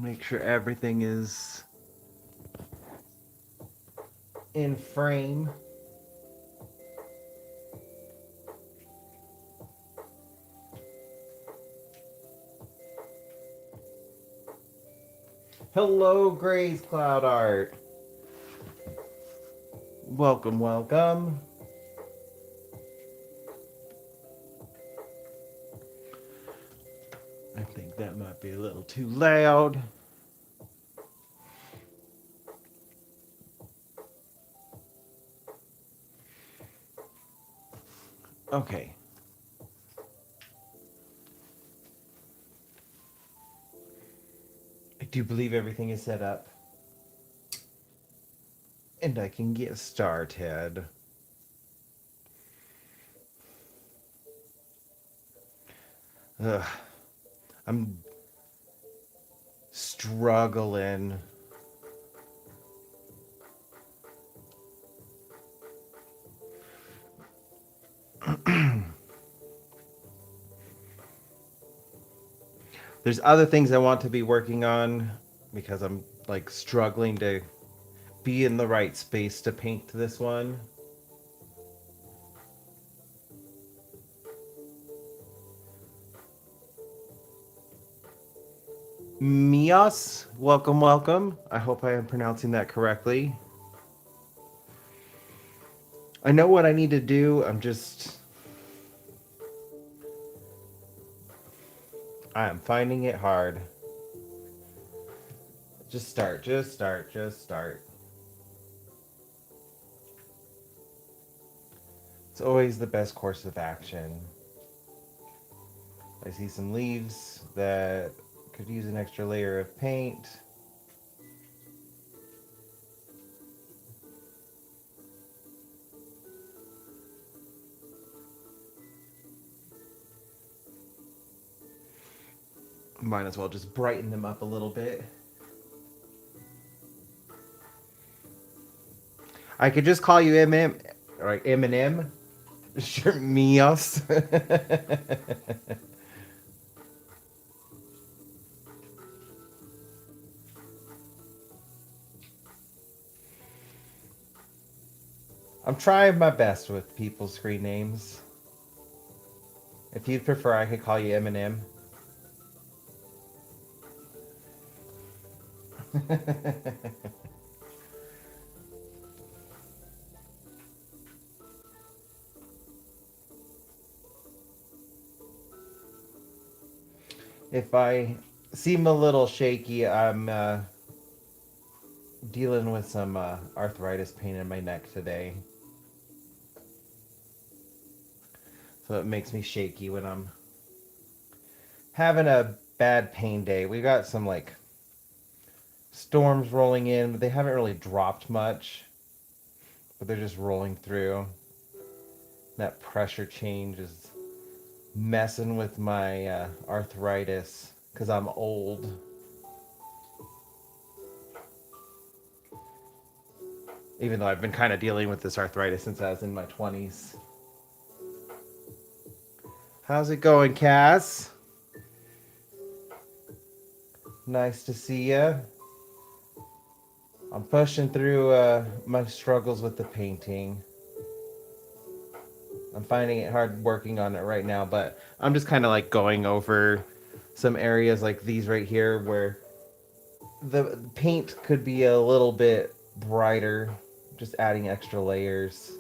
Make sure everything is in frame. Hello, Gray's Cloud Art. Welcome, welcome. I think that might be a little too loud. Okay. I do believe everything is set up. And I can get started. Ugh. I'm struggling. There's other things I want to be working on because I'm like struggling to be in the right space to paint this one. Mios, welcome, welcome. I hope I am pronouncing that correctly. I know what I need to do. I am finding it hard. Just start, just start, just start. It's always the best course of action. I see some leaves that could use an extra layer of paint. Might as well just brighten them up a little bit. I could just call you MM, or Eminem. Sure, Mios. I'm trying my best with people's screen names. If you'd prefer, I could call you Eminem. If I seem a little shaky, I'm dealing with some arthritis pain in my neck today. So it makes me shaky when I'm having a bad pain day. We got some like storms rolling in, but they haven't really dropped much. But they're just rolling through. That pressure change is messing with my arthritis because I'm old. Even though I've been kind of dealing with this arthritis since I was in my 20s. How's it going, Cass? Nice to see you. I'm pushing through my struggles with the painting. I'm finding it hard working on it right now, but I'm just kind of like going over some areas like these right here where the paint could be a little bit brighter, just adding extra layers.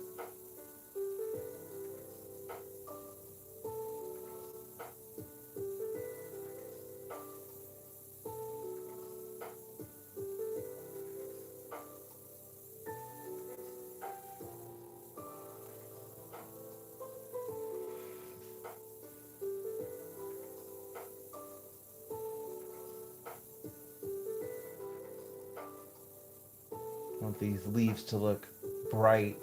I want these leaves to look bright.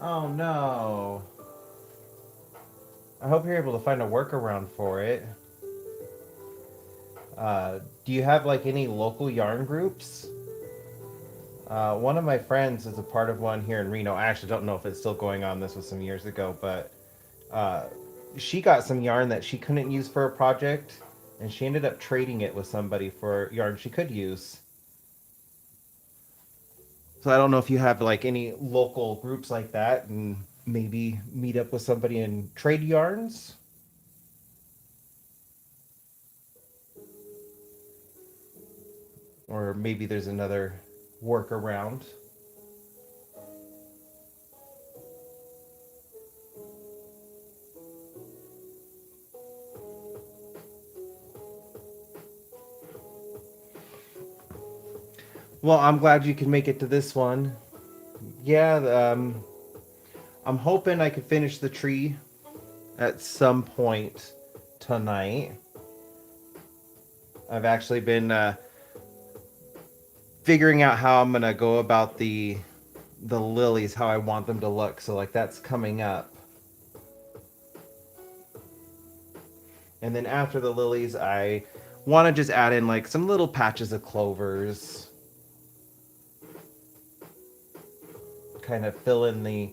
Oh no. I hope you're able to find a workaround for it. Do you have like any local yarn groups? One of my friends is a part of one here in Reno. I actually don't know if it's still going on. This was some years ago, but uh, she got some yarn that she couldn't use for a project, and she ended up trading it with somebody for yarn she could use. So I don't know if you have like any local groups like that, and maybe meet up with somebody and trade yarns, or maybe there's another workaround. Well, I'm glad you can make it to this one. Yeah, I'm hoping I could finish the tree at some point tonight. I've actually been figuring out how I'm gonna go about the lilies, how I want them to look. So like that's coming up, and then after the lilies, I want to just add in like some little patches of clovers, kind of fill in the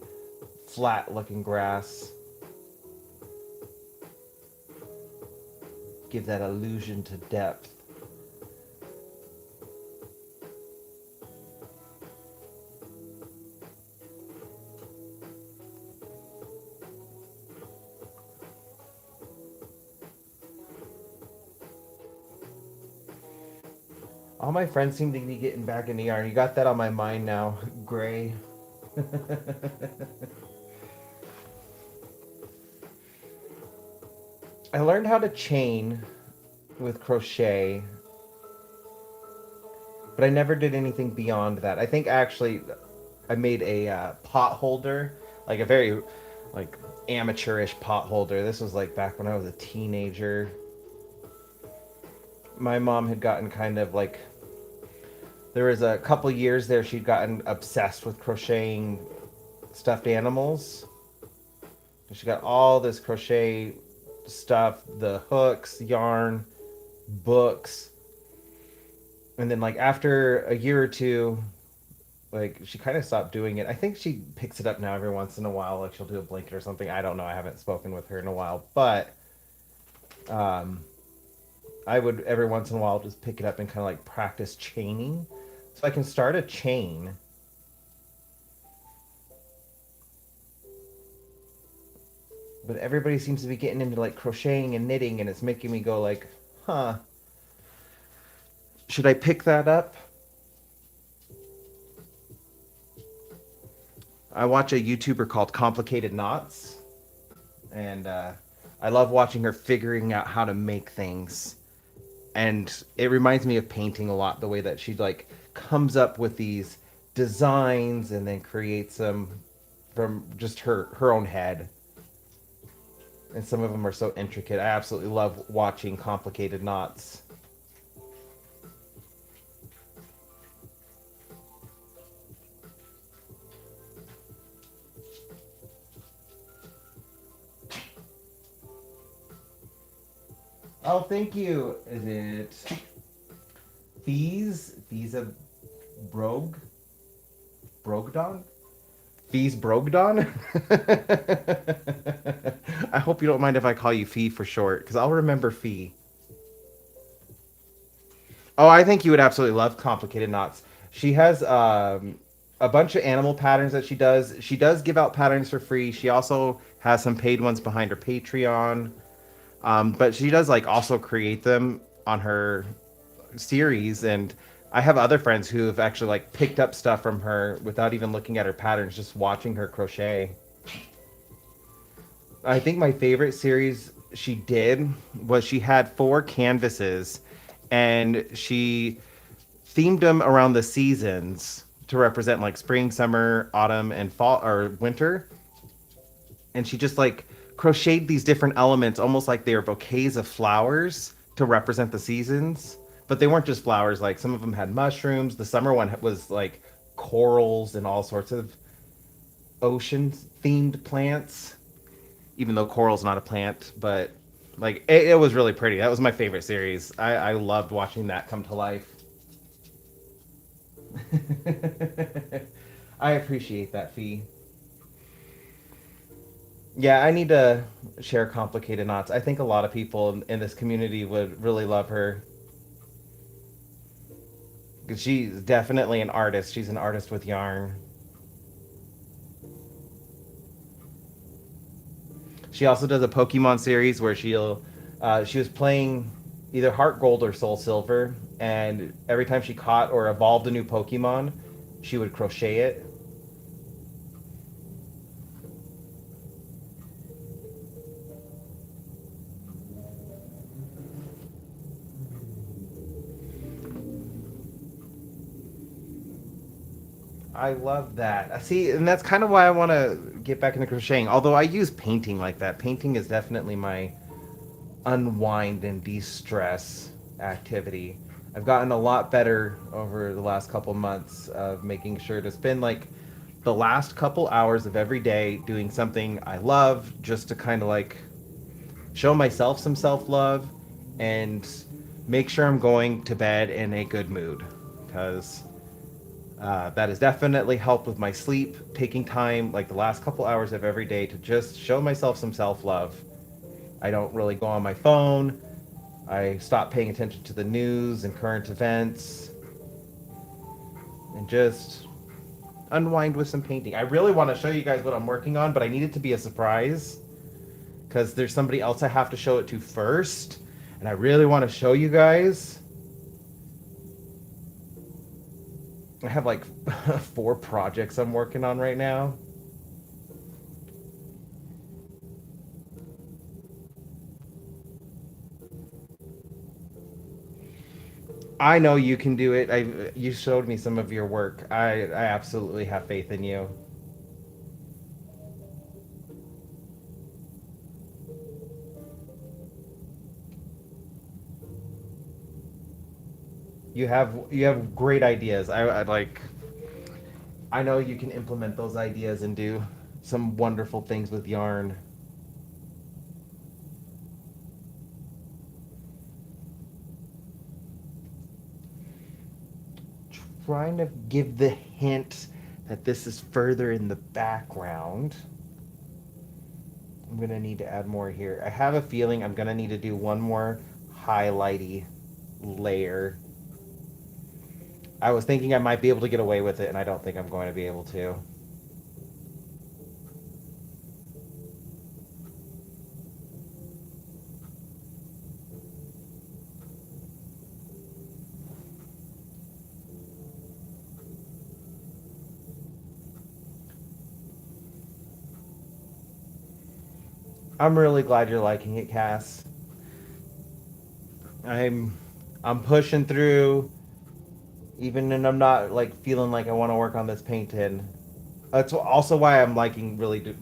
flat looking grass, give that illusion to depth. All my friends seem to be getting back into yarn. You got that on my mind now, Gray. I learned how to chain with crochet, but I never did anything beyond that. I think actually I made a pot holder, like a very like amateurish pot holder. This was like back when I was a teenager. My mom had gotten kind of like there was a couple years there she'd gotten obsessed with crocheting stuffed animals. She got all this crochet stuff, the hooks, yarn, books. And then like after a year or two, like she kind of stopped doing it. I think she picks it up now every once in a while, like she'll do a blanket or something. I don't know. I haven't spoken with her in a while, but um, I would every once in a while just pick it up and kind of like practice chaining, so I can start a chain. But everybody seems to be getting into like crocheting and knitting, and it's making me go like, huh? Should I pick that up? I watch a YouTuber called Complicated Knots, and I love watching her figuring out how to make things. And it reminds me of painting a lot, the way that she like comes up with these designs and then creates them from just her own head. And some of them are so intricate. I absolutely love watching Complicated Knots. Oh, thank you. Is it Fees a Brogue? Brogdon? Fees Brogdon? I hope you don't mind if I call you Fee for short, because I'll remember Fee. Oh, I think you would absolutely love Complicated Knots. She has a bunch of animal patterns that she does. She does give out patterns for free. She also has some paid ones behind her Patreon. But she does like also create them on her series, and I have other friends who have actually like picked up stuff from her without even looking at her patterns, just watching her crochet. I think my favorite series she did was she had four canvases, and she themed them around the seasons to represent like spring, summer, autumn, and fall or winter. And she just like crocheted these different elements almost like they were bouquets of flowers to represent the seasons, but they weren't just flowers. Like some of them had mushrooms. The summer one was like corals and all sorts of ocean themed plants, even though coral's not a plant, but like it was really pretty. That was my favorite series. I loved watching that come to life. I appreciate that, Fee. Yeah, I need to share Complicated Knots. I think a lot of people in this community would really love her. 'Cause she's definitely an artist. She's an artist with yarn. She also does a Pokemon series where she was playing either Heart Gold or Soul Silver, and every time she caught or evolved a new Pokemon, she would crochet it. I love that. See, and that's kind of why I want to get back into crocheting. Although I use painting like that. Painting is definitely my unwind and de-stress activity. I've gotten a lot better over the last couple months of making sure to spend like the last couple hours of every day doing something I love just to kind of like show myself some self-love and make sure I'm going to bed in a good mood because that has definitely helped with my sleep. Taking time, like the last couple hours of every day, to just show myself some self love. I don't really go on my phone. I stop paying attention to the news and current events and just unwind with some painting. I really want to show you guys what I'm working on, but I need it to be a surprise because there's somebody else I have to show it to first. And I really want to show you guys. I have like 4 projects I'm working on right now. I know you can do it. You showed me some of your work. I absolutely have faith in you. You have great ideas. I like. I know you can implement those ideas and do some wonderful things with yarn. Trying to give the hint that this is further in the background. I'm gonna need to add more here. I have a feeling I'm gonna need to do one more highlighty layer. I was thinking I might be able to get away with it, and I don't think I'm going to be able to. I'm really glad you're liking it, Cass. I'm I'm pushing through, even when I'm not like feeling like I want to work on this painting. That's also why I'm liking really.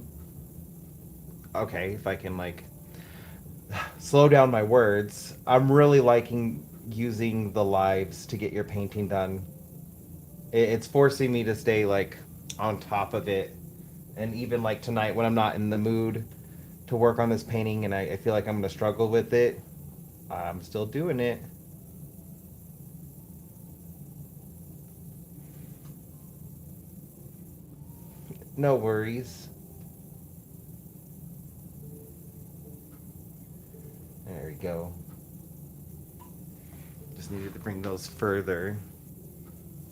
Okay, if I can like slow down my words, I'm really liking using the lives to get your painting done. It's forcing me to stay like on top of it, and even like tonight when I'm not in the mood to work on this painting and I feel like I'm gonna struggle with it, I'm still doing it. No worries. There we go. Just needed to bring those further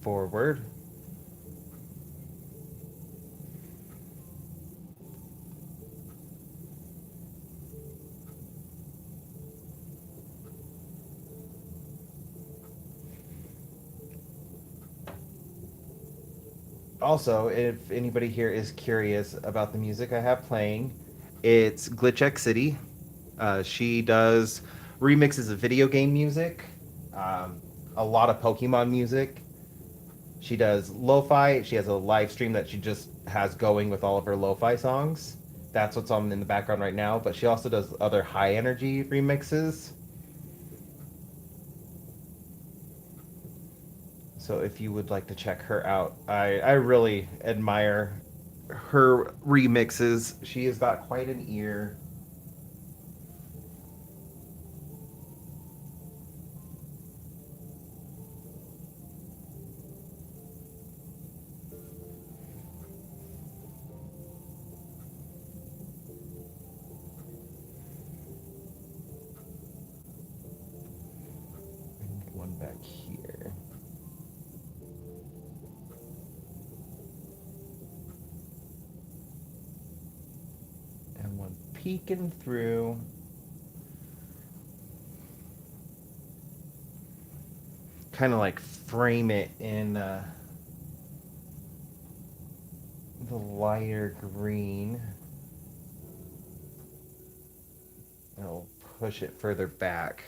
forward. Also, if anybody here is curious about the music I have playing, it's Glitch City. She does remixes of video game music, um, a lot of Pokemon music. She does lo-fi. She has a live stream that she just has going with all of her lo-fi songs. That's what's on in the background right now. But she also does other high energy remixes. So if you would like to check her out, I really admire her remixes. She has got quite an ear. One back here. And one peeking through. Kind of like frame it in the lighter green. I'll push it further back.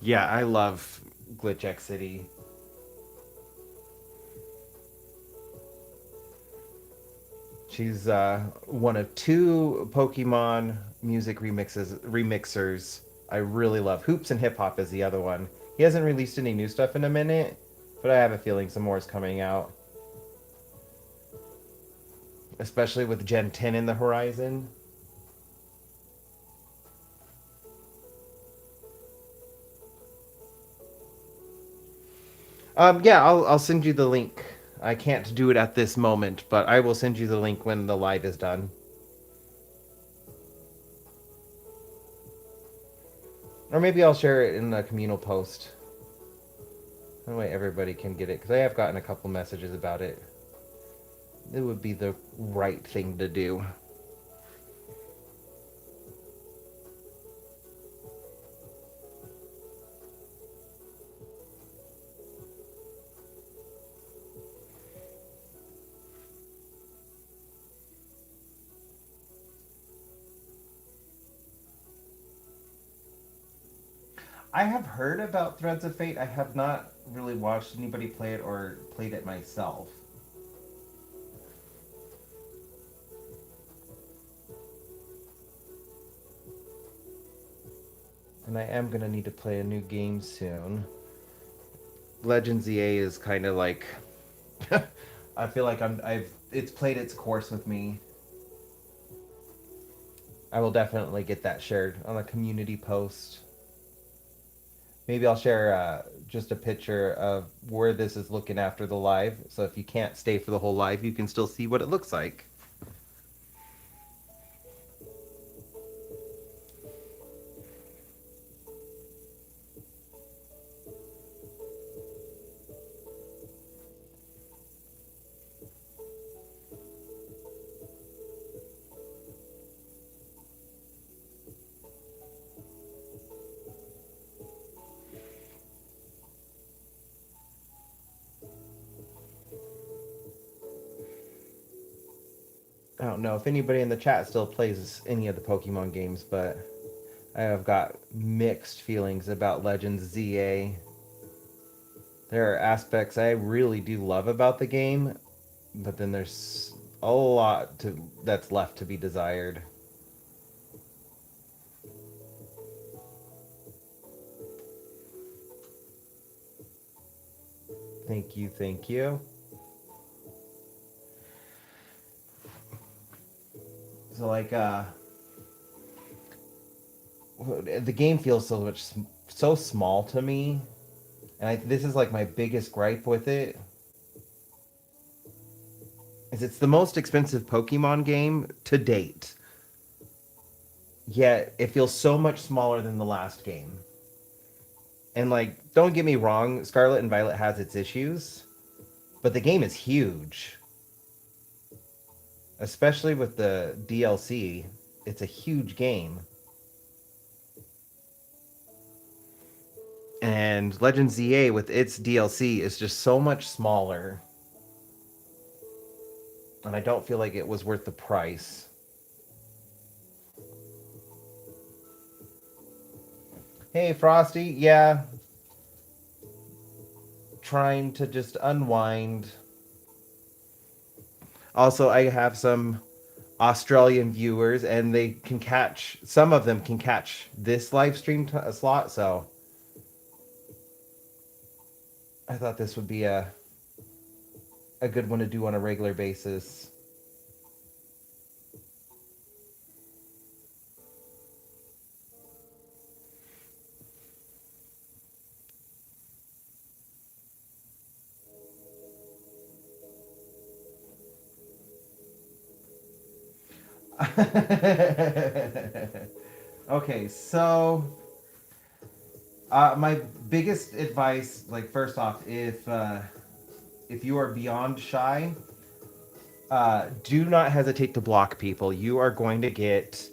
Yeah, I love Glitch X City. She's one of two Pokemon music remixers I really love. Hoops and Hip Hop is the other one. He hasn't released any new stuff in a minute, but I have a feeling some more is coming out, especially with Gen 10 in the horizon. Yeah, I'll send you the link. I can't do it at this moment, but I will send you the link when the live is done. Or maybe I'll share it in the communal post. That way everybody can get it, because I have gotten a couple messages about it. It would be the right thing to do. I have heard about Threads of Fate. I have not really watched anybody play it or played it myself. And I am going to need to play a new game soon. Legends EA is kind of like I feel like I've it's played its course with me. I will definitely get that shared on a community post. Maybe I'll share just a picture of where this is looking after the live. So if you can't stay for the whole live, you can still see what it looks like. I don't know if anybody in the chat still plays any of the Pokemon games, but I have got mixed feelings about Legends ZA. There are aspects I really do love about the game, but then there's a lot that's left to be desired. Thank you, thank you. So like the game feels so small to me, and this is like my biggest gripe with it. Is it's the most expensive Pokemon game to date. Yet it feels so much smaller than the last game. And like, don't get me wrong, Scarlet and Violet has its issues, but the game is huge. Especially with the DLC. It's a huge game. And Legends ZA with its DLC is just so much smaller. And I don't feel like it was worth the price. Hey, Frosty. Yeah. Trying to just unwind. Also, I have some Australian viewers, and they can catch, some of them can catch this live stream slot, so I thought this would be a good one to do on a regular basis. Okay, so my biggest advice, like first off, if you are beyond shy, do not hesitate to block people. You are going to get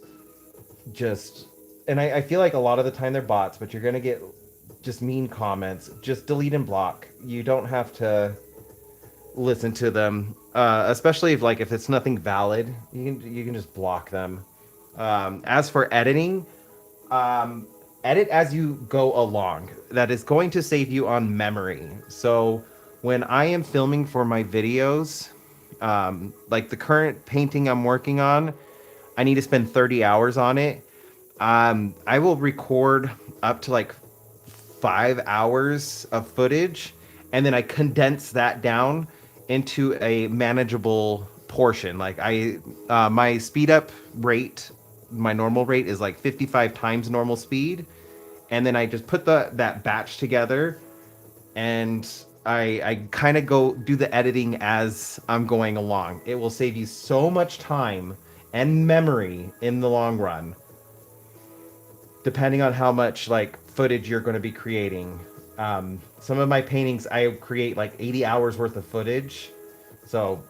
just, and I feel like a lot of the time they're bots, but you're going to get just mean comments. Just delete and block. You don't have to listen to them, especially if it's nothing valid. You can just block them. As for editing, um, edit as you go along. That is going to save you on memory. So when I am filming for my videos, like the current painting I'm working on, I need to spend 30 hours on it. I will record up to like 5 hours of footage, and then I condense that down into a manageable portion. My speed up rate, my normal rate is like 55 times normal speed, and then I just put that batch together, and I kind of go do the editing as I'm going along. It will save you so much time and memory in the long run, depending on how much like footage you're going to be creating. Some of my paintings I create like 80 hours worth of footage, so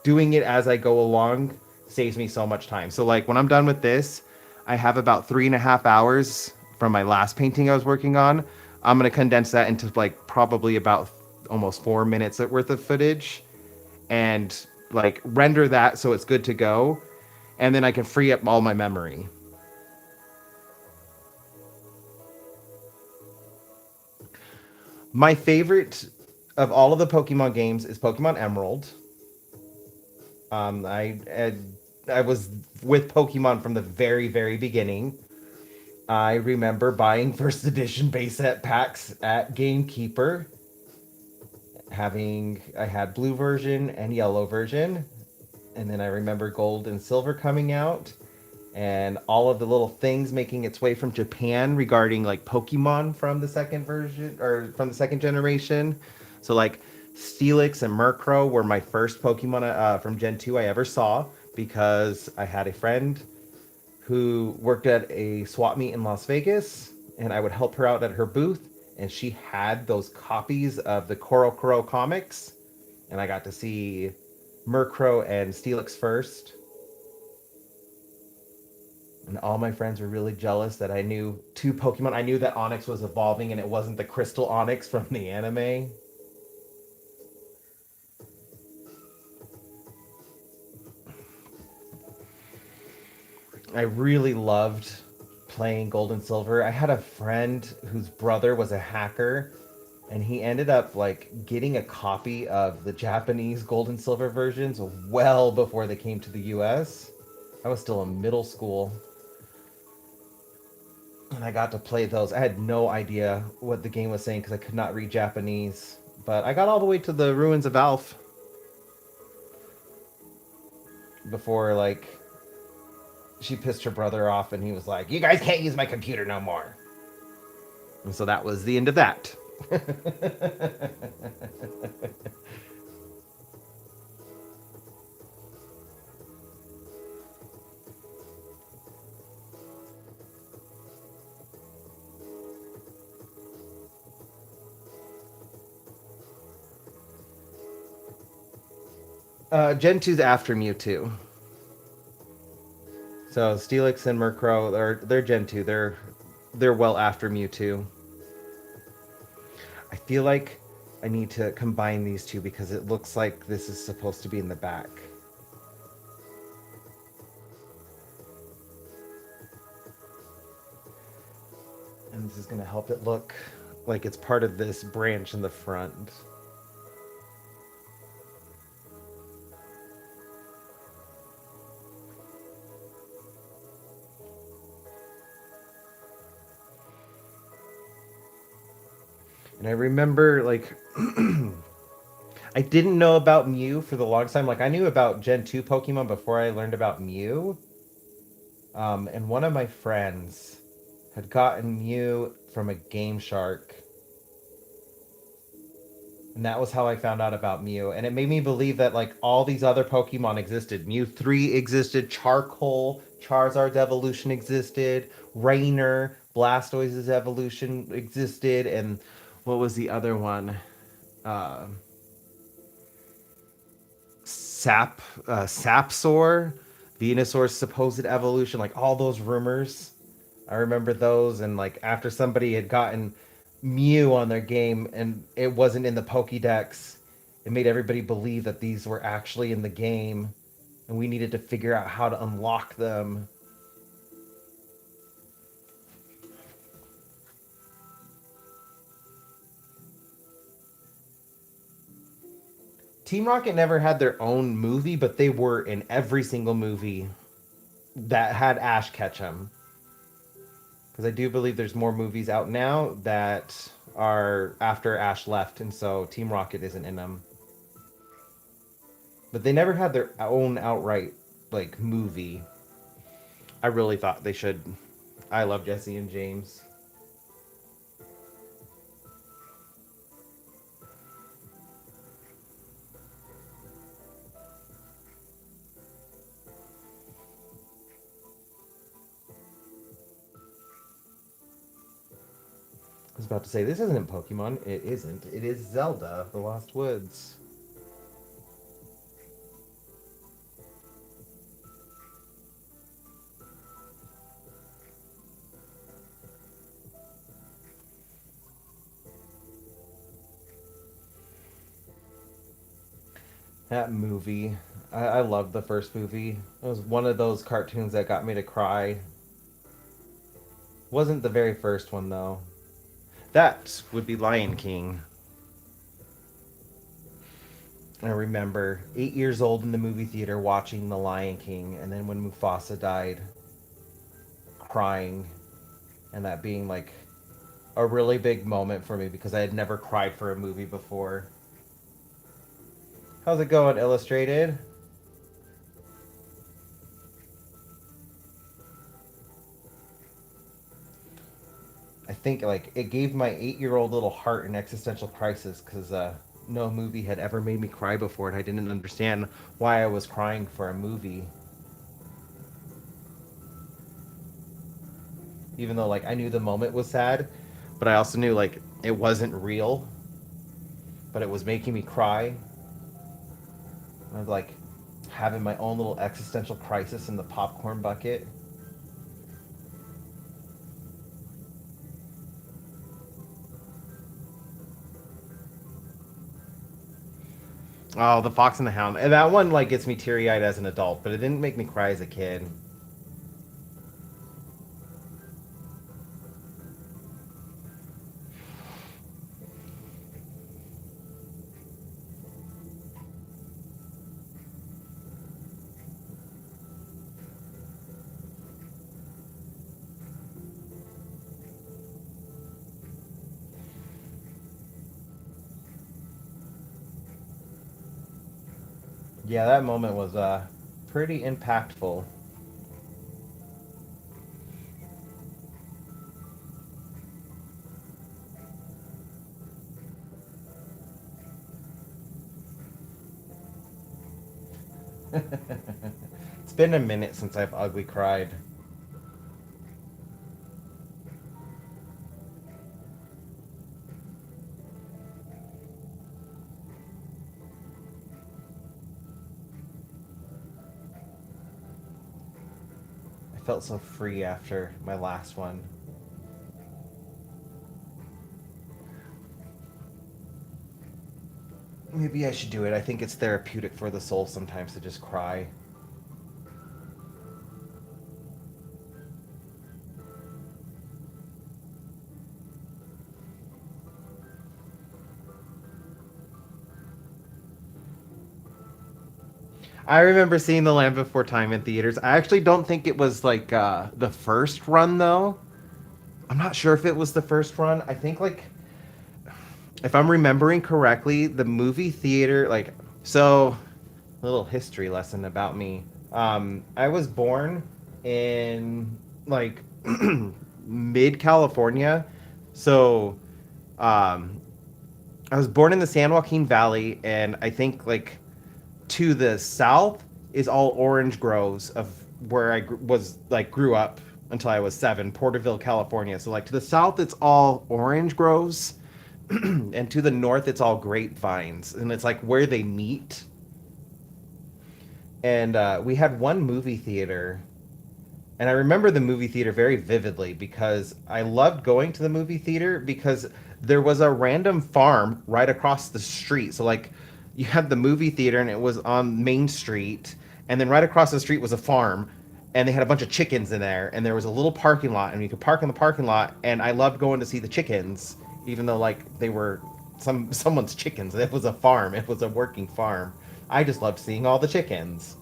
doing it as I go along saves me so much time. So like when I'm done with this, I have about 3.5 hours from my last painting I was working on. I'm going to condense that into like probably about almost 4 minutes worth of footage, and like render that so it's good to go, and then I can free up all my memory. My favorite of all of the Pokemon games is Pokemon Emerald. I was with Pokemon from the very, very beginning. I remember buying first edition base set packs at Gamekeeper. I had blue version and yellow version, and then I remember gold and silver coming out, and all of the little things making its way from Japan regarding like Pokemon from the second version or from the second generation. So like Steelix and Murkrow were my first Pokemon from Gen 2 I ever saw, because I had a friend who worked at a swap meet in Las Vegas, and I would help her out at her booth, and she had those copies of the Koro comics, and I got to see Murkrow and Steelix first. And all my friends were really jealous that I knew two Pokemon. I knew that Onyx was evolving and it wasn't the Crystal Onyx from the anime. I really loved playing Gold and Silver. I had a friend whose brother was a hacker, and he ended up like getting a copy of the Japanese Gold and Silver versions well before they came to the US. I was still in middle school, and I got to play those. I had no idea what the game was saying because I could not read Japanese, but I got all the way to the ruins of Alph before like she pissed her brother off, and he was like, "You guys can't use my computer no more." And so that was the end of that. Gen 2's after Mewtwo. So Steelix and Murkrow they're Gen 2. They're well after Mewtwo. I feel like I need to combine these two because it looks like this is supposed to be in the back. And this is going to help it look like it's part of this branch in the front. And I remember like I didn't know about Mew for the longest time. Like I knew about Gen 2 Pokemon before I learned about Mew. And one of my friends had gotten Mew from a Game Shark, and that was how I found out about Mew. And it made me believe that like all these other Pokemon existed. Mew 3 existed, Charcoal, Charizard's evolution existed, Rainer, Blastoise's evolution existed, and what was the other one? Uh, Sapsor, Venusaur's supposed evolution, like all those rumors. I remember those, and like after somebody had gotten Mew on their game and it wasn't in the Pokédex, it made everybody believe that these were actually in the game, and we needed to figure out how to unlock them. Team Rocket never had their own movie, but they were in every single movie that had Ash Ketchum. Because I do believe there's more movies out now that are after Ash left, and so Team Rocket isn't in them. But they never had their own outright like movie. I really thought they should. I love Jesse and James. I was about to say this isn't Pokemon. It isn't. It is Zelda: The Lost Woods. That movie. I loved the first movie. It was one of those cartoons that got me to cry. Wasn't the very first one though. That would be Lion King. I remember 8 years old in the movie theater watching The Lion King, and then when Mufasa died, crying, and that being like a really big moment for me because I had never cried for a movie before. How's it going, Illustrated? I think like it gave my 8-year-old little heart an existential crisis because no movie had ever made me cry before, and I didn't understand why I was crying for a movie. Even though like I knew the moment was sad, but I also knew like it wasn't real, but it was making me cry. I was like having my own little existential crisis in the popcorn bucket. Oh, the Fox and the Hound, and that one like gets me teary eyed as an adult, but it didn't make me cry as a kid. Yeah, that moment was pretty impactful. It's been a minute since I've ugly cried. I felt so free after my last one. Maybe I should do it. I think it's therapeutic for the soul sometimes to just cry. I remember seeing The Land Before Time in theaters. I actually don't think it was like the first run though. I'm not sure if it was the first run. I think like if I'm remembering correctly, the movie theater, like, so, a little history lesson about me. I was born in, like, mid California. So, um, I was born in the San Joaquin Valley, and I think, like, to the south is all orange groves of where was, like, grew up until I was 7, Porterville, California. So, like, to the south, it's all orange groves. And to the north it's all grapevines, and it's like where they meet. And we had one movie theater, and I remember the movie theater very vividly because I loved going to the movie theater because there was a random farm right across the street. So, like, you had the movie theater and it was on Main Street, and then right across the street was a farm, and they had a bunch of chickens in there, and there was a little parking lot, and you could park in the parking lot. And I loved going to see the chickens, even though, like, they were someone's chickens. It was a farm. It was a working farm. I just loved seeing all the chickens.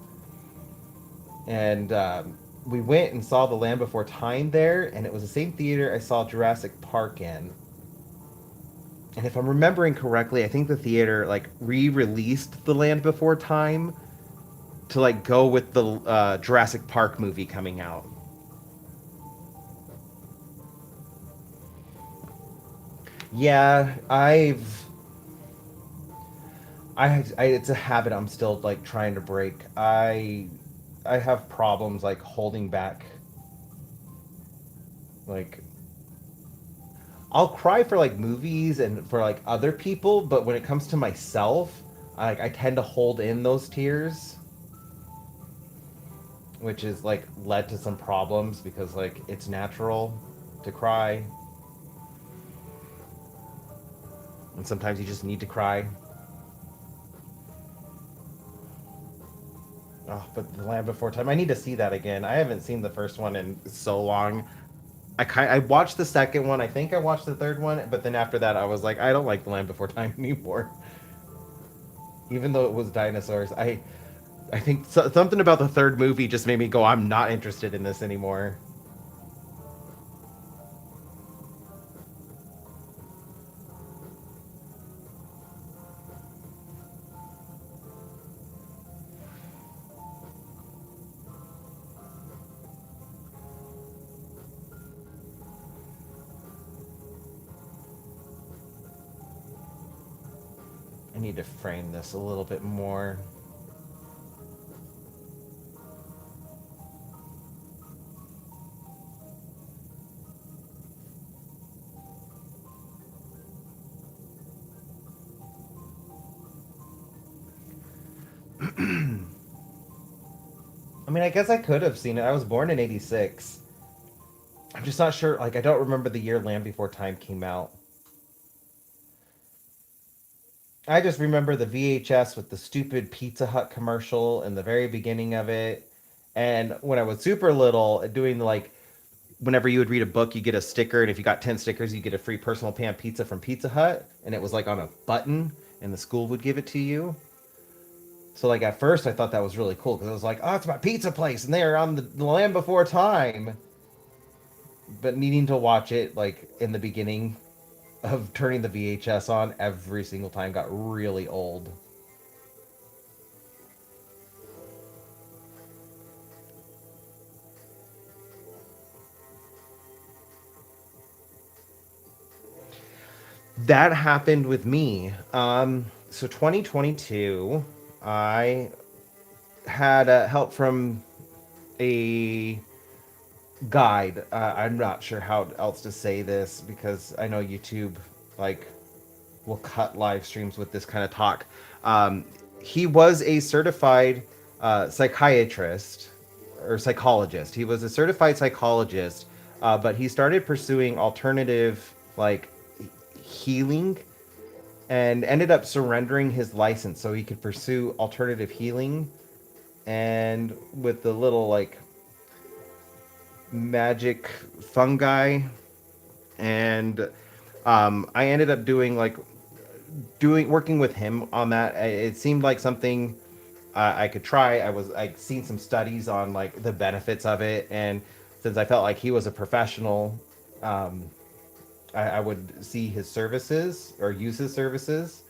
And we went and saw The Land Before Time there, and it was the same theater I saw Jurassic Park in. And if I'm remembering correctly, I think the theater, like, re-released The Land Before Time to, like, go with the Jurassic Park movie coming out. Yeah, it's a habit I'm still, like, trying to break. I have problems, like, holding back, like, I'll cry for, like, movies and for, like, other people, but when it comes to myself, I tend to hold in those tears, which is, like, led to some problems because, like, it's natural to cry, and sometimes you just need to cry. Oh, but The Land Before Time, I need to see that again. I haven't seen the first one in so long. I watched the second one. I think I watched the third one, but then after that, I was like, I don't like The Land Before Time anymore. Even though it was dinosaurs, I think something about the third movie just made me go, I'm not interested in this anymore. I need to frame this a little bit more. I mean, I guess I could have seen it. I was born in '86. I'm just not sure. Like, I don't remember the year Land Before Time came out. I just remember the VHS with the stupid Pizza Hut commercial in the very beginning of it. And when I was super little, doing, like, whenever you would read a book, you get a sticker, and if you got 10 stickers, you get a free personal pan pizza from Pizza Hut, and it was, like, on a button, and the school would give it to you. So, like, at first, I thought that was really cool because I was like, oh, it's my pizza place, and they're on the Land Before Time. But needing to watch it, like, in the beginning of turning the VHS on every single time got really old. That happened with me. So 2022, I had help from a guide. I'm not sure how else to say this because I know YouTube, like, will cut live streams with this kind of talk. Um, he was a certified psychiatrist or psychologist. He was a certified psychologist, but he started pursuing alternative, like, healing, and ended up surrendering his license so he could pursue alternative healing. And with the little, like, magic fungi, and I ended up doing, like, doing working with him on that. It seemed like something I could try. I seen some studies on, like, the benefits of it, and since I felt like he was a professional, um, I would see his services or use his services,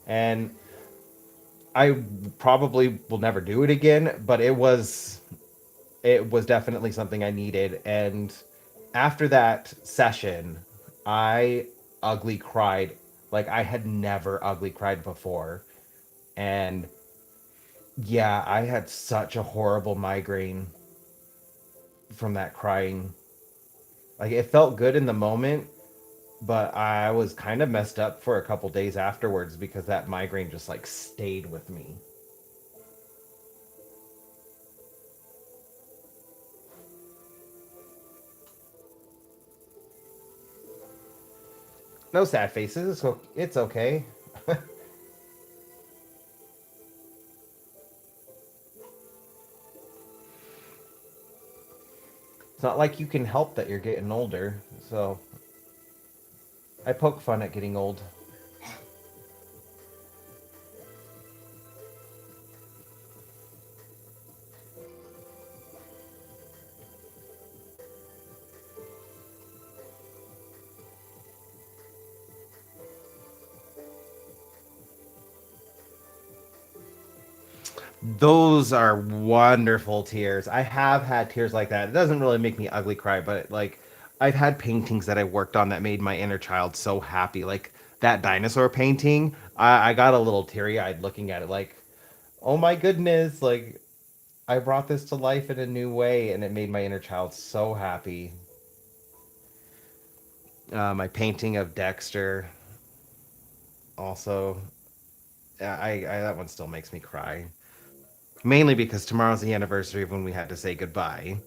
and I probably will never do it again. But it was definitely something I needed. And after that session, I ugly cried like I had never ugly cried before. And yeah, I had such a horrible migraine from that crying. Like it felt good in the moment, but I was kind of messed up for a couple days afterwards because that migraine just like stayed with me. No sad faces, so it's okay. It's not like you can help that you're getting older. So I poke fun at getting old. Those are wonderful tears. I have had tears like that. It doesn't really make me ugly cry, but like I've had paintings that I worked on that made my inner child so happy. Like that dinosaur painting, I got a little teary eyed looking at it. Like, oh my goodness, like I brought this to life in a new way, and it made my inner child so happy. My painting of Dexter also, I that one still makes me cry. Mainly because tomorrow's the anniversary of when we had to say goodbye.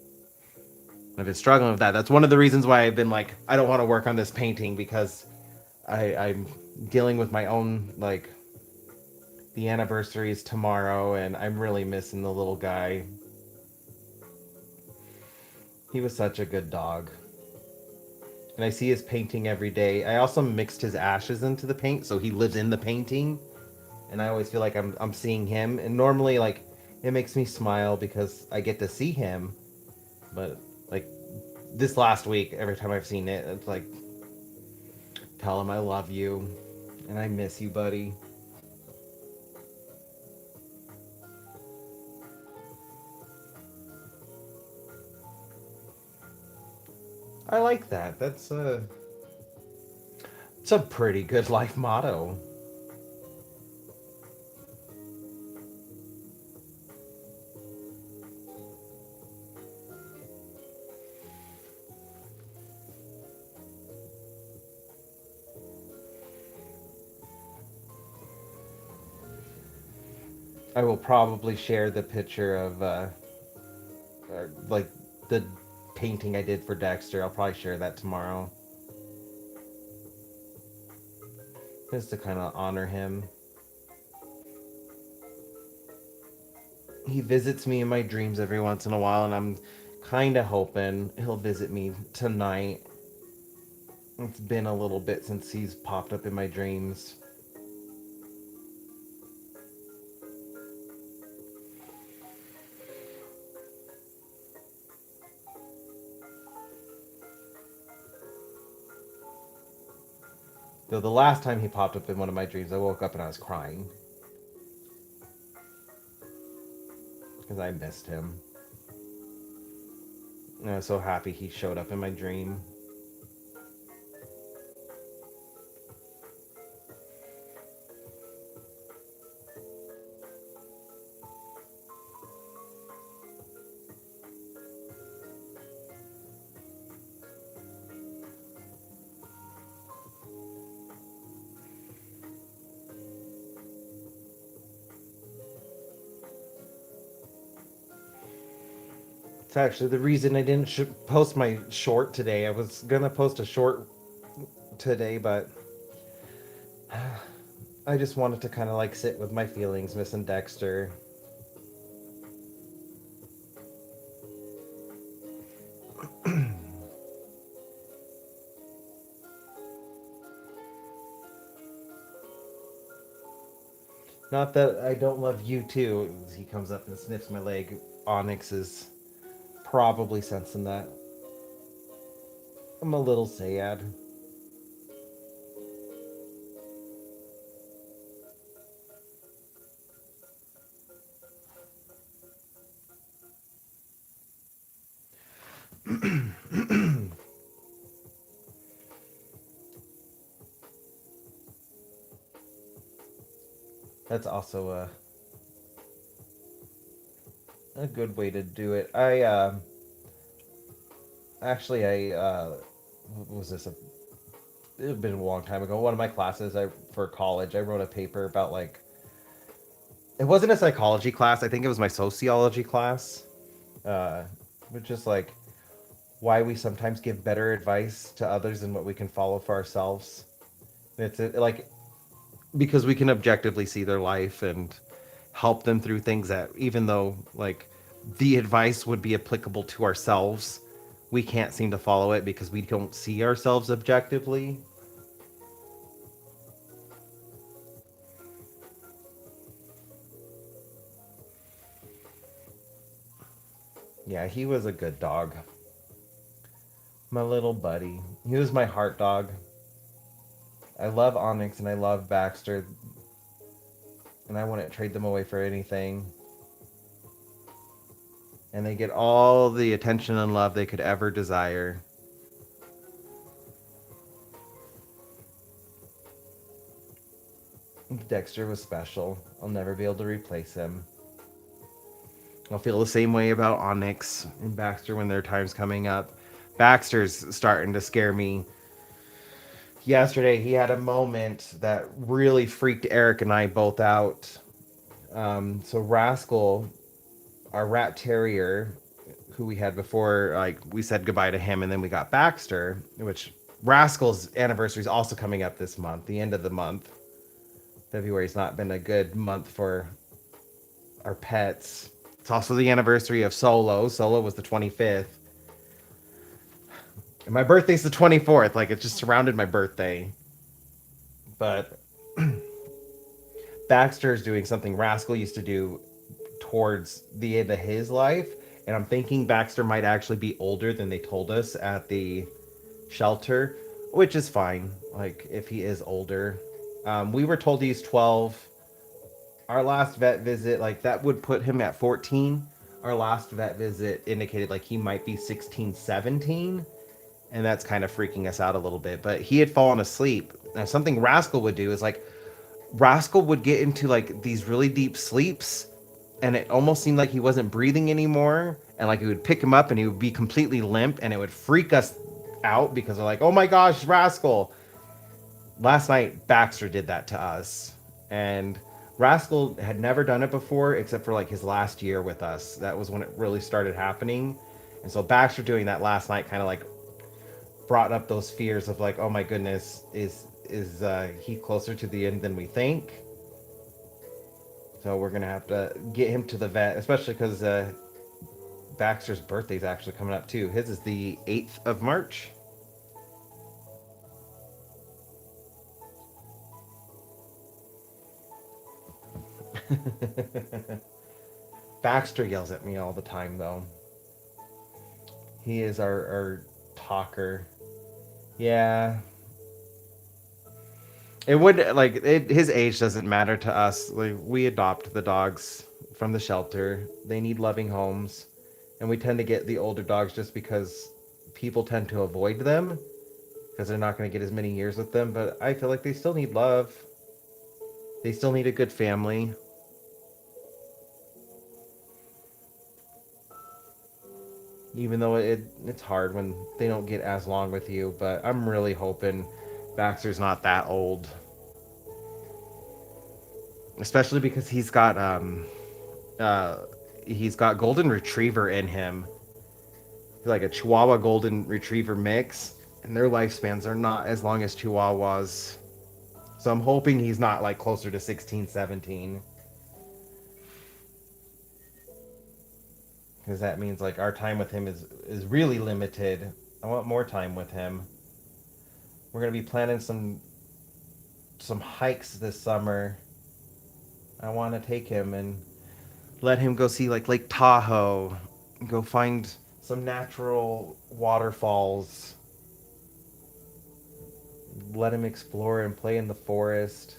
I've been struggling with that. That's one of the reasons why I've been like, I don't want to work on this painting because I'm dealing with my own like the anniversary is tomorrow, and I'm really missing the little guy. He was such a good dog. And I see his painting every day. I also mixed his ashes into the paint, so he lives in the painting. And I always feel like I'm seeing him. And normally, like, it makes me smile because I get to see him. But like this last week, every time I've seen it, it's like, tell him I love you, and I miss you, buddy. I like that. It's a pretty good life motto. I will probably share the picture of like the painting I did for Dexter. I'll probably share that tomorrow, just to kind of honor him. He visits me in my dreams every once in a while, and I'm kind of hoping he'll visit me tonight. It's been a little bit since he's popped up in my dreams. Though the last time he popped up in one of my dreams, I woke up and I was crying because I missed him. And I was so happy he showed up in my dream. It's actually the reason I didn't post my short today. I was gonna post a short today, but I just wanted to kind of like sit with my feelings, missing Dexter. Not that I don't love you too. He comes up and sniffs my leg. Onyx is probably sensing that. I'm a little sad. That's also a good way to do it. I what was this? It had been a long time ago. One of my classes, I for college, I wrote a paper about like it wasn't a psychology class. I think it was my sociology class, uh, which is like why we sometimes give better advice to others than what we can follow for ourselves. Like because we can objectively see their life and help them through things that even though like the advice would be applicable to ourselves, we can't seem to follow it because we don't see ourselves objectively. Yeah, he was a good dog. My little buddy. He was my heart dog. I love Onyx and I love Baxter, and I wouldn't trade them away for anything. And they get all the attention and love they could ever desire. Dexter was special. I'll never be able to replace him. I'll feel the same way about Onyx and Baxter when their time's coming up. Baxter's starting to scare me. Yesterday, he had a moment that really freaked Eric and I both out. So Rascal, our rat terrier, who we had before, like we said goodbye to him, and then we got Baxter, which Rascal's anniversary is also coming up this month, the end of the month. February's not been a good month for our pets. It's also the anniversary of Solo. Solo was the 25th. And my birthday's the 24th. Like, it just surrounded my birthday. But Baxter's doing something Rascal used to do towards the end of his life. And I'm thinking Baxter might actually be older than they told us at the shelter, which is fine. Like, if he is older. We were told he's 12. Our last vet visit, like, that would put him at 14. Our last vet visit indicated, like, he might be 16, 17. And that's kind of freaking us out a little bit. But he had fallen asleep. Now, something Rascal would do is like Rascal would get into like these really deep sleeps, and it almost seemed like he wasn't breathing anymore. And like we would pick him up, and he would be completely limp, and it would freak us out because we're like, "Oh my gosh, Rascal!" Last night, Baxter did that to us, and Rascal had never done it before, except for like his last year with us. That was when it really started happening. And so Baxter doing that last night kind of like brought up those fears of like, oh my goodness, is he closer to the end than we think? So we're gonna have to get him to the vet, especially because Baxter's birthday is actually coming up too. His is the 8th of March. Baxter yells at me all the time though. He is our talker. Yeah, it would like his age doesn't matter to us. Like we adopt the dogs from the shelter. They need loving homes, and we tend to get the older dogs just because people tend to avoid them because they're not going to get as many years with them. But I feel like they still need love. They still need a good family, even though it's hard when they don't get as long with you. But I'm really hoping Baxter's not that old, especially because uh he's got golden retriever in him, like a Chihuahua golden retriever mix, and their lifespans are not as long as Chihuahuas. So I'm hoping he's not like closer to 16, 17, because that means like our time with him is really limited. I want more time with him. We're gonna be planning some hikes this summer. I want to take him and let him go see like Lake Tahoe, go find some natural waterfalls, let him explore and play in the forest.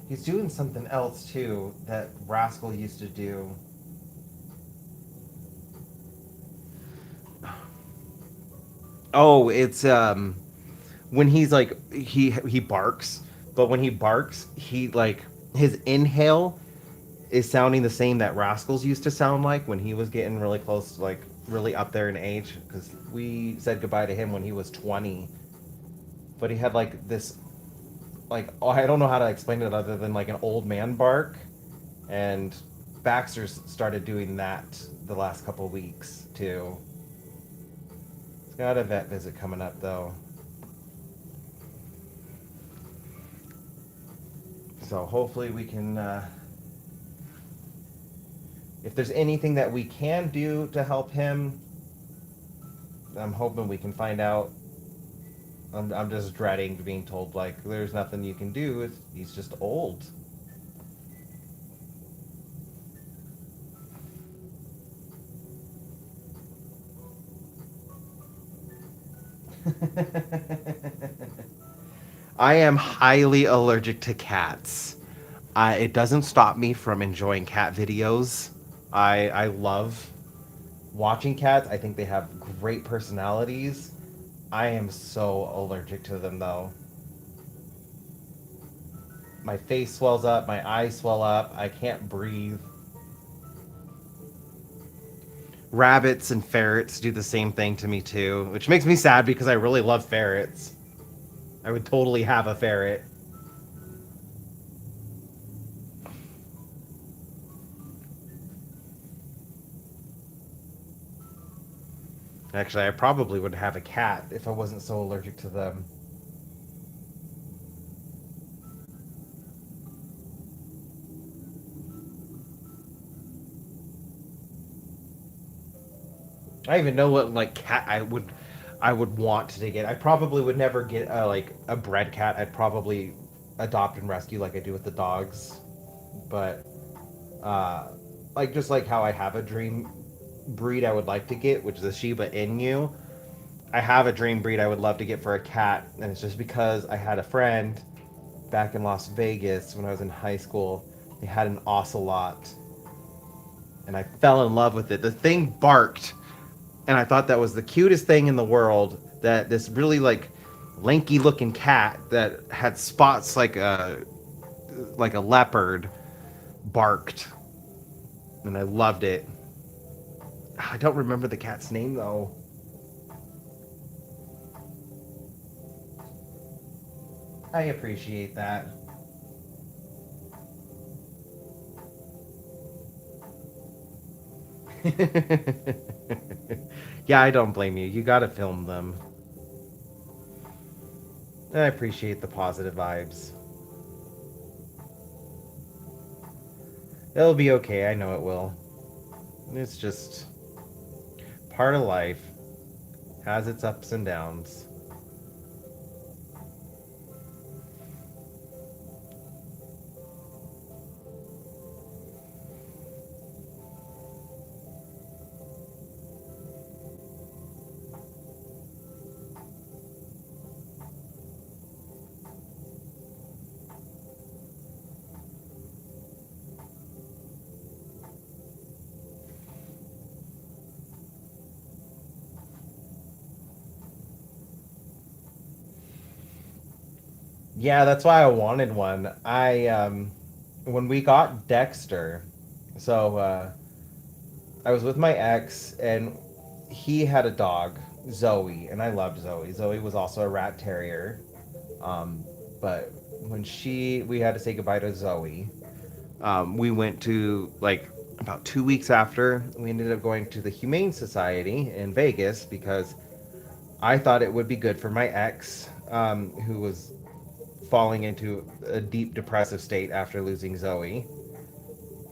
He's doing something else too that Rascal used to do. Oh, it's when he's like he barks, but when he barks, he like his inhale is sounding the same that Rascals used to sound like when he was getting really close, like really up there in age. Because we said goodbye to him when he was 20, but he had like this, like oh, I don't know how to explain it other than like an old man bark, and Baxter's started doing that the last couple of weeks too. He's got a vet visit coming up though, so hopefully we can. If there's anything that we can do to help him, I'm hoping we can find out. I'm just dreading being told like there's nothing you can do. He's just old. I am highly allergic to cats. It doesn't stop me from enjoying cat videos. I love watching cats. I think they have great personalities. I am so allergic to them though. My face swells up, my eyes swell up, I can't breathe. Rabbits and ferrets do the same thing to me too, which makes me sad because I really love ferrets. I would totally have a ferret. Actually, I probably would have a cat if I wasn't so allergic to them. I even know what like cat I would want to get. I probably would never get a like a bred cat. I'd probably adopt and rescue like I do with the dogs. But uh like just like how I have a dream breed I would like to get, which is a Shiba Inu. I have a dream breed I would love to get for a cat, and it's just because I had a friend back in Las Vegas when I was in high school. They had an ocelot, and I fell in love with it. The thing barked, and I thought that was the cutest thing in the world. That this really like lanky looking cat that had spots like a leopard barked, and I loved it. I don't remember the cat's name though. I appreciate that. Yeah, I don't blame you. You gotta film them. I appreciate the positive vibes. It'll be okay. I know it will. It's just part of life. Has its ups and downs. Yeah, that's why I wanted one. I when we got Dexter, so I was with my ex and he had a dog, Zoe, and I loved Zoe. Zoe was also a rat terrier. Um, but when we had to say goodbye to Zoe, we went to like about 2 weeks after we ended up going to the Humane Society in Vegas because I thought it would be good for my ex, who was falling into a deep depressive state after losing Zoe.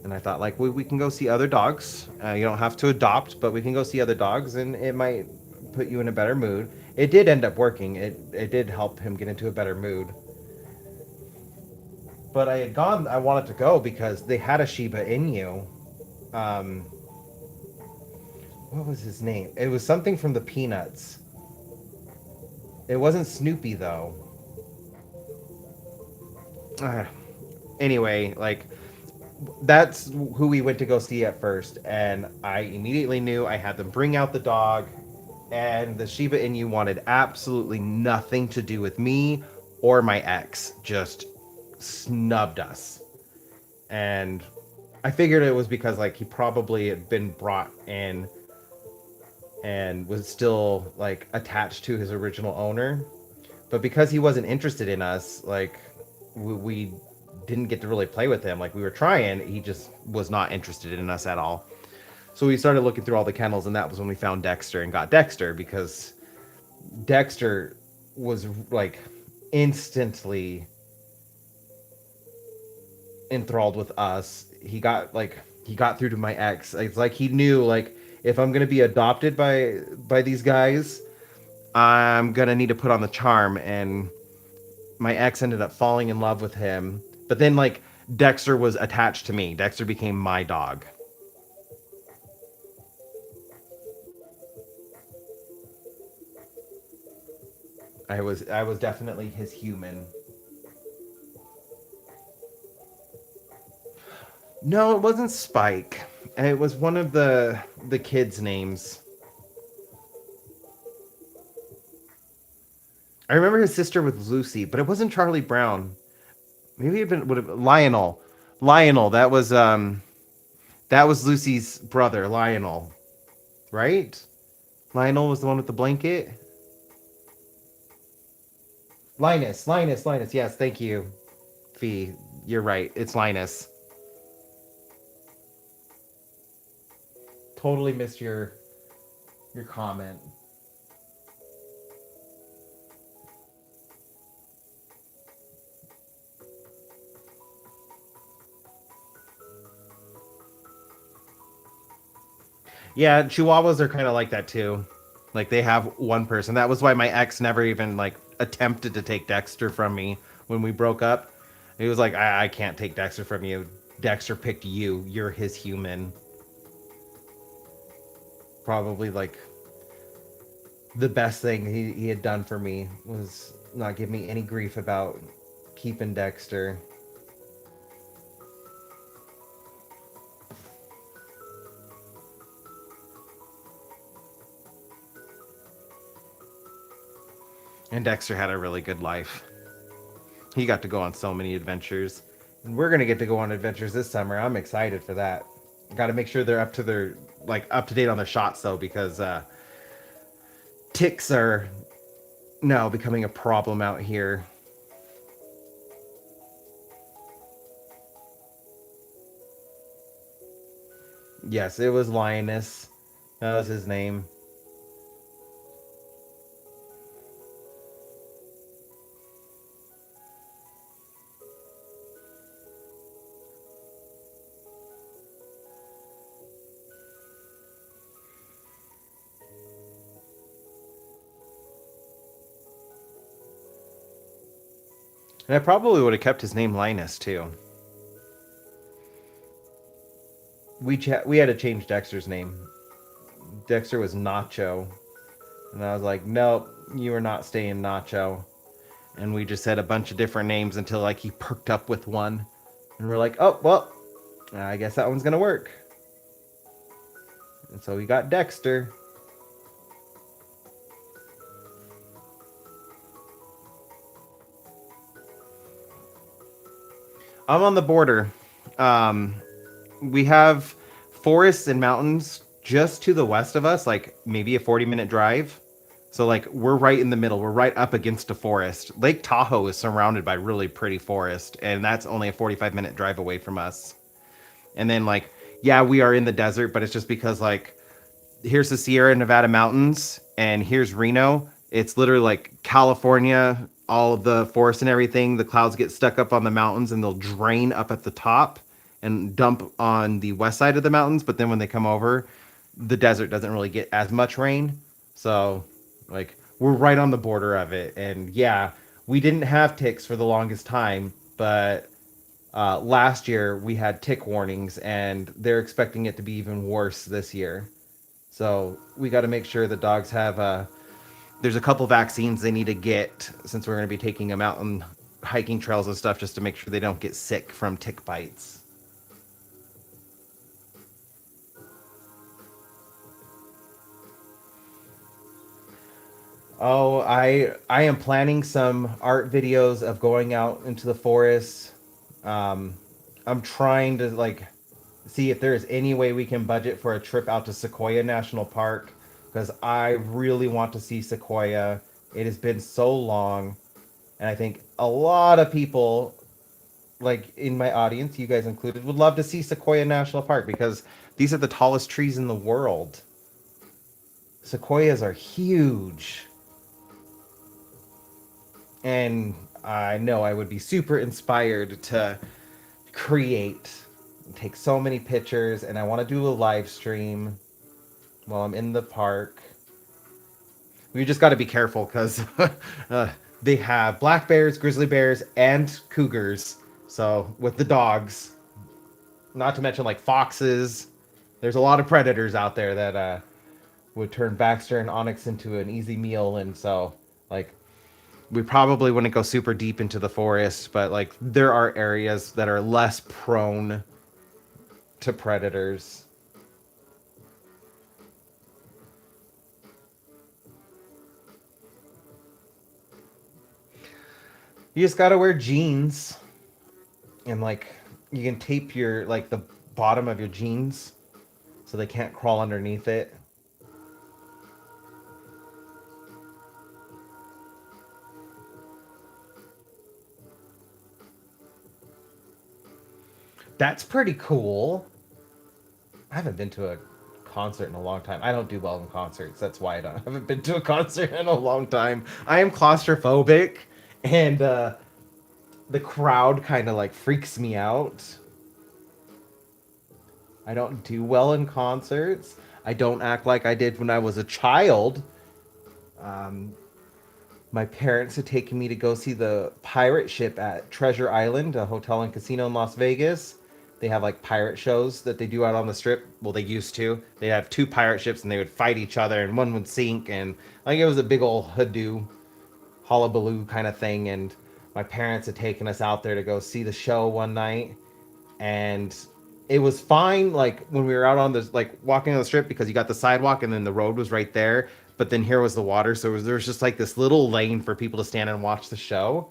And I thought, like, we can go see other dogs. You don't have to adopt, but we can go see other dogs, and it might put you in a better mood. It did end up working. It did help him get into a better mood. But I had gone. I wanted to go because they had a Shiba Inu. Um, what was his name? It was something from the Peanuts. It wasn't Snoopy though. Uh, Anyway, like that's who we went to go see at first, and I immediately knew I had them bring out the dog, and the Shiba Inu wanted absolutely nothing to do with me or my ex. Just snubbed us, and I figured it was because like he probably had been brought in and was still like attached to his original owner, but because he wasn't interested in us, like we didn't get to really play with him. Like we were trying, he just was not interested in us at all. So we started looking through all the kennels, and that was when we found Dexter and got Dexter because Dexter was like instantly enthralled with us. He got through to my ex. It's like he knew like if I'm gonna be adopted by these guys, I'm gonna need to put on the charm, and my ex ended up falling in love with him. But then like Dexter was attached to me. Dexter became my dog. I was definitely his human. No, it wasn't Spike. It was one of the kids' names. I remember his sister was Lucy, but it wasn't Charlie Brown. Maybe it would have Lionel. Lionel. That was Lucy's brother, Lionel. Right? Lionel was the one with the blanket. Linus. Yes, thank you, Fee. You're right. It's Linus. Totally missed your comment. Yeah, Chihuahuas are kind of like that too. Like they have one person. That was why my ex never even like attempted to take Dexter from me when we broke up. He was like, I can't take Dexter from you. Dexter picked you. You're his human. Probably like the best thing he had done for me was not give me any grief about keeping Dexter. And Dexter had a really good life. He got to go on so many adventures. And we're gonna get to go on adventures this summer. I'm excited for that. Got to make sure they're up to date on their shots though, because ticks are now becoming a problem out here. Yes, it was Linus. That was his name. And I probably would have kept his name Linus too. We had to change Dexter's name. Dexter was Nacho, and I was like, nope, you are not staying Nacho. And we just had a bunch of different names until like he perked up with one, and we're like, oh well, I guess that one's gonna work. And so we got Dexter. I'm on the border. Um, we have forests and mountains just to the west of us, like maybe a 40-minute drive. So like we're right in the middle. We're right up against a forest. Lake Tahoe is surrounded by really pretty forest, and that's only a 45-minute drive away from us. And then like yeah, we are in the desert, but it's just because like here's the Sierra Nevada mountains and here's Reno. It's literally like California, all of the forests and everything. The clouds get stuck up on the mountains and they'll drain up at the top and dump on the west side of the mountains. But then when they come over, the desert doesn't really get as much rain. So, like, we're right on the border of it. And yeah, we didn't have ticks for the longest time, but last year we had tick warnings and they're expecting it to be even worse this year. So we got to make sure the dogs have there's a couple vaccines they need to get since we're going to be taking them out on hiking trails and stuff just to make sure they don't get sick from tick bites. Oh, I am planning some art videos of going out into the forest. Um, I'm trying to like see if there's any way we can budget for a trip out to Sequoia National Park because I really want to see Sequoia. It has been so long, and I think a lot of people, like in my audience, you guys included, would love to see Sequoia National Park because these are the tallest trees in the world. Sequoias are huge. And I know I would be super inspired to create, take so many pictures, and I want to do a live stream while I'm in the park. We just got to be careful because they have black bears, grizzly bears, and cougars. So with the dogs, not to mention like foxes, there's a lot of predators out there that would turn Baxter and Onyx into an easy meal, and so like we probably wouldn't go super deep into the forest, but like there are areas that are less prone to predators. You just gotta wear jeans and like you can tape your like the bottom of your jeans so they can't crawl underneath it. That's pretty cool. I haven't been to a concert in a long time. I don't do well in concerts. That's why I haven't been to a concert in a long time. I am claustrophobic, and the crowd kind of like freaks me out. I don't do well in concerts. I don't act like I did when I was a child. Um, my parents had taken me to go see the pirate ship at Treasure Island, a hotel and casino in Las Vegas. They have like pirate shows that they do out on the strip. Well, they used to. They have two pirate ships and they would fight each other, and one would sink. And like it was a big old hoodoo, hullabaloo kind of thing. And my parents had taken us out there to go see the show one night, and it was fine like when we were out on the like walking on the strip because you got the sidewalk and then the road was right there, but then here was the water, so there was just like this little lane for people to stand and watch the show.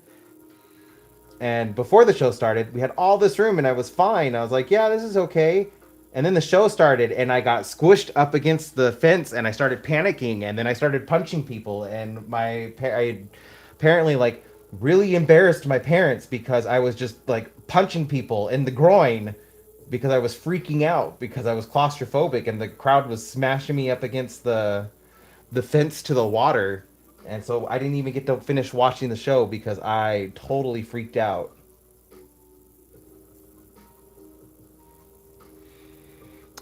And before the show started we had all this room and I was fine. I was like, yeah, this is okay. And then the show started and I got squished up against the fence and I started panicking and then I started punching people, and I apparently like really embarrassed my parents because I was just like punching people in the groin because I was freaking out because I was claustrophobic and the crowd was smashing me up against the fence to the water. And so I didn't even get to finish watching the show because I totally freaked out.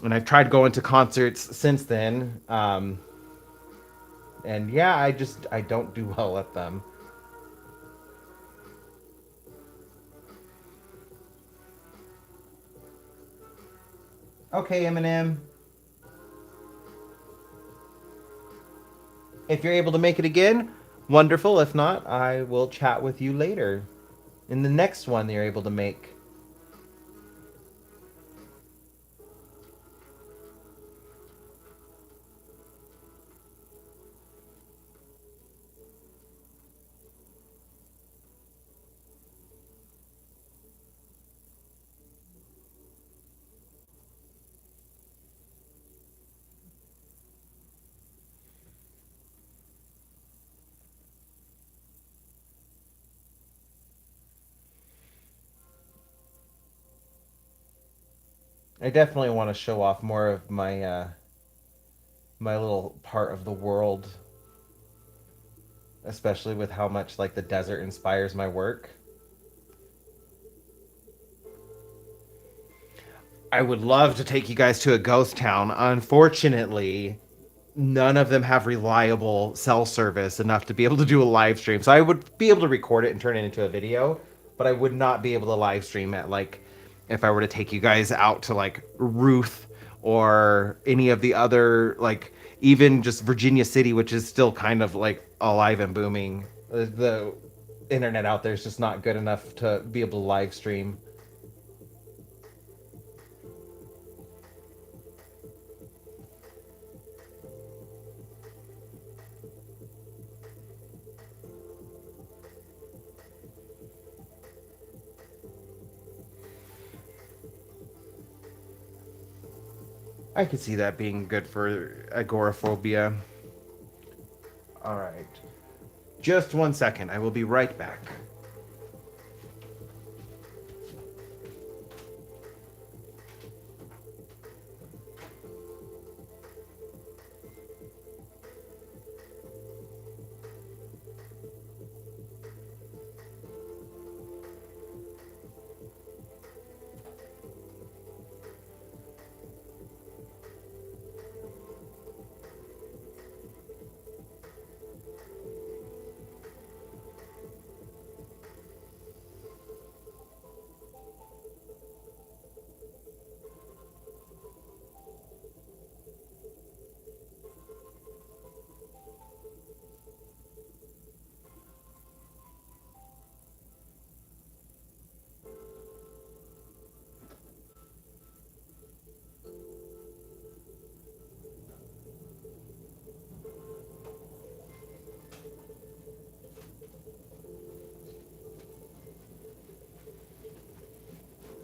And I've tried going to concerts since then. And yeah, I don't do well at them. Okay, Eminem. If you're able to make it again, wonderful. If not, I will chat with you later in the next one that you're able to make. I definitely want to show off more of my little part of the world, especially with how much like the desert inspires my work. I would love to take you guys to a ghost town. Unfortunately, none of them have reliable cell service enough to be able to do a live stream. So I would be able to record it and turn it into a video, but I would not be able to live stream it like if I were to take you guys out to like Ruth or any of the other like even just Virginia City, which is still kind of like alive and booming. The internet out there is just not good enough to be able to live stream. I could see that being good for agoraphobia. All right. Just 1 second. I will be right back.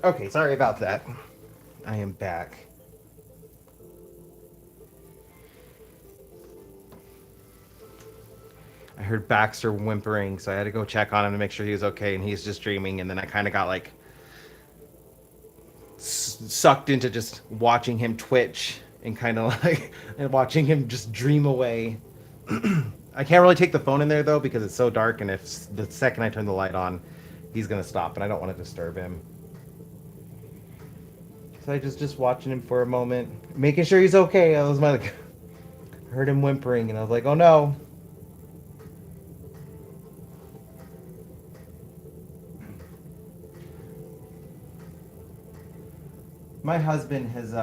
Okay, sorry about that. I am back. I heard Baxter whimpering, so I had to go check on him to make sure he was okay, and he's just dreaming. And then I kind of got like sucked into just watching him twitch and kind of like and watching him just dream away. I can't really take the phone in there though because it's so dark, and if the second I turn the light on, he's gonna stop, and I don't want to disturb him. So I just watching him for a moment, making sure he's okay. I was like, heard him whimpering, and I was like, oh no. My husband has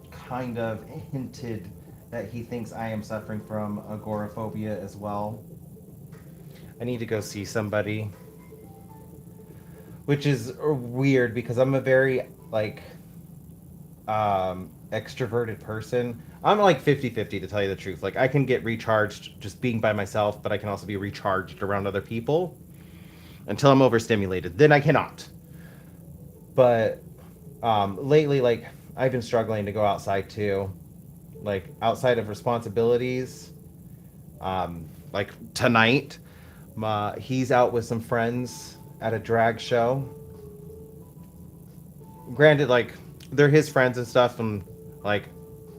kind of hinted that he thinks I am suffering from agoraphobia as well. I need to go see somebody, which is weird because I'm a very like extroverted person. I'm like 50-50 to tell you the truth. Like I can get recharged just being by myself, but I can also be recharged around other people until I'm overstimulated. Then I cannot. But lately, like I've been struggling to go outside too, like outside of responsibilities. Like tonight, he's out with some friends at a drag show. Granted, like they're his friends and stuff, and like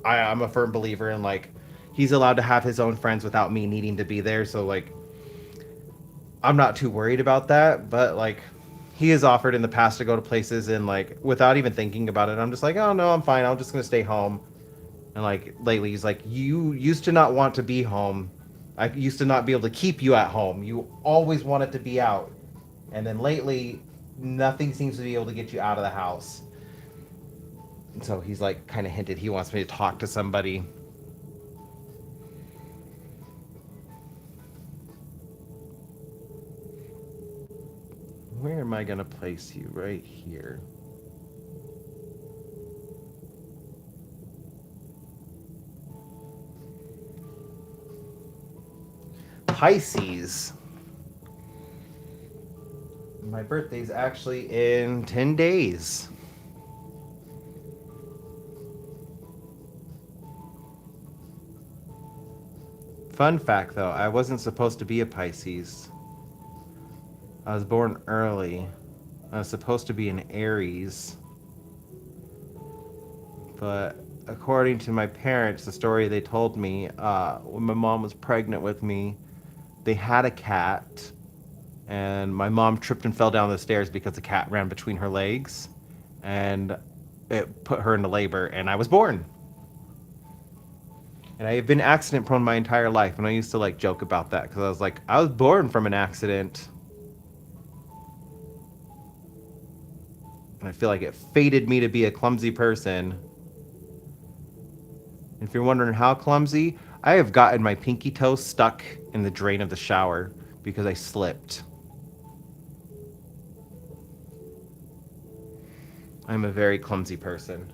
I'm a firm believer in like he's allowed to have his own friends without me needing to be there. So like I'm not too worried about that. But like he has offered in the past to go to places and like without even thinking about it, I'm just like, oh no, I'm fine. I'm just gonna stay home. And like lately, he's like, you used to not want to be home. I used to not be able to keep you at home. You always wanted to be out. And then lately, nothing seems to be able to get you out of the house. And so he's like kind of hinted he wants me to talk to somebody. Where am I going to place you? Right here. Pisces. My birthday's actually in 10 days. Fun fact though, I wasn't supposed to be a Pisces. I was born early. I was supposed to be an Aries. But according to my parents, the story they told me, when my mom was pregnant with me, they had a cat, and my mom tripped and fell down the stairs because the cat ran between her legs, and it put her into labor, and I was born. And I have been accident prone my entire life, and I used to like joke about that because I was like, I was born from an accident, and I feel like it fated me to be a clumsy person. If you're wondering how clumsy, I have gotten my pinky toe stuck in the drain of the shower because I slipped. I'm a very clumsy person.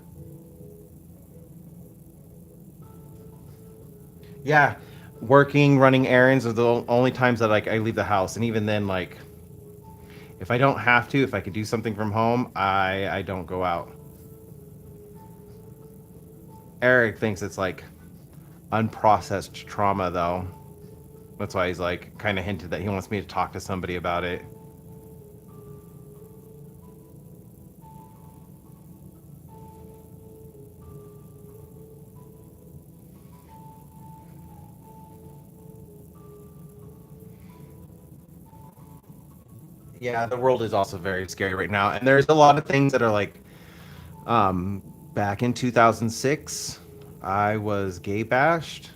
Yeah, working, running errands are the only times that like I leave the house, and even then, like if I don't have to, if I could do something from home, I don't go out. Eric thinks it's like unprocessed trauma, though. That's why he's like kind of hinted that he wants me to talk to somebody about it. Yeah, the world is also very scary right now, and there's a lot of things that are like, um, back in 2006, I was gay bashed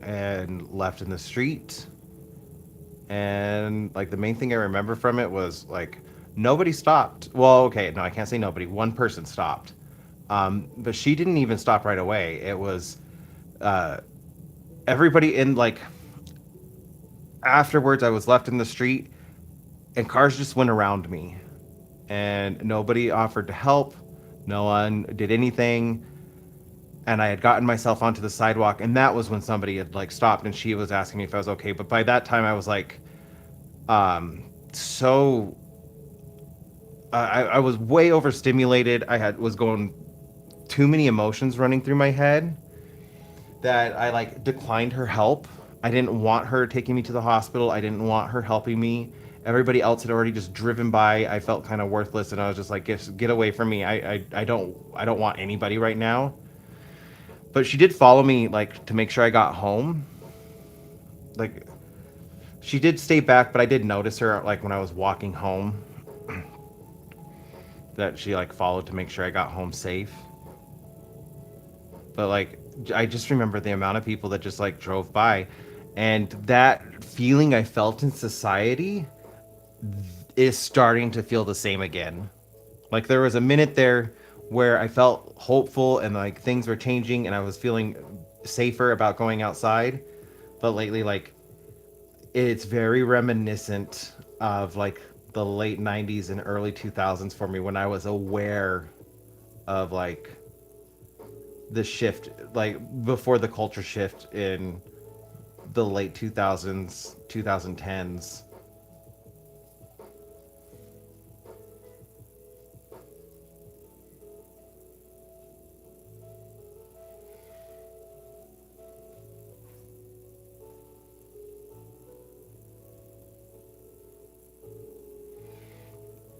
and left in the street, and like the main thing I remember from it was like nobody stopped. Well, okay, no, I can't say nobody. One person stopped, but she didn't even stop right away. It was uh, everybody in like afterwards. I was left in the street, and cars just went around me, and nobody offered to help. No one did anything. And I had gotten myself onto the sidewalk, and that was when somebody had like stopped, and she was asking me if I was okay. But by that time, I was like, so I was way overstimulated. I had was going too many emotions running through my head that I like declined her help. I didn't want her taking me to the hospital. I didn't want her helping me. Everybody else had already just driven by. I felt kind of worthless, and I was just like, get away from me. I don't want anybody right now. But she did follow me like to make sure I got home. Like she did stay back, but I did notice her like when I was walking home that she like followed to make sure I got home safe. But like I just remember the amount of people that just like drove by, and that feeling I felt in society is starting to feel the same again. Like there was a minute there where I felt hopeful and like things were changing and I was feeling safer about going outside. But lately, like it's very reminiscent of like the late 90s and early 2000s for me when I was aware of like the shift, like before the culture shift in the late 2000s, 2010s.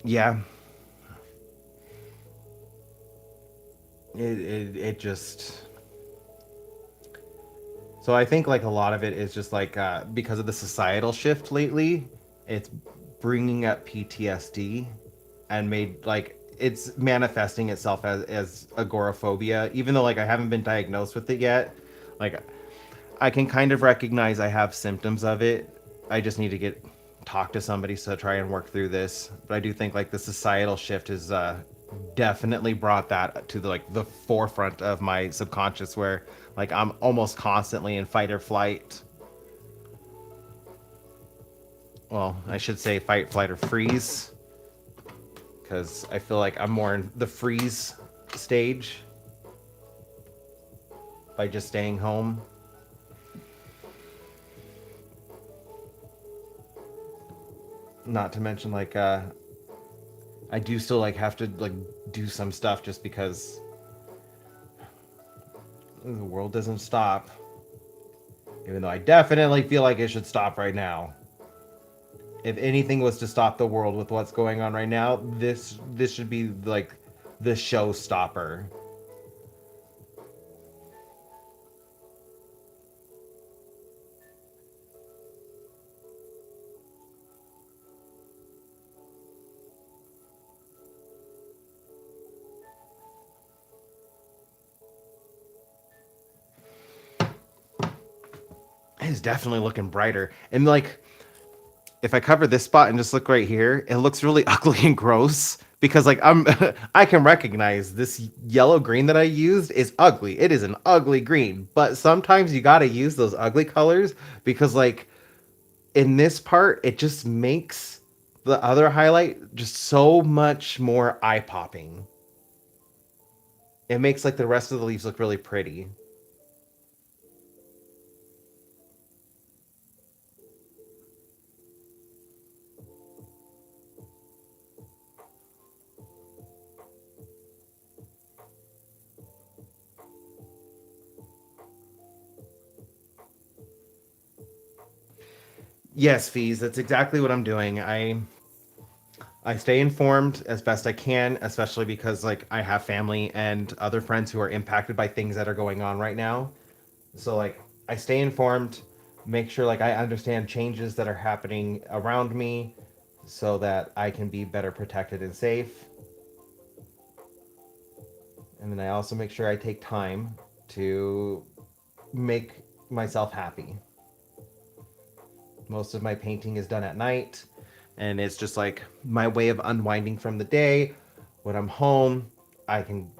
Yeah, it just. So I think like a lot of it is just like because of the societal shift lately, it's bringing up PTSD and made like it's manifesting itself as agoraphobia. Even though like I haven't been diagnosed with it yet, like I can kind of recognize I have symptoms of it. I just need to get talk to somebody to try and work through this. But I do think like the societal shift is definitely brought that to the like the forefront of my subconscious where like I'm almost constantly in fight or flight. Well, I should say fight, flight, or freeze because I feel like I'm more in the freeze stage by just staying home. Not to mention like I do still like have to like do some stuff just because the world doesn't stop. Even though I definitely feel like it should stop right now. If anything was to stop the world with what's going on right now, this should be like the showstopper. It's definitely looking brighter. And like if I cover this spot and just look right here, it looks really ugly and gross because like I'm I can recognize this yellow green that I used is ugly. It is an ugly green, but sometimes you got to use those ugly colors because like in this part, it just makes the other highlight just so much more eye popping. It makes like the rest of the leaves look really pretty. Yes, fees. That's exactly what I'm doing. I stay informed as best I can, especially because like I have family and other friends who are impacted by things that are going on right now. So like I stay informed, make sure like I understand changes that are happening around me so that I can be better protected and safe. And then I also make sure I take time to make myself happy. Most of my painting is done at night, and it's just like my way of unwinding from the day. When I'm home, I can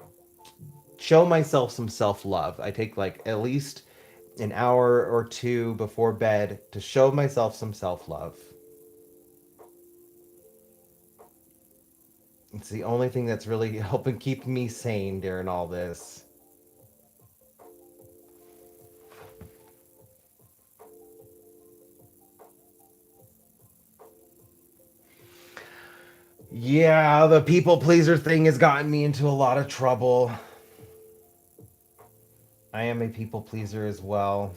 show myself some self love. I take like at least an hour or two before bed to show myself some self love. It's the only thing that's really helping keep me sane during all this. Yeah, the people pleaser thing has gotten me into a lot of trouble. I am a people pleaser as well.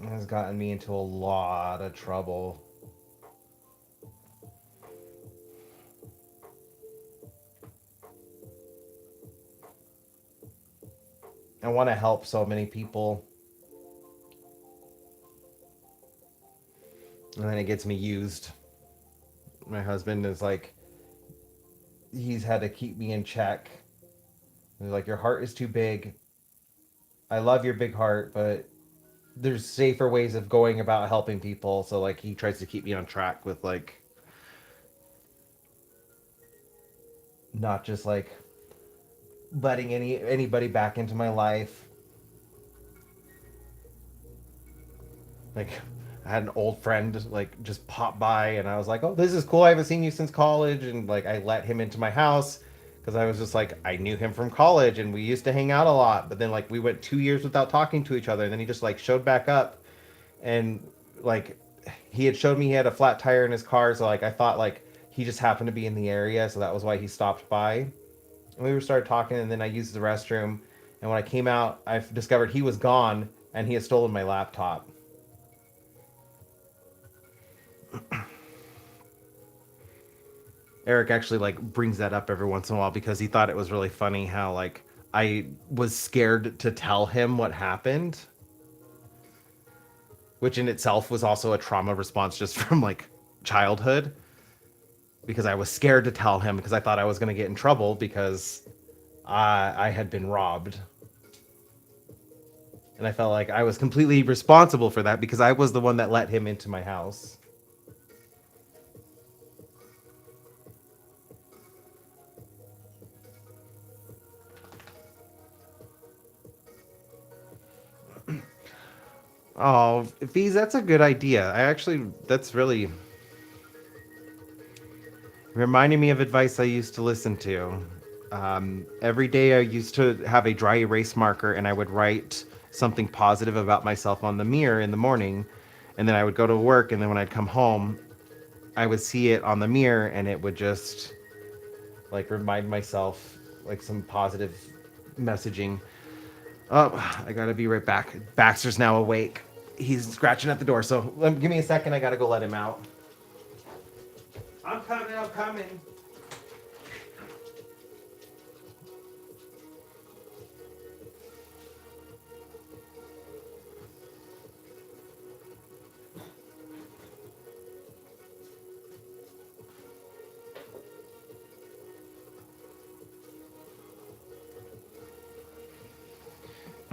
It has gotten me into a lot of trouble. I want to help so many people, and then it gets me used. My husband is like, he's had to keep me in check. He's like, your heart is too big. I love your big heart, but there's safer ways of going about helping people. So like, he tries to keep me on track with like, not just like letting anybody back into my life. Like, I had an old friend like just pop by, and I was like, "Oh, this is cool. I haven't seen you since college," and like I let him into my house because I was just like I knew him from college, and we used to hang out a lot. But then like we went 2 years without talking to each other, and then he just like showed back up, and like he had showed me he had a flat tire in his car, so like I thought like he just happened to be in the area, so that was why he stopped by. And we were started talking, and then I used the restroom, and when I came out, I discovered he was gone, and he had stolen my laptop. Eric actually like brings that up every once in a while because he thought it was really funny how like I was scared to tell him what happened, which in itself was also a trauma response just from like childhood because I was scared to tell him because I thought I was going to get in trouble because I had been robbed. And I felt like I was completely responsible for that because I was the one that let him into my house. Oh, Fees, that's a good idea. That's really reminding me of advice I used to listen to. Every day I used to have a dry erase marker and I would write something positive about myself on the mirror in the morning. And then I would go to work, and then when I'd come home, I would see it on the mirror and it would just like remind myself like some positive messaging. Oh, I gotta be right back. Baxter's now awake. He's scratching at the door, so give me a second. I gotta go let him out. I'm coming, I'm coming.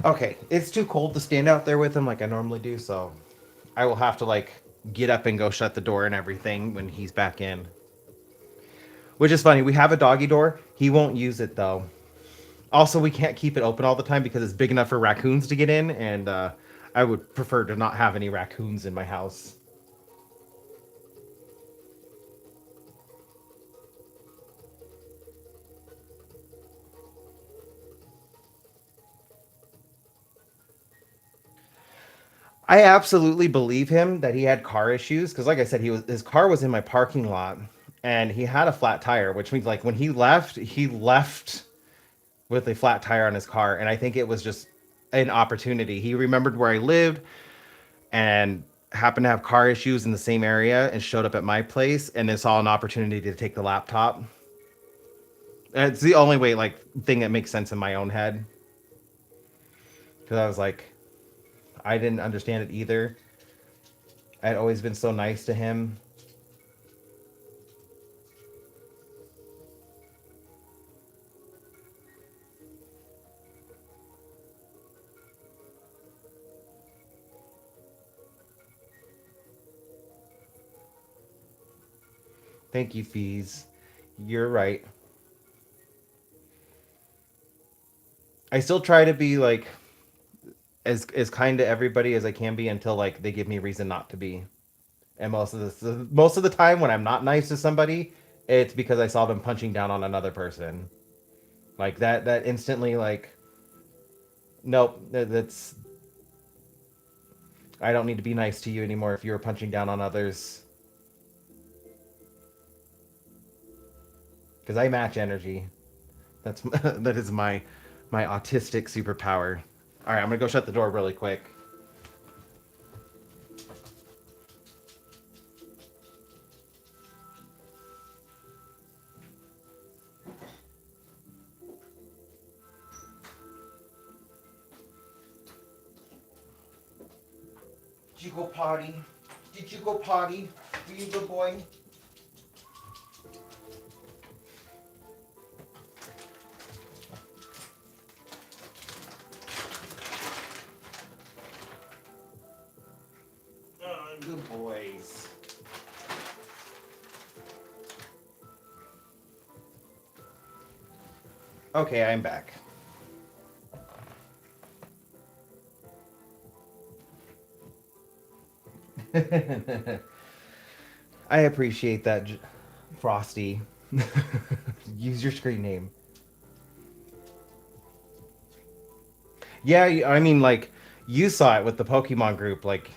Okay, it's too cold to stand out there with him like I normally do, so I will have to like get up and go shut the door and everything when he's back in. Which is funny. We have a doggy door. He won't use it though. Also, we can't keep it open all the time because it's big enough for raccoons to get in, and I would prefer to not have any raccoons in my house. I absolutely believe him that he had car issues because, like I said, his car was in my parking lot and he had a flat tire, which means like when he left with a flat tire on his car, and I think it was just an opportunity. He remembered where I lived and happened to have car issues in the same area and showed up at my place and then saw an opportunity to take the laptop. It's the only way like thing that makes sense in my own head because I was like, I didn't understand it either. I'd always been so nice to him. Thank you, Fees. You're right. I still try to be like as kind to everybody as I can be until like they give me reason not to be. And most of the time when I'm not nice to somebody, it's because I saw them punching down on another person. Like that instantly like nope, that's I don't need to be nice to you anymore if you're punching down on others because I match energy. That's that is my autistic superpower. All right, I'm gonna go shut the door really quick. Did you go potty? Did you go potty? Were you a good boy? Oh, good boys. Okay, I'm back. I appreciate that, Frosty. Use your screen name. Yeah, I mean, like, you saw it with the Pokemon group. Like,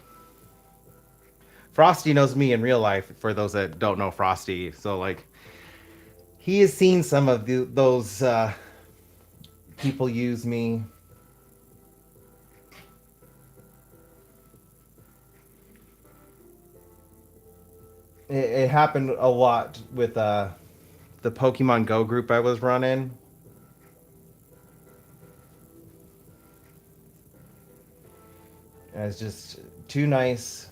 Frosty knows me in real life, for those that don't know Frosty. So, like, he has seen some of those people use me. It happened a lot with the Pokemon Go group I was running. I was just too nice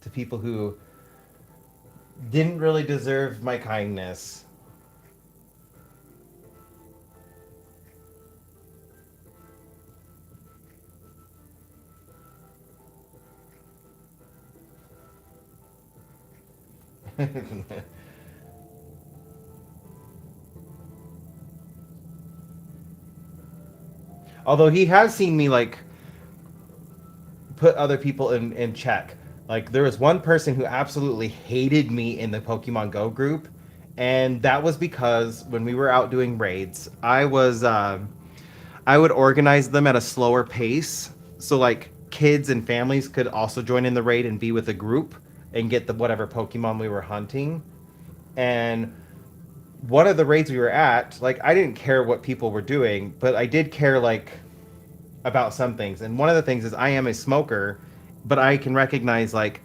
to people who didn't really deserve my kindness. Although he has seen me like put other people in check. Like there was one person who absolutely hated me in the Pokemon Go group, and that was because when we were out doing raids, I would organize them at a slower pace, so like kids and families could also join in the raid and be with a group and get the whatever Pokemon we were hunting. And one of the raids we were at, like I didn't care what people were doing, but I did care like about some things. And one of the things is I am a smoker, but I can recognize like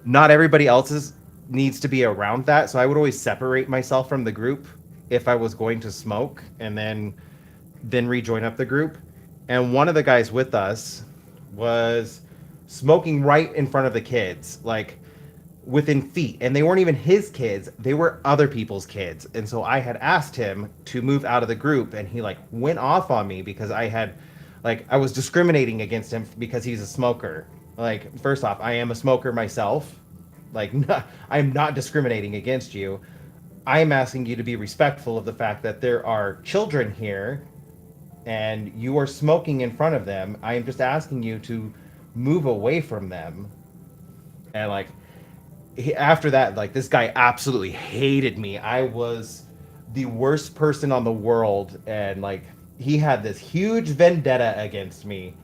not everybody else's needs to be around that. So I would always separate myself from the group if I was going to smoke and then rejoin up the group. And one of the guys with us was smoking right in front of the kids, like within feet. And they weren't even his kids, they were other people's kids. And so I had asked him to move out of the group, and he like went off on me because I was discriminating against him because he's a smoker. Like, first off, I am a smoker myself. Like, I'm not discriminating against you. I'm asking you to be respectful of the fact that there are children here and you are smoking in front of them. I am just asking you to move away from them. And like after that, like this guy absolutely hated me. I was the worst person on the world, and like he had this huge vendetta against me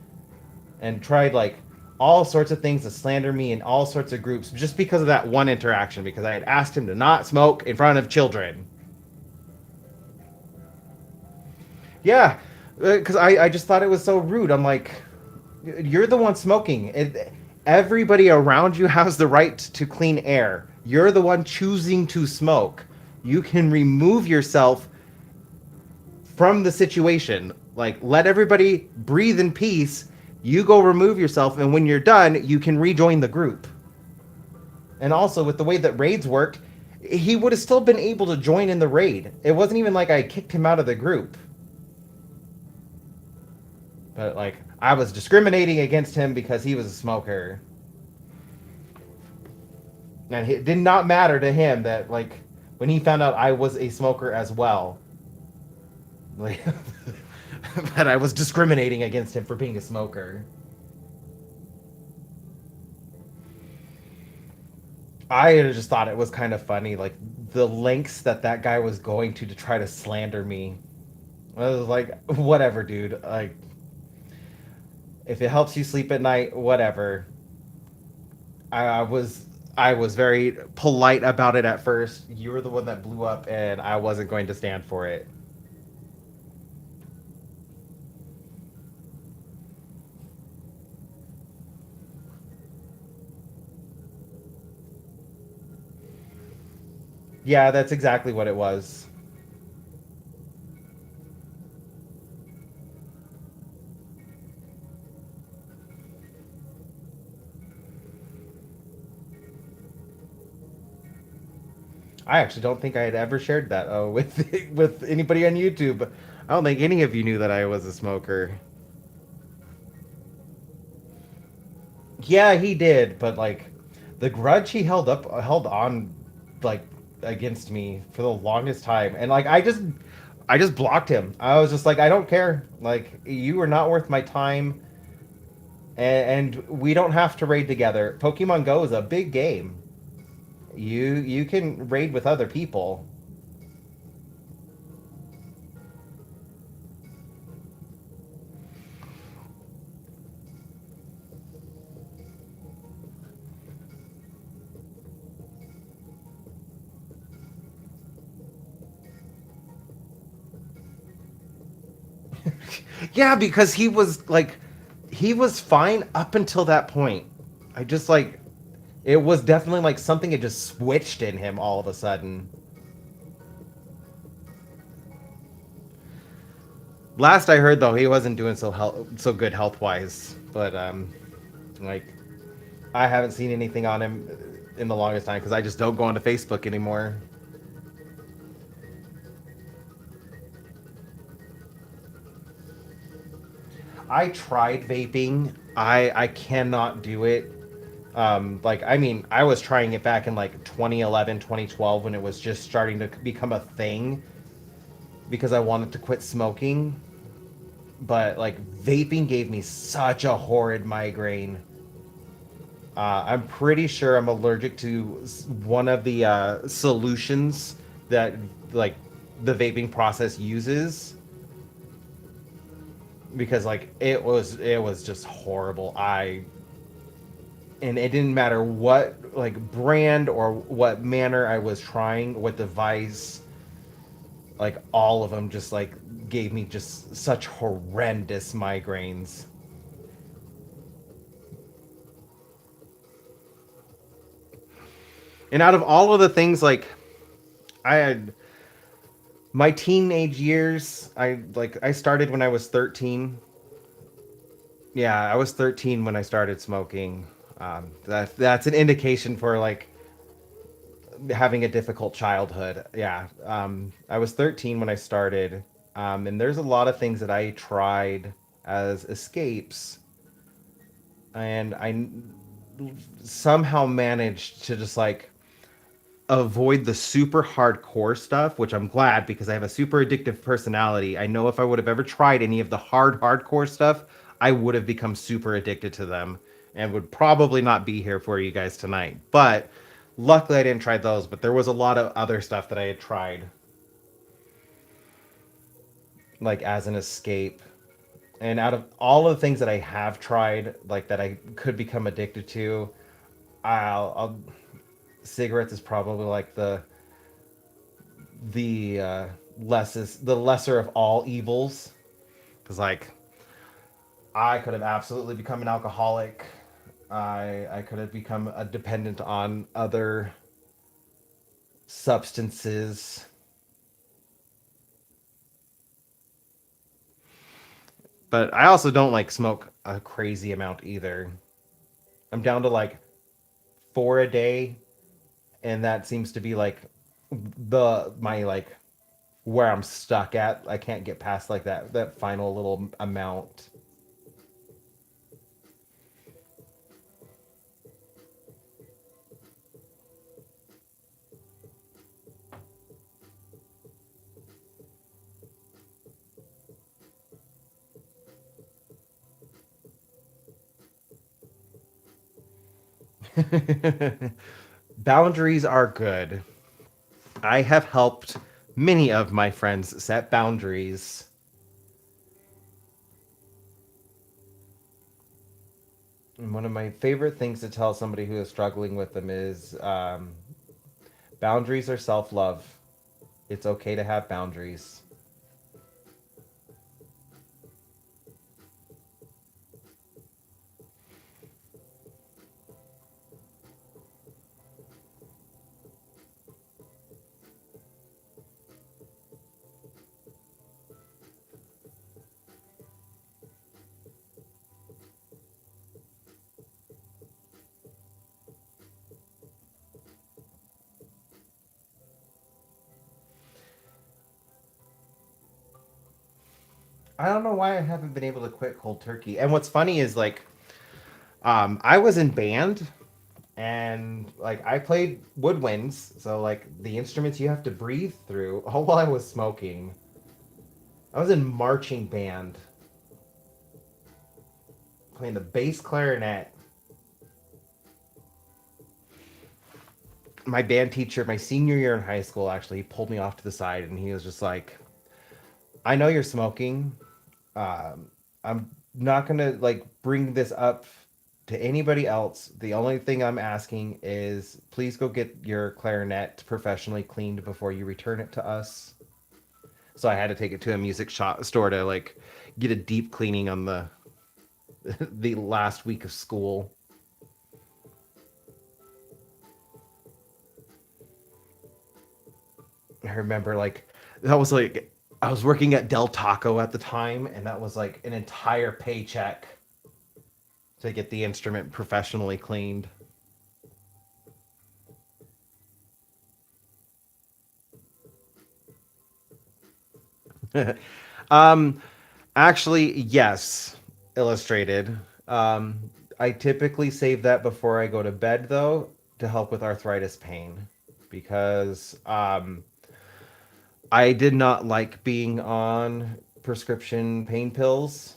and tried like all sorts of things to slander me in all sorts of groups just because of that one interaction, because I had asked him to not smoke in front of children. Yeah, because I just thought it was so rude. I'm like, you're the one smoking. Everybody around you has the right to clean air. You're the one choosing to smoke. You can remove yourself from the situation. Like, let everybody breathe in peace. You go remove yourself, and when you're done, you can rejoin the group. And also, with the way that raids worked, he would have still been able to join in the raid. It wasn't even like I kicked him out of the group. But, like, I was discriminating against him because he was a smoker. And it did not matter to him that, like, when he found out I was a smoker as well, like, that I was discriminating against him for being a smoker. I just thought it was kind of funny, like the lengths that that guy was going to try to slander me. I was like, whatever, dude. Like, if it helps you sleep at night, whatever. I was I was very polite about it at first. You were the one that blew up, and I wasn't going to stand for it. Yeah, that's exactly what it was. I actually don't think I had ever shared that with with anybody on YouTube. I don't think any of you knew that I was a smoker. Yeah, he did, but like the grudge he held on like against me for the longest time. And like I just blocked him. I was just like, I don't care. Like, you are not worth my time, and we don't have to raid together. Pokemon Go is a big game. You can raid with other people. Yeah, because he was fine up until that point. I just like it was definitely like something had just switched in him all of a sudden. Last I heard, though, he wasn't doing so good health wise. But like I haven't seen anything on him in the longest time because I just don't go onto Facebook anymore. I tried vaping. I cannot do it. Like I mean, I was trying it back in like 2011, 2012 when it was just starting to become a thing because I wanted to quit smoking. But like vaping gave me such a horrid migraine. I'm pretty sure I'm allergic to one of the solutions that like the vaping process uses because like it was just horrible. I and it didn't matter what like brand or what manner I was trying, what device, like all of them just like gave me just such horrendous migraines. And out of all of the things like I had my teenage years, I started when I was 13. Yeah, I was 13 when I started smoking. That's an indication for like having a difficult childhood. Yeah, I was 13 when I started, and there's a lot of things that I tried as escapes, and I somehow managed to just like avoid the super hardcore stuff, which I'm glad because I have a super addictive personality. I know if I would have ever tried any of the hardcore stuff, I would have become super addicted to them and would probably not be here for you guys tonight. But luckily I didn't try those, but there was a lot of other stuff that I had tried like as an escape. And out of all of the things that I have tried, like that I could become addicted to, I'll cigarettes is probably like the the lesser of all evils, because like I could have absolutely become an alcoholic. I could have become a dependent on other substances, but I also don't like smoke a crazy amount either. I'm down to like four a day, and that seems to be like the my like where I'm stuck at. I can't get past like that final little amount. Boundaries are good. I have helped many of my friends set boundaries. And one of my favorite things to tell somebody who is struggling with them is boundaries are self love. It's okay to have boundaries. I don't know why I haven't been able to quit cold turkey. And what's funny is like, I was in band and like I played woodwinds, so like the instruments you have to breathe through all while I was smoking. I was in marching band playing the bass clarinet. My band teacher, my senior year in high school, actually, he pulled me off to the side and he was just like, I know you're smoking. I'm not gonna like bring this up to anybody else. The only thing I'm asking is please go get your clarinet professionally cleaned before you return it to us. So I had to take it to a music shop store to like get a deep cleaning on the the last week of school. I remember like that was like I was working at Del Taco at the time, and that was like an entire paycheck to get the instrument professionally cleaned. um, Actually, yes, illustrated. I typically save that before I go to bed, though, to help with arthritis pain, because I did not like being on prescription pain pills.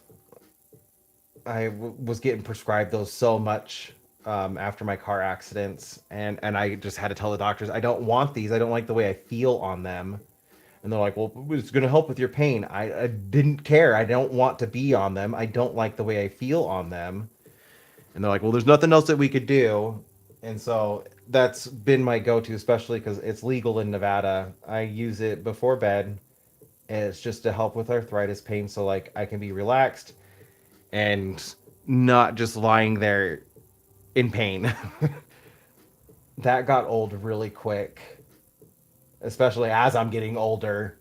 Was getting prescribed those so much after my car accidents, and I just had to tell the doctors I don't want these. I don't like the way I feel on them. And they're like, "Well, it's going to help with your pain." I didn't care. I don't want to be on them. I don't like the way I feel on them. And they're like, "Well, there's nothing else that we could do." And so that's been my go-to, especially because it's legal in Nevada. I use it before bed, and it's just to help with arthritis pain, so like I can be relaxed and not just lying there in pain. That got old really quick, especially as I'm getting older.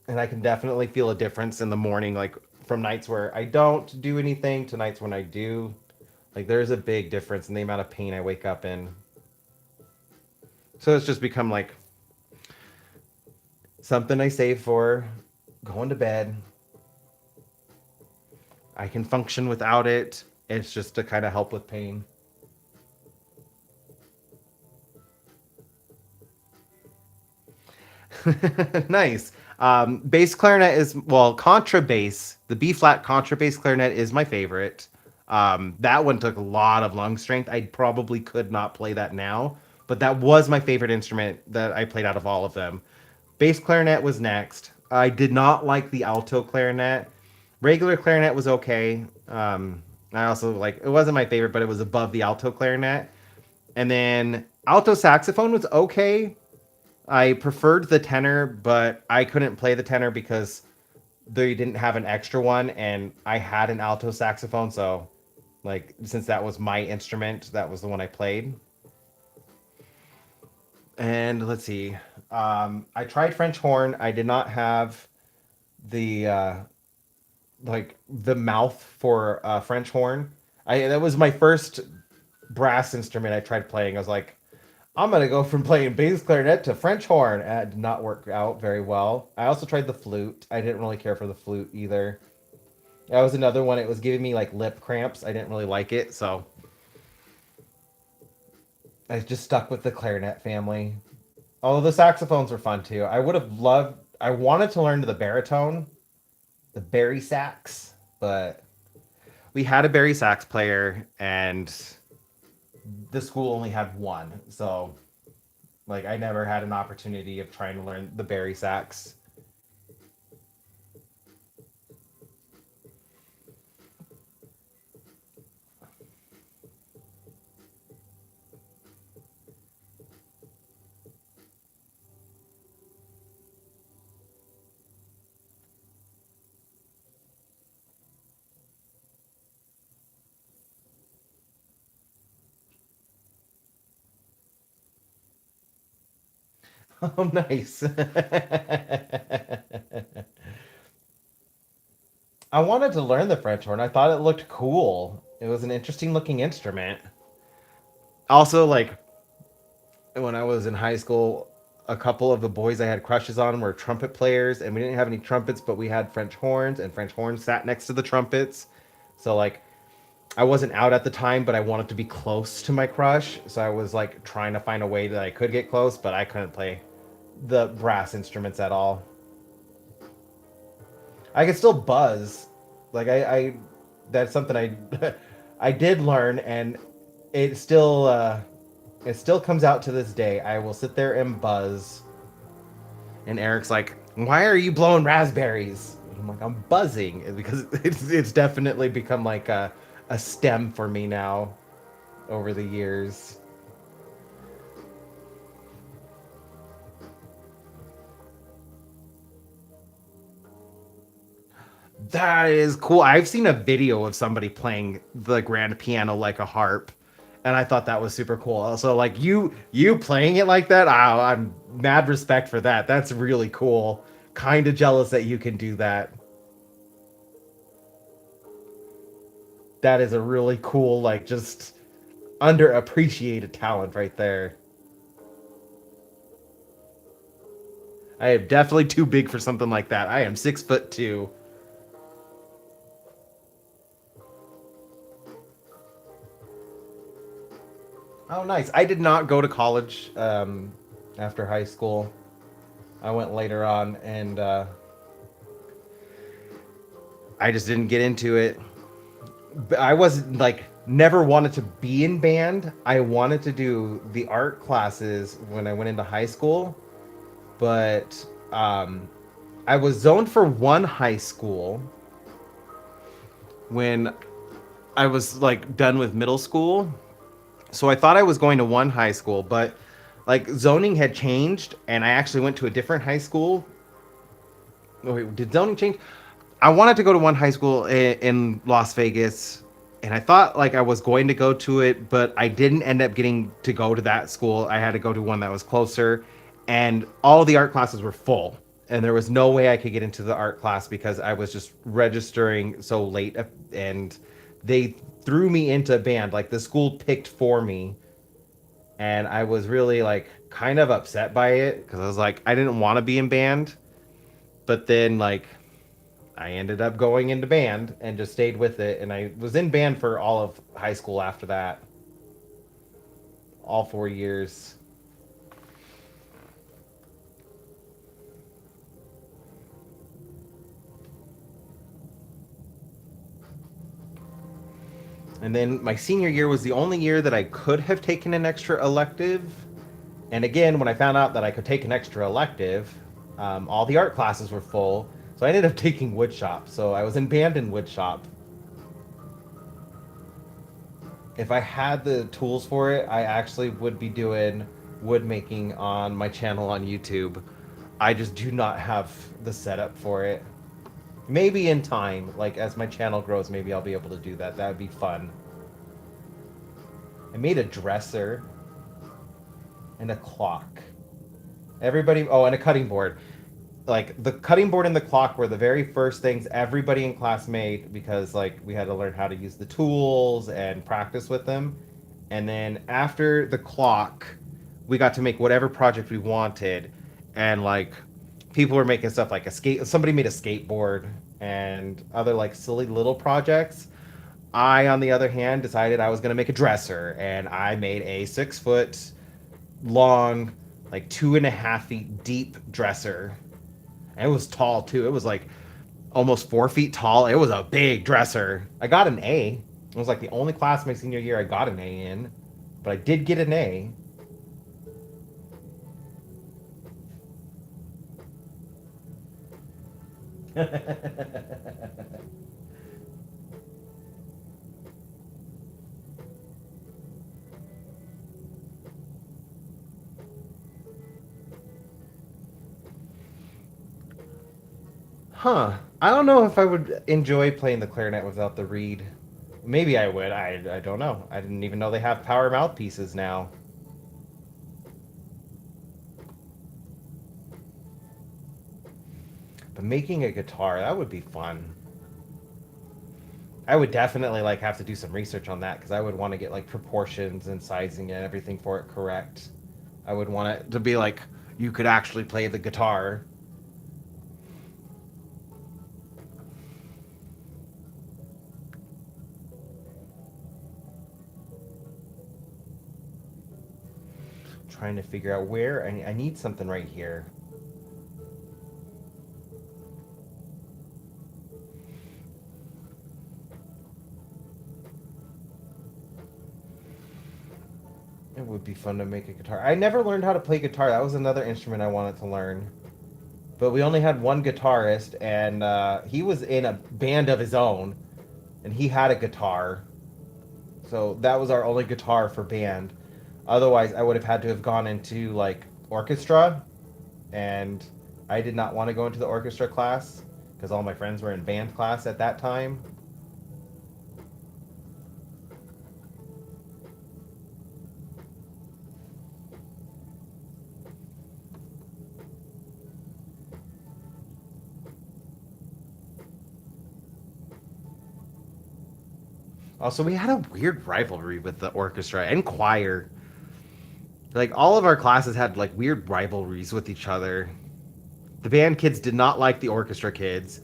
And I can definitely feel a difference in the morning, like from nights where I don't do anything to nights when I do. Like there's a big difference in the amount of pain I wake up in. So it's just become like something I save for going to bed. I can function without it. It's just to kind of help with pain. Nice. Bass clarinet is, well, contrabass. The B flat contrabass clarinet is my favorite. That one took a lot of lung strength. I probably could not play that now, but that was my favorite instrument that I played out of all of them. Bass clarinet was next. I did not like the alto clarinet. Regular clarinet was okay. I also like, it wasn't my favorite, but it was above the alto clarinet. And then alto saxophone was okay. I preferred the tenor, but I couldn't play the tenor because they didn't have an extra one, and I had an alto saxophone, so like since that was my instrument, that was the one I played. And let's see, I tried French horn. I did not have the like the mouth for French horn. I That was my first brass instrument I tried playing. I was like, I'm gonna go from playing bass clarinet to French horn. And it did not work out very well. I also tried the flute. I didn't really care for the flute either. That was another one. It was giving me like lip cramps. I didn't really like it, so I just stuck with the clarinet family. Although the saxophones were fun too. I would have loved. I wanted to learn the baritone, the bari sax, but we had a bari sax player, and the school only had one, so like I never had an opportunity of trying to learn the bari sax. Oh, nice. I wanted to learn the French horn. I thought it looked cool. It was an interesting looking instrument. Also, like when I was in high school, a couple of the boys I had crushes on were trumpet players, and we didn't have any trumpets, but we had French horns, and French horns sat next to the trumpets. So like I wasn't out at the time, but I wanted to be close to my crush, so I was like trying to find a way that I could get close, but I couldn't play the brass instruments at all. I could still buzz. Like I that's something I I did learn, and it still it still comes out to this day. I will sit there and buzz, and Eric's like, "Why are you blowing raspberries?" And I'm like, "I'm buzzing," because it's definitely become like a stem for me now over the years. That is cool. I've seen a video of somebody playing the grand piano like a harp, and I thought that was super cool. Also, like you playing it like that, I'm mad respect for that. That's really cool. Kind of jealous that you can do that. That is a really cool, like just underappreciated talent right there. I am definitely too big for something like that. I am 6'2". Oh, nice. I did not go to college after high school. I went later on, and I just didn't get into it. But I was like never wanted to be in band. I wanted to do the art classes when I went into high school, but I was zoned for one high school when I was like done with middle school. So I thought I was going to one high school, but like zoning had changed, and I actually went to a different high school. Oh, wait, did zoning change? I wanted to go to one high school in Las Vegas, and I thought like I was going to go to it, but I didn't end up getting to go to that school. I had to go to one that was closer, and all the art classes were full, and there was no way I could get into the art class because I was just registering so late, and they threw me into a band. Like the school picked for me, and I was really like kind of upset by it because I was like I didn't want to be in band, but then like I ended up going into band and just stayed with it. And I was in band for all of high school after that, all 4 years. And then my senior year was the only year that I could have taken an extra elective. And again, when I found out that I could take an extra elective, all the art classes were full. So I ended up taking woodshop. So I was in band in woodshop. If I had the tools for it, I actually would be doing wood making on my channel on YouTube. I just do not have the setup for it. Maybe in time, like as my channel grows, maybe I'll be able to do that. That would be fun. I made a dresser and a clock. Everybody, oh, and a cutting board. Like the cutting board and the clock were the very first things everybody in class made because like we had to learn how to use the tools and practice with them. And then after the clock, we got to make whatever project we wanted. And like people were making stuff like a skate, somebody made a skateboard and other like silly little projects. I, on the other hand, decided I was going to make a dresser, and I made a 6 foot long, like 2.5 feet deep dresser. And it was tall too. It was like almost 4 feet tall. It was a big dresser. I got an A. It was like the only class my senior year I got an A in, but I did get an A. Huh. I don't know if I would enjoy playing the clarinet without the reed. Maybe I would. I don't know. I didn't even know they have power mouthpieces now. But making a guitar, that would be fun. I would definitely like have to do some research on that because I would want to get like proportions and sizing and everything for it correct. I would want it to be like you could actually play the guitar. Trying to figure out where I need something right here. It would be fun to make a guitar. I never learned how to play guitar. That was another instrument I wanted to learn. But we only had one guitarist, and he was in a band of his own, and he had a guitar. So that was our only guitar for band. Otherwise, I would have had to have gone into like orchestra, and I did not want to go into the orchestra class because all my friends were in band class at that time. Also, we had a weird rivalry with the orchestra and choir. Like all of our classes had like weird rivalries with each other. The band kids did not like the orchestra kids.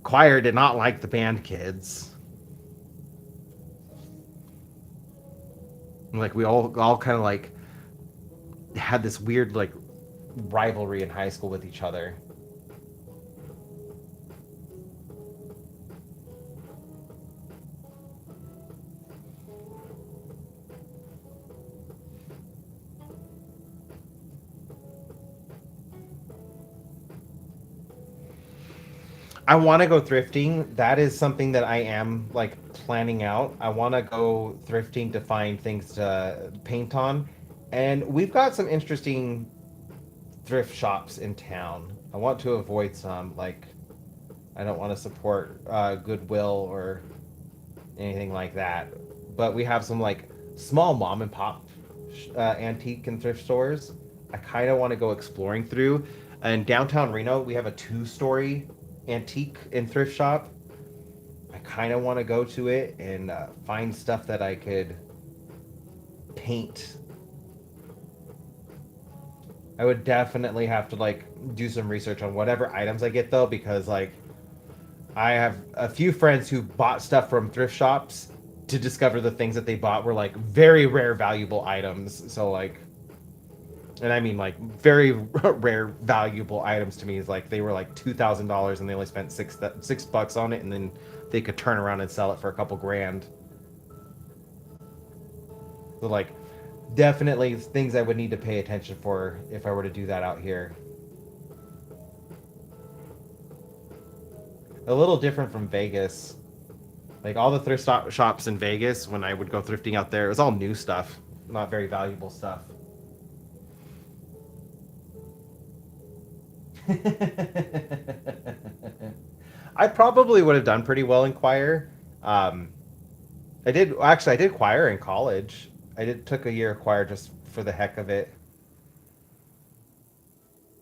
Choir did not like the band kids. Like we all kind of like had this weird like rivalry in high school with each other. I want to go thrifting. That is something that I am like planning out. I want to go thrifting to find things to paint on. And we've got some interesting thrift shops in town. I want to avoid some like I don't want to support Goodwill or anything like that. But we have some like small mom and pop antique and thrift stores. I kind of want to go exploring through. In downtown Reno, we have a 2 story antique and thrift shop. I kind of want to go to it and find stuff that I could paint. I would definitely have to like do some research on whatever items I get though, because like I have a few friends who bought stuff from thrift shops to discover the things that they bought were like very rare, valuable items. So like, and I mean like very rare, valuable items to me is like they were like $2,000 and they only spent $6 on it, and then they could turn around and sell it for a couple grand. So like definitely things I would need to pay attention for if I were to do that out here. A little different from Vegas. Like all the shops in Vegas, when I would go thrifting out there, it was all new stuff, not very valuable stuff. I probably would have done pretty well in choir. Um, I did actually. I did choir in college. I did took a year of choir just for the heck of it,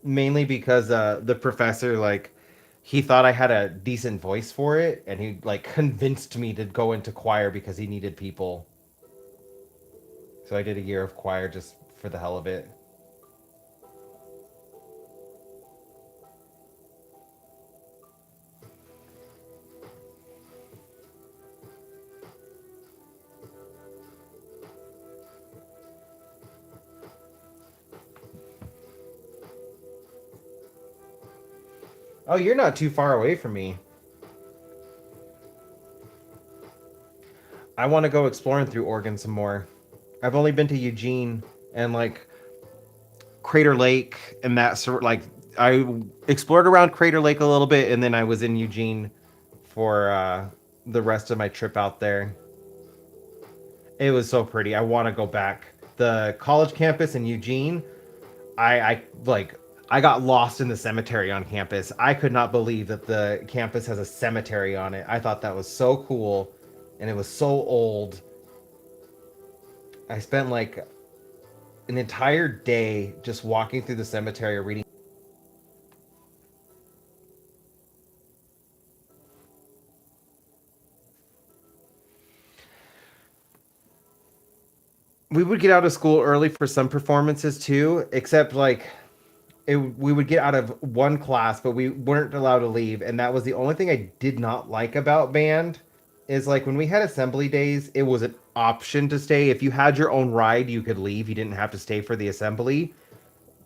mainly because the professor like he thought I had a decent voice for it, and he like convinced me to go into choir because he needed people. So I did a year of choir just for the hell of it. Oh, you're not too far away from me. I want to go exploring through Oregon some more. I've only been to Eugene and like Crater Lake and that sort. Like I explored around Crater Lake a little bit, and then I was in Eugene for the rest of my trip out there. It was so pretty. I want to go back. The college campus in Eugene, I like. I got lost in the cemetery on campus. I could not believe that the campus has a cemetery on it. I thought that was so cool, and it was so old. I spent like an entire day just walking through the cemetery reading. We would get out of school early for some performances too, except like we would get out of one class, but we weren't allowed to leave, and that was the only thing I did not like about band. Is like when we had assembly days, it was an option to stay. If you had your own ride, you could leave. You didn't have to stay for the assembly.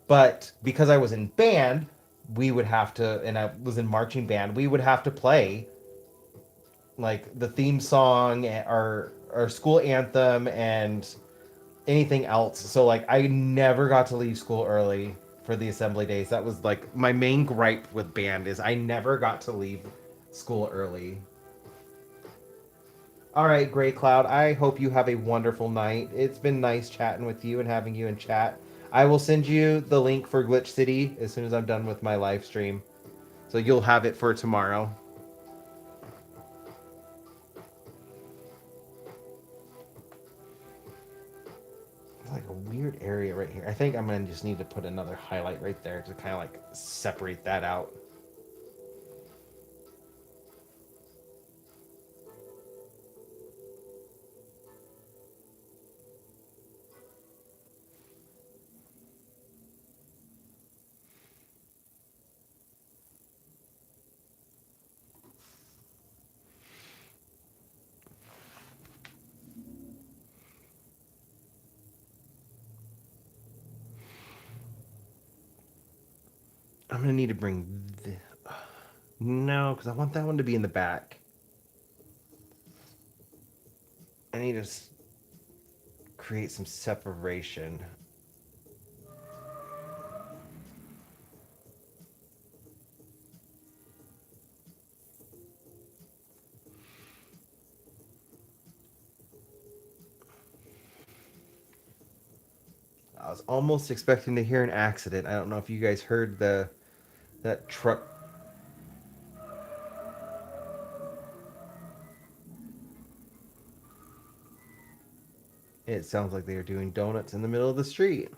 But because I was in band, we would have to, and I was in marching band, we would have to play like the theme song, our school anthem, and anything else. So like I never got to leave school early for the assembly days. That was like my main gripe with band is I never got to leave school early. All right, Gray Cloud. I hope you have a wonderful night. It's been nice chatting with you and having you in chat. I will send you the link for Glitch City as soon as I'm done with my live stream. So you'll have it for tomorrow. It's like a weird area right here. I think I'm gonna just need to put another highlight right there to kind of like separate that out. I'm gonna need to bring this. No, because I want that one to be in the back. I need to create some separation. I was almost expecting to hear an accident. I don't know if you guys heard the that truck. It sounds like they are doing donuts in the middle of the street.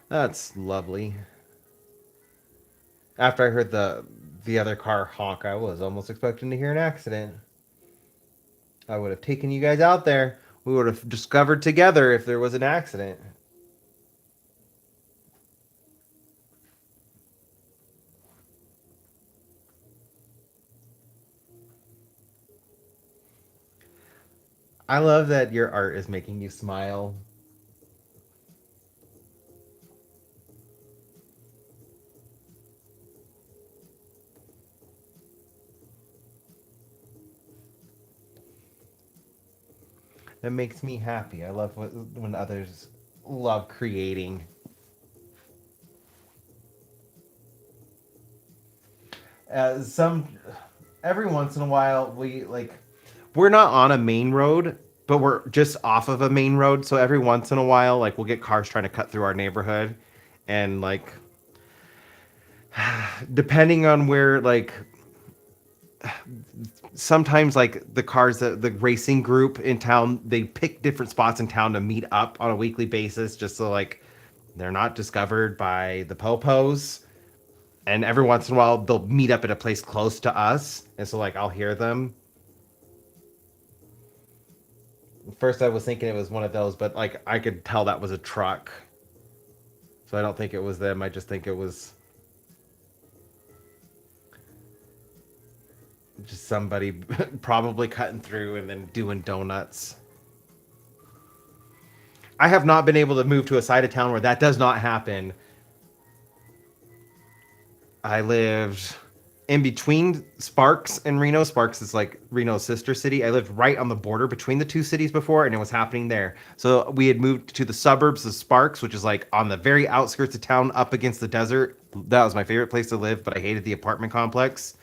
That's lovely. After I heard the other car honk, I was almost expecting to hear an accident. I would have taken you guys out there. We would have discovered together if there was an accident. I love that your art is making you smile. It makes me happy. I love when others love creating. Some every once in a while we like we're not on a main road, but we're just off of a main road. So every once in a while, like we'll get cars trying to cut through our neighborhood, and like depending on where like sometimes like the cars that the racing group in town they pick different spots in town to meet up on a weekly basis just so like they're not discovered by the popos, and every once in a while they'll meet up at a place close to us, and so like I'll hear them. First I was thinking it was one of those, but like I could tell that was a truck, so I don't think it was them. I just think it was just somebody probably cutting through and then doing donuts. I have not been able to move to a side of town where that does not happen. I lived in between Sparks and Reno. Sparks is like Reno's sister city. I lived right on the border between the two cities before, and it was happening there. So we had moved to the suburbs of Sparks, which is like on the very outskirts of town, up against the desert. That was my favorite place to live, but I hated the apartment complex.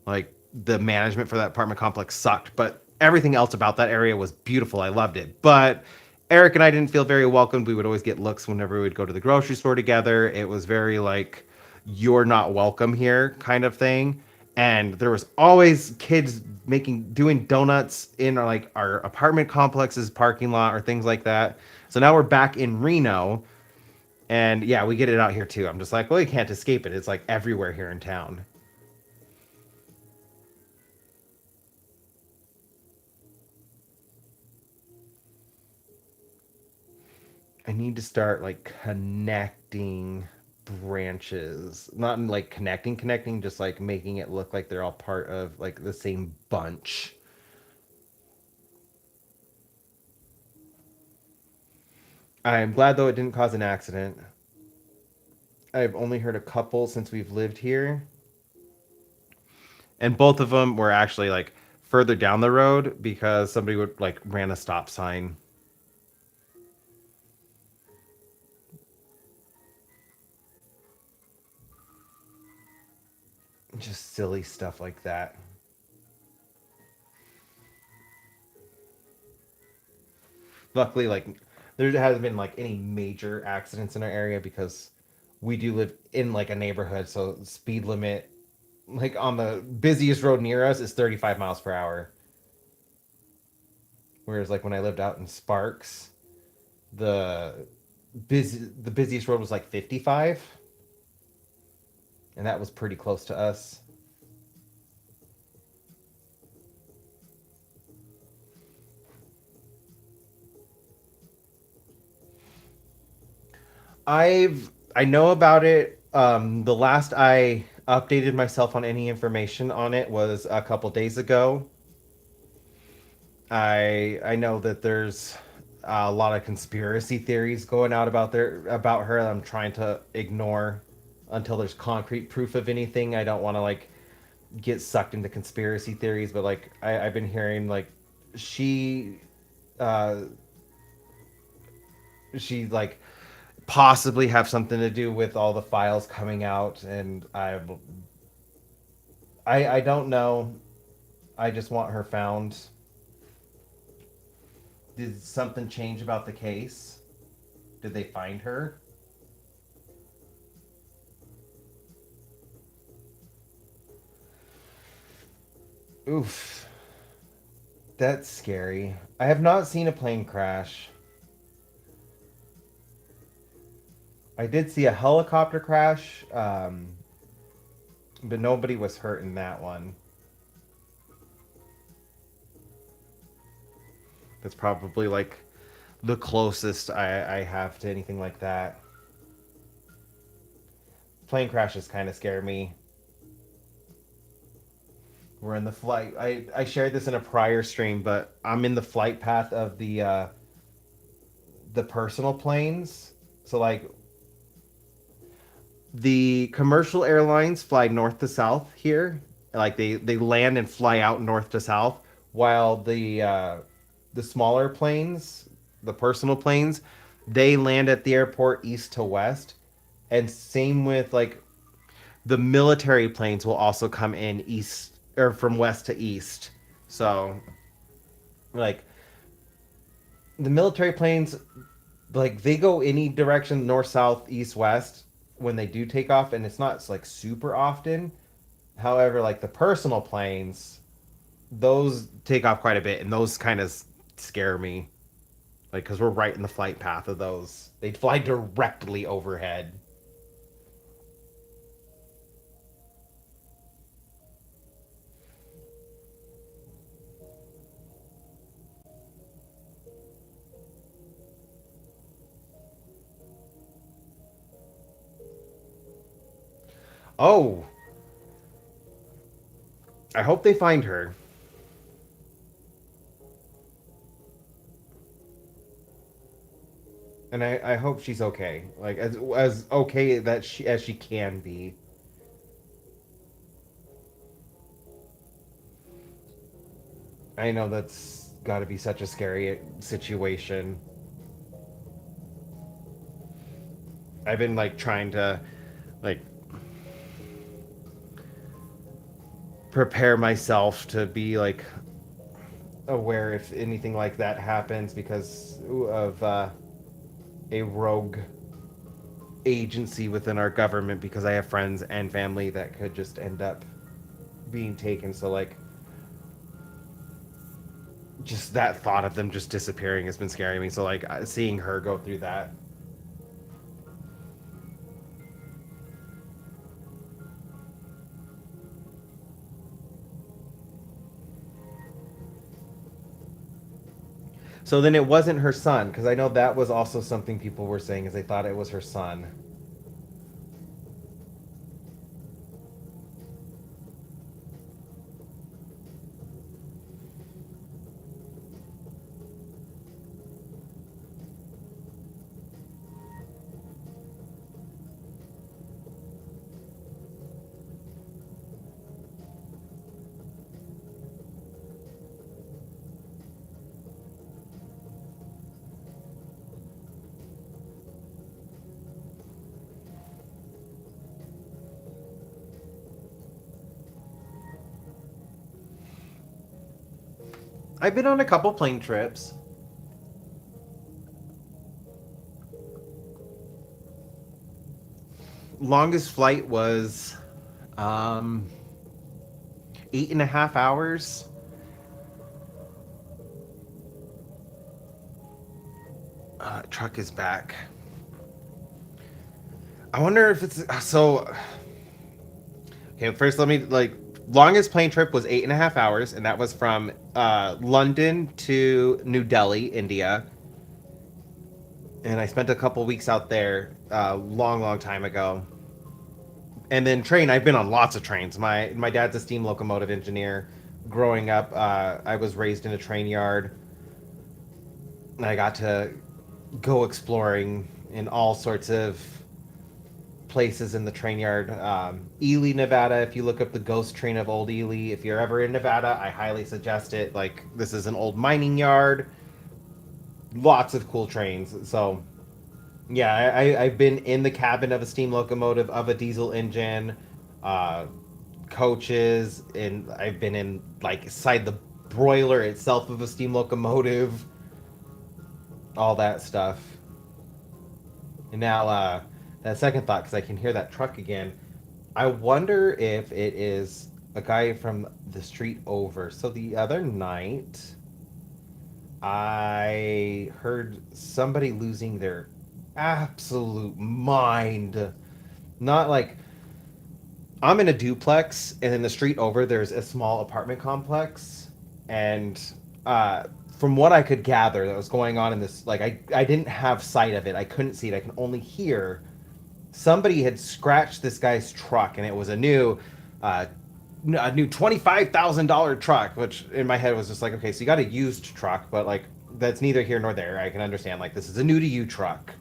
Like the management for that apartment complex sucked, but everything else about that area was beautiful. I loved it. But Eric and I didn't feel very welcomed. We would always get looks whenever we would go to the grocery store together. It was very like you're not welcome here kind of thing. And there was always kids making doing donuts in our apartment complexes parking lot or things like that. So now we're back in Reno, and yeah, we get it out here too. I'm just like, well, you can't escape it. It's like everywhere here in town. I need to start like connecting branches. Not in, like connecting, just like making it look like they're all part of like the same bunch. I'm glad though it didn't cause an accident. I've only heard a couple since we've lived here, and both of them were actually like further down the road because somebody would like ran a stop sign. Just silly stuff like that. Luckily, like there hasn't been like any major accidents in our area because we do live in like a neighborhood, so speed limit like on the busiest road near us is 35 miles per hour. Whereas like when I lived out in Sparks, the the busiest road was like 55, and that was pretty close to us. I know about it. The last I updated myself on any information on it was a couple days ago. I know that there's a lot of conspiracy theories going out about her that I'm trying to ignore until there's concrete proof of anything. I don't want to like get sucked into conspiracy theories, but like I've been hearing like she uh she like possibly have something to do with all the files coming out, and I don't know. I just want her found. Did something change about the case? Did they find her? Oof, that's scary. I have not seen a plane crash. I did see a helicopter crash, but nobody was hurt in that one. That's probably like the closest I have to anything like that. Plane crashes kind of scare me. We're in the flight. I shared this in a prior stream, but I'm in the flight path of the personal planes. So like the commercial airlines fly north to south here. Like they land and fly out north to south, while the smaller planes, the personal planes, they land at the airport east to west, and same with like the military planes will also come in east or from west to east. So like the military planes, like they go any direction, north, south, east, west, when they do take off, and it's not like super often. However, like the personal planes, those take off quite a bit, and those kind of scare me, like because we're right in the flight path of those. They fly directly overhead. Oh, I hope they find her, and I hope she's okay, like as okay that she as she can be. I know that's got to be such a scary situation. I've been like trying to like prepare myself to be like aware if anything like that happens because of a rogue agency within our government because I have friends and family that could just end up being taken. So like just that thought of them just disappearing has been scaring me. So like seeing her go through that. So then it wasn't her son because I know that was also something people were saying is they thought it was her son. I've been on a couple plane trips. Longest flight was um 8.5 hours. Truck is back. I wonder if it's so. Okay, first let me like longest plane trip was 8.5 hours, and that was from London to New Delhi, India. And I spent a couple weeks out there, long, long time ago. And then train, I've been on lots of trains. My dad's a steam locomotive engineer. Growing up, I was raised in a train yard, and I got to go exploring in all sorts of places in the train yard. Ely, Nevada. If you look up the ghost train of Old Ely, if you're ever in Nevada, I highly suggest it. Like this is an old mining yard. Lots of cool trains. So yeah, I've been in the cabin of a steam locomotive of a diesel engine, uh, coaches, and I've been in like inside the broiler itself of a steam locomotive. All that stuff. And now that second thought, because I can hear that truck again. I wonder if it is a guy from the street over. So the other night, I heard somebody losing their absolute mind. Not like I'm in a duplex, and in the street over, there's a small apartment complex. And from what I could gather, that was going on in this, like, I didn't have sight of it. I couldn't see it. I can only hear somebody had scratched this guy's truck, and it was uh, a new $25,000 truck. Which in my head was just like, okay, so you got a used truck, but like that's neither here nor there. I can understand like this is a new to you truck,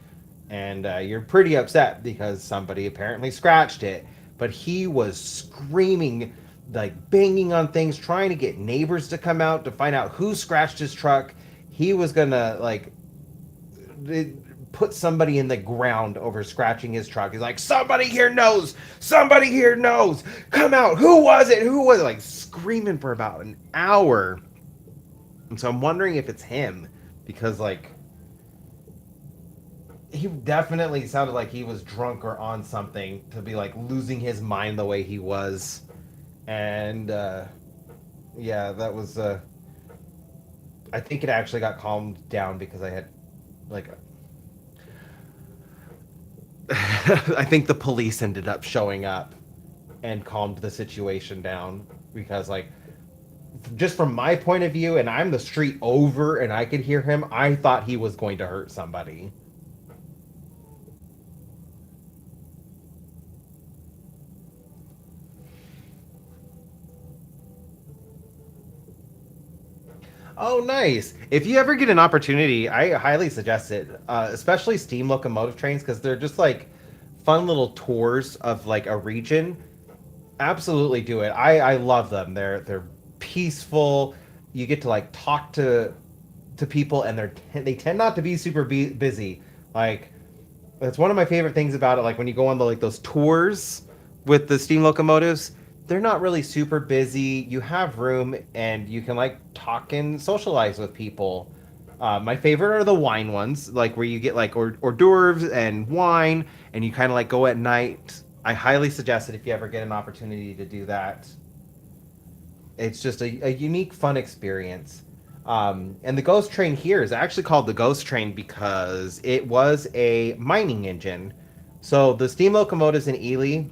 and you're pretty upset because somebody apparently scratched it. But he was screaming, like banging on things, trying to get neighbors to come out to find out who scratched his truck. he was gonna like put somebody in the ground over scratching his truck. He's like, somebody here knows, somebody here knows, come out, who was it, who was it? Like screaming for about an hour. And so I'm wondering if it's him, because like he definitely sounded like he was drunk or on something to be like losing his mind the way he was. And yeah, that was I think it actually got calmed down because I had like I think the police ended up showing up and calmed the situation down, because like just from my point of view, and I'm the street over and I could hear him, I thought he was going to hurt somebody. Oh, nice. If you ever get an opportunity, I highly suggest it, especially steam locomotive trains, because they're just like fun little tours of like a region. Absolutely do it. I love them. They're peaceful. You get to like talk to people, and they tend not to be super busy. Like that's one of my favorite things about it. Like when you go on the like those tours with the steam locomotives, they're not really super busy. You have room, and you can like talk and socialize with people. My favorite are the wine ones, like where you get like hors d'oeuvres and wine, and you kind of like go at night. I highly suggest it if you ever get an opportunity to do that. It's just a unique, fun experience. And the ghost train here is actually called the ghost train because it was a mining engine. So the steam locomotives in Ely,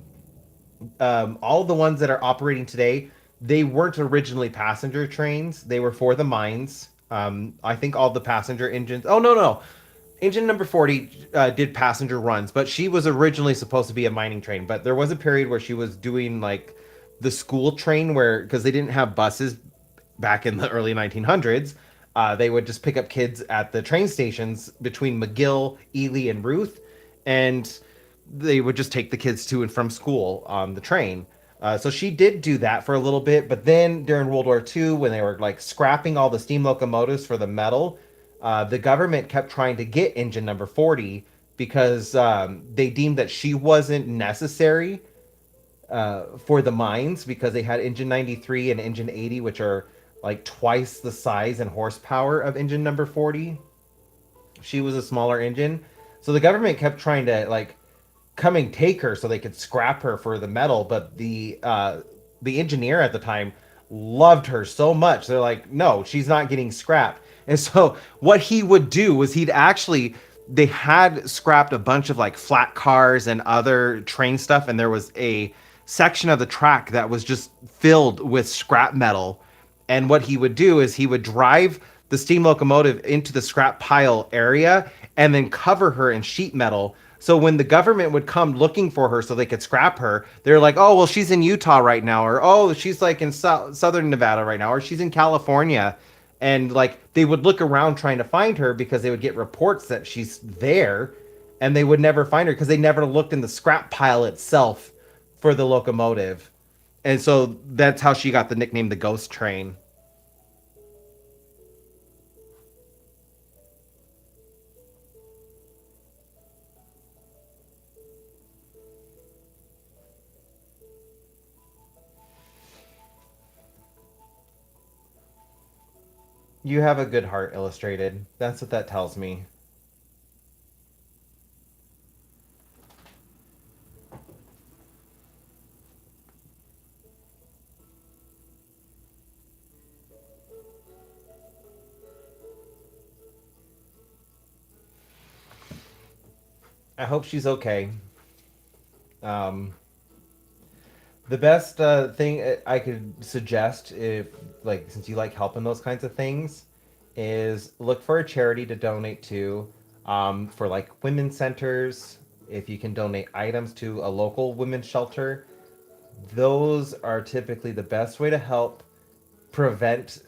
all of the ones that are operating today, they weren't originally passenger trains. They were for the mines. I think all the passenger engines. Oh no. Engine number 40 did passenger runs, but she was originally supposed to be a mining train. But there was a period where she was doing like the school train, where because they didn't have buses back in the early 1900s, they would just pick up kids at the train stations between McGill, Ely, and Ruth, and they would just take the kids to and from school on the train. So she did do that for a little bit, but then during World War II, when they were like scrapping all the steam locomotives for the metal, the government kept trying to get engine number 40 because they deemed that she wasn't necessary for the mines, because they had engine 93 and engine 80, which are like twice the size and horsepower of engine number 40. She was a smaller engine. So the government kept trying to like come and take her so they could scrap her for the metal, but the engineer at the time loved her so much. They're like, no, she's not getting scrapped. And so what he would do was he'd actually they had scrapped a bunch of like flat cars and other train stuff, and there was a section of the track that was just filled with scrap metal. And what he would do is he would drive the steam locomotive into the scrap pile area and then cover her in sheet metal. So when the government would come looking for her so they could scrap her, they're like, oh, well, she's in Utah right now, or oh, she's like in southern Nevada right now, or she's in California. And like they would look around trying to find her because they would get reports that she's there, and they would never find her because they never looked in the scrap pile itself for the locomotive. And so that's how she got the nickname the Ghost Train. You have a good heart, Illustrated. That's what that tells me. I hope she's okay. Um, the best thing I could suggest, if like since you like helping those kinds of things, is look for a charity to donate to, for like women's centers. If you can donate items to a local women's shelter, those are typically the best way to help prevent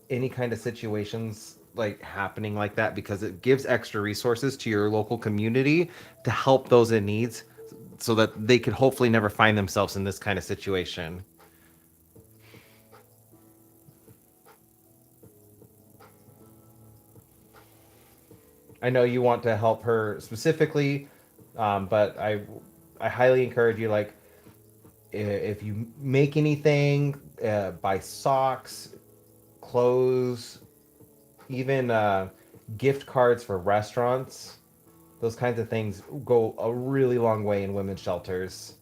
any kind of situations like happening like that, because it gives extra resources to your local community to help those in needs, so that they could hopefully never find themselves in this kind of situation. I know you want to help her specifically, but I highly encourage you, like, if you make anything, buy socks, clothes, even gift cards for restaurants. Those kinds of things go a really long way in women's shelters.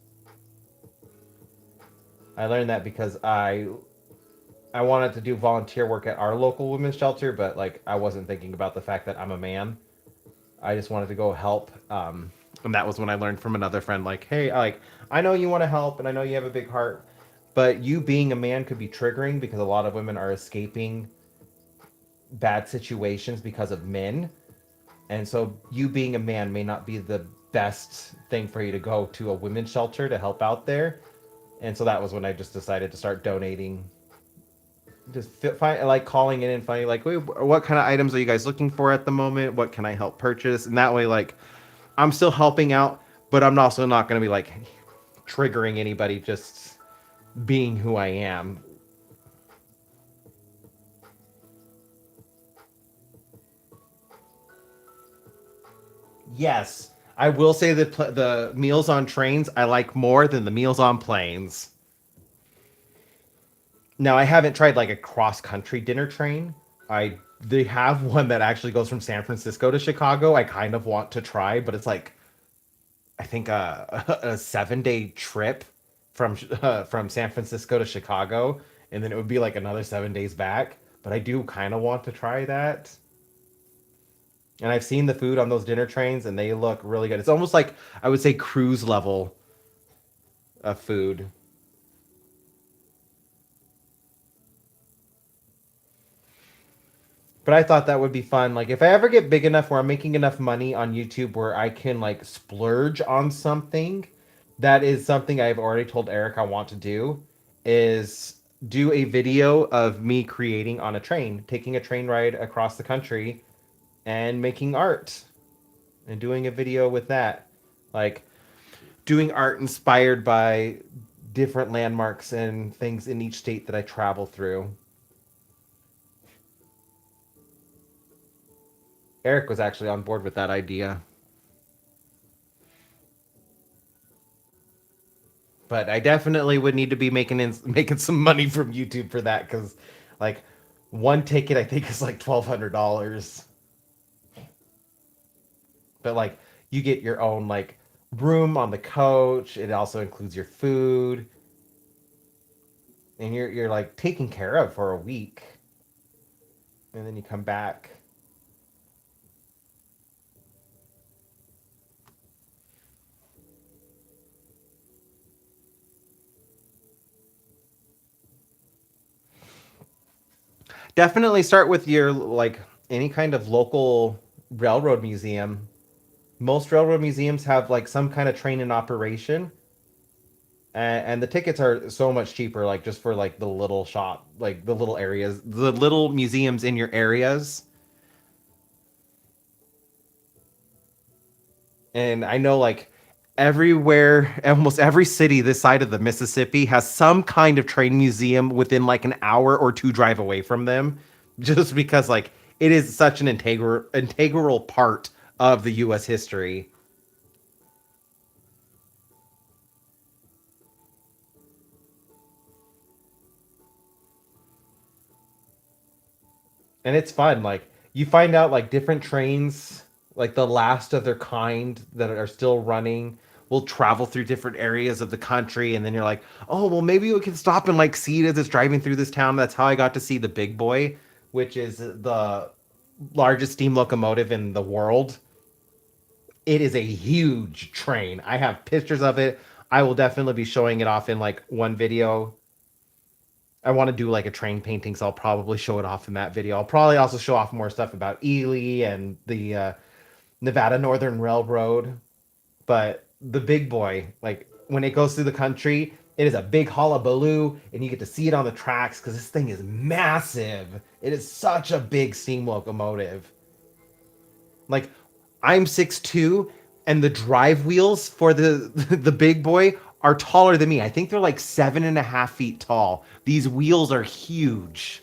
I learned that because I wanted to do volunteer work at our local women's shelter, but like I wasn't thinking about the fact that I'm a man. I just wanted to go help. And that was when I learned from another friend, like, hey, like, I know you want to help and I know you have a big heart, but you being a man could be triggering because a lot of women are escaping bad situations because of men. And so you being a man may not be the best thing for you to go to a women's shelter to help out there. And so that was when I just decided to start donating, just find, like, calling in and finding, like, wait, what kind of items are you guys looking for at the moment? What can I help purchase? And that way, like, I'm still helping out, but I'm also not going to be like triggering anybody just being who I am. Yes, I will say that the meals on trains I like more than the meals on planes. Now, I haven't tried like a cross country dinner train. I They have one that actually goes from San Francisco to Chicago. I kind of want to try, but it's like, I think a 7 day trip from San Francisco to Chicago, and then it would be like another 7 days back. But I do kind of want to try that. And I've seen the food on those dinner trains, and they look really good. It's almost like, I would say, cruise level of food. But I thought that would be fun. Like, if I ever get big enough where I'm making enough money on YouTube where I can like splurge on something, that is something I've already told Eric I want to do, is do a video of me creating on a train, taking a train ride across the country and making art and doing a video with that. Like, doing art inspired by different landmarks and things in each state that I travel through. Eric was actually on board with that idea. But I definitely would need to be making some money from YouTube for that, because like one ticket I think is like $1,200. But like you get your own like room on the coach. It also includes your food, and you're like taken care of for a week, and then you come back. Definitely start with your like any kind of local railroad museum. Most railroad museums have like some kind of train in operation, and the tickets are so much cheaper, like just for like the little shop, like the little areas, the little museums in your areas. And I know like everywhere, almost every city this side of the Mississippi has some kind of train museum within like an hour or two drive away from them, just because like it is such an integral part of the US history. And it's fun. Like you find out like different trains, like the last of their kind that are still running, will travel through different areas of the country, and then you're like, oh well, maybe we can stop and like see it as it's driving through this town. That's how I got to see the Big Boy, which is the largest steam locomotive in the world. It is a huge train. I have pictures of it. I will definitely be showing it off in like one video. I want to do like a train painting, so I'll probably show it off in that video. I'll probably also show off more stuff about Ely and the Nevada Northern Railroad. But the Big Boy, like when it goes through the country, it is a big hullabaloo, and you get to see it on the tracks because this thing is massive. It is such a big steam locomotive. Like, I'm 6'2", and the drive wheels for the the Big Boy are taller than me. I think they're like 7.5 feet tall. These wheels are huge.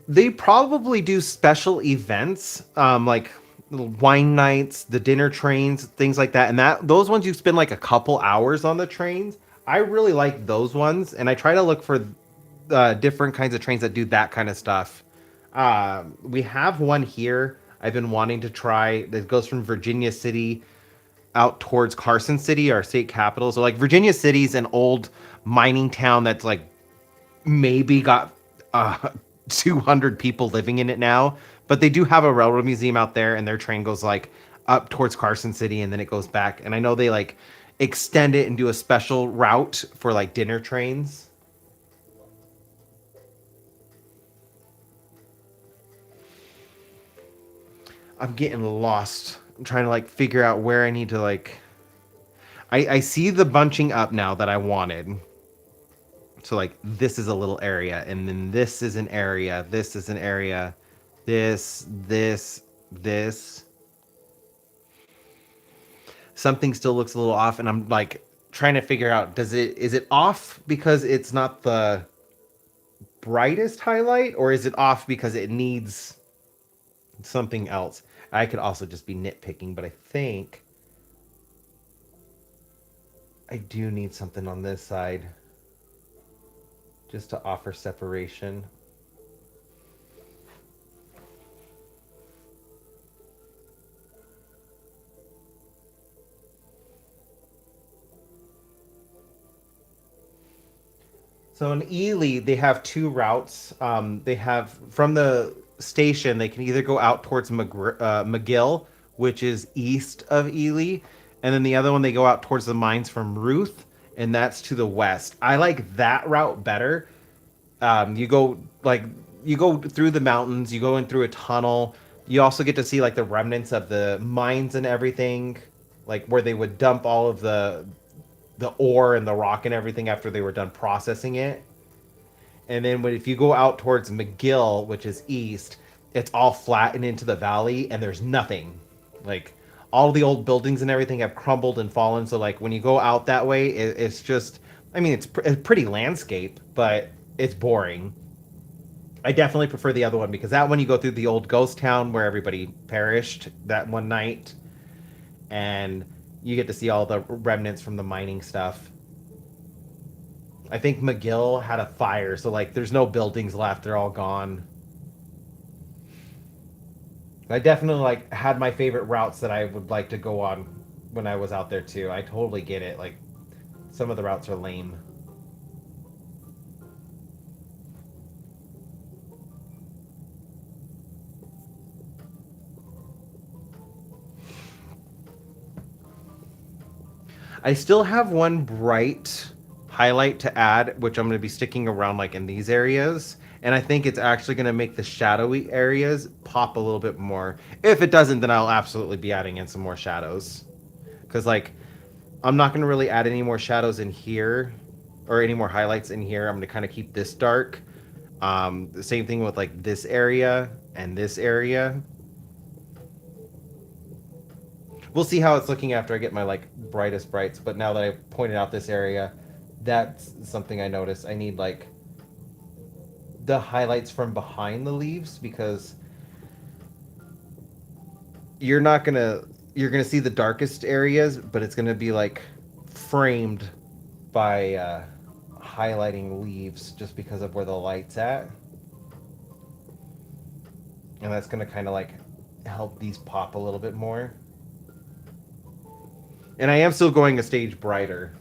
They probably do special events, like little wine nights, the dinner trains, things like that. And that those ones you spend like a couple hours on the trains. I really like those ones, and I try to look for different kinds of trains that do that kind of stuff. We have one here I've been wanting to try that goes from Virginia City out towards Carson City, our state capital. So like Virginia City's an old mining town that's like maybe got uh 200 people living in it now, but they do have a railroad museum out there, and their train goes like up towards Carson City, and then it goes back. And I know they like extend it and do a special route for like dinner trains. I'm getting lost. I'm trying to like figure out where I need to like I see the bunching up now that I wanted. So like this is a little area, and then this is an area, this is an area, this. Something still looks a little off, and I'm like trying to figure out, does it is it off because it's not the brightest highlight, or is it off because it needs something else? I could also just be nitpicking, but I think I do need something on this side just to offer separation. So in Ely, they have two routes. They have from the station, they can either go out towards McGill, which is east of Ely, and then the other one they go out towards the mines from Ruth, and that's to the west. I like that route better. You go like you go through the mountains, you go in through a tunnel. You also get to see like the remnants of the mines and everything, like where they would dump all of the ore and the rock and everything after they were done processing it. And then if you go out towards McGill, which is east, it's all flat and into the valley, and there's nothing. Like all the old buildings and everything have crumbled and fallen. So like when you go out that way, it's just, I mean, it's a pretty landscape, but it's boring. I definitely prefer the other one because that one you go through the old ghost town where everybody perished that one night, and you get to see all the remnants from the mining stuff. I think McGill had a fire, so like there's no buildings left; they're all gone. I definitely like had my favorite routes that I would like to go on when I was out there too. I totally get it. Like some of the routes are lame. I still have one bright highlight to add, which I'm going to be sticking around like in these areas. And I think it's actually going to make the shadowy areas pop a little bit more. If it doesn't, then I'll absolutely be adding in some more shadows. Because, like, I'm not going to really add any more shadows in here or any more highlights in here. I'm going to kind of keep this dark. The same thing with, like, this area and this area. We'll see how it's looking after I get my like brightest brights. But now that I've pointed out this area, that's something I noticed. I need like the highlights from behind the leaves because you're not gonna you're gonna see the darkest areas, but it's gonna be like framed by highlighting leaves just because of where the light's at, and that's gonna kind of like help these pop a little bit more. And I am still going a stage brighter.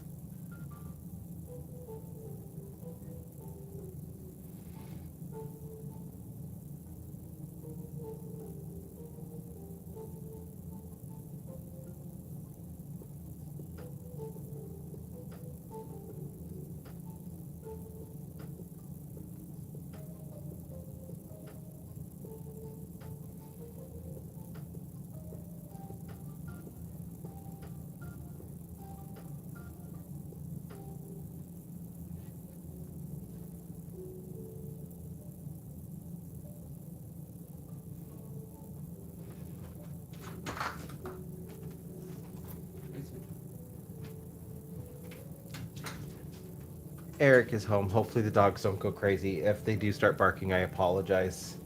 Eric is home. Hopefully the dogs don't go crazy. If they do start barking, I apologize.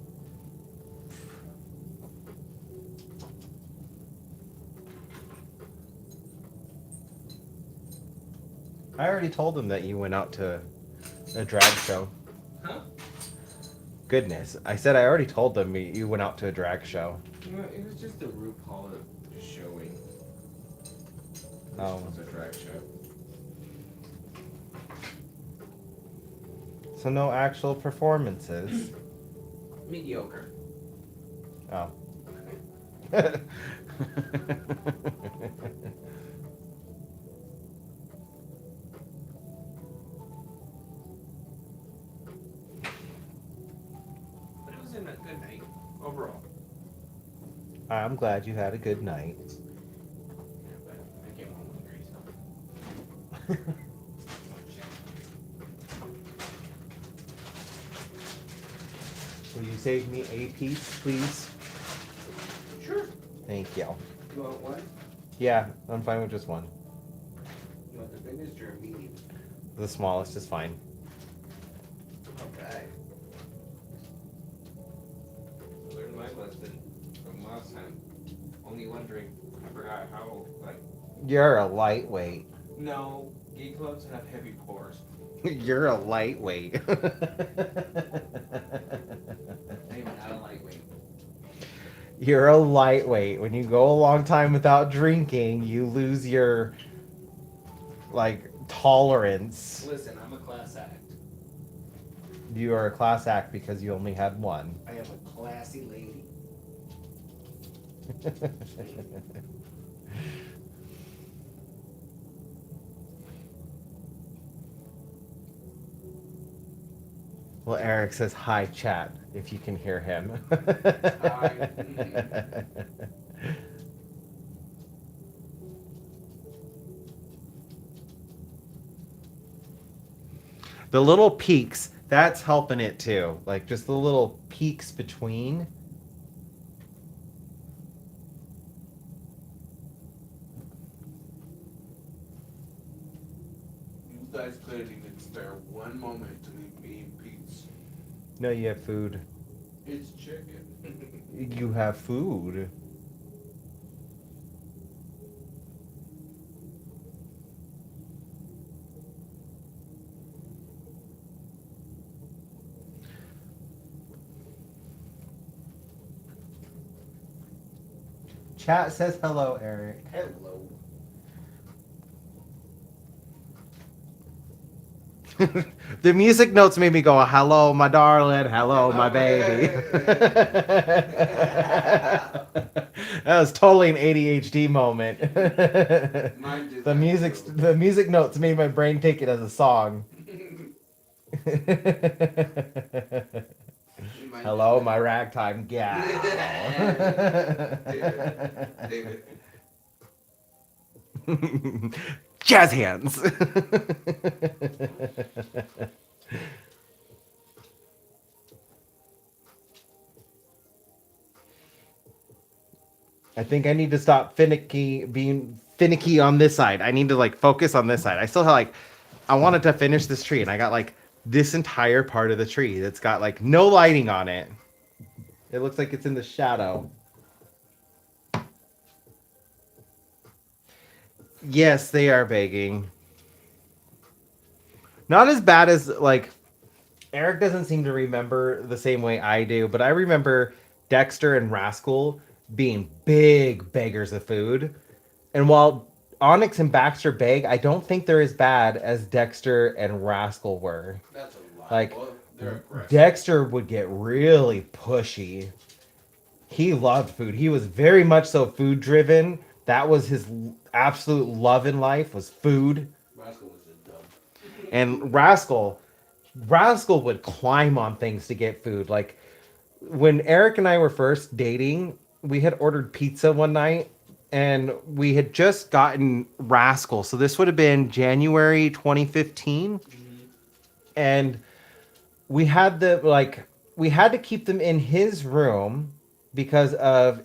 I already told him that you went out to a drag show. Huh? Goodness. I said I already told them you went out to a drag show. Well, it was just a RuPaul showing, which Oh. was a drag show. So no actual performances. Mediocre. Oh. But it was a good night overall. I'm glad you had a good night. Yeah, but I came home hungry, so. Will you save me a piece, please? Sure. Thank you. You want one? Yeah, I'm fine with just one. You want the biggest or a medium? The smallest is fine. Okay. Learned my lesson from last time. Only one drink. I forgot how, like, You're a lightweight. no, gay clubs have heavy pours. You're a lightweight. I am not a lightweight. You're a lightweight. When you go a long time without drinking, you lose your like tolerance. Listen, I'm a class act. You are a class act because you only had one. I am a classy lady. Well, Eric says hi, chat, if you can hear him. Hi. The little peaks, that's helping it too. Like just the little peaks between. You guys couldn't even spare one moment to leave me in peace. No, you have food. It's chicken. You have food. Chat says hello, Eric. Hello. The music notes made me go, hello, my darling. Hello, my baby. That was totally an ADHD moment. Mine did the that music too. the music notes made my brain take it as a song. Hello, my ragtime gal. David. Jazz hands. I think I need to stop being finicky on this side. I need to like focus on this side. I still have like, I wanted to finish this tree, and I got like this entire part of the tree that's got like no lighting on it. It looks like it's in the shadow. Yes, they are begging. Not as bad as like Eric doesn't seem to remember the same way I do, but I remember Dexter and Rascal being big beggars of food. And while Onyx and Baxter beg, I don't think they're as bad as Dexter and Rascal were. That's a lot. Like, Well, they're aggressive. Dexter would get really pushy. He loved food. He was very much so food driven. That was his absolute love in life was food. Rascal was a dumb. And Rascal would climb on things to get food. Like when Eric and I were first dating, we had ordered pizza one night and we had just gotten Rascal. So this would have been January 2015. And we had to keep them in his room because of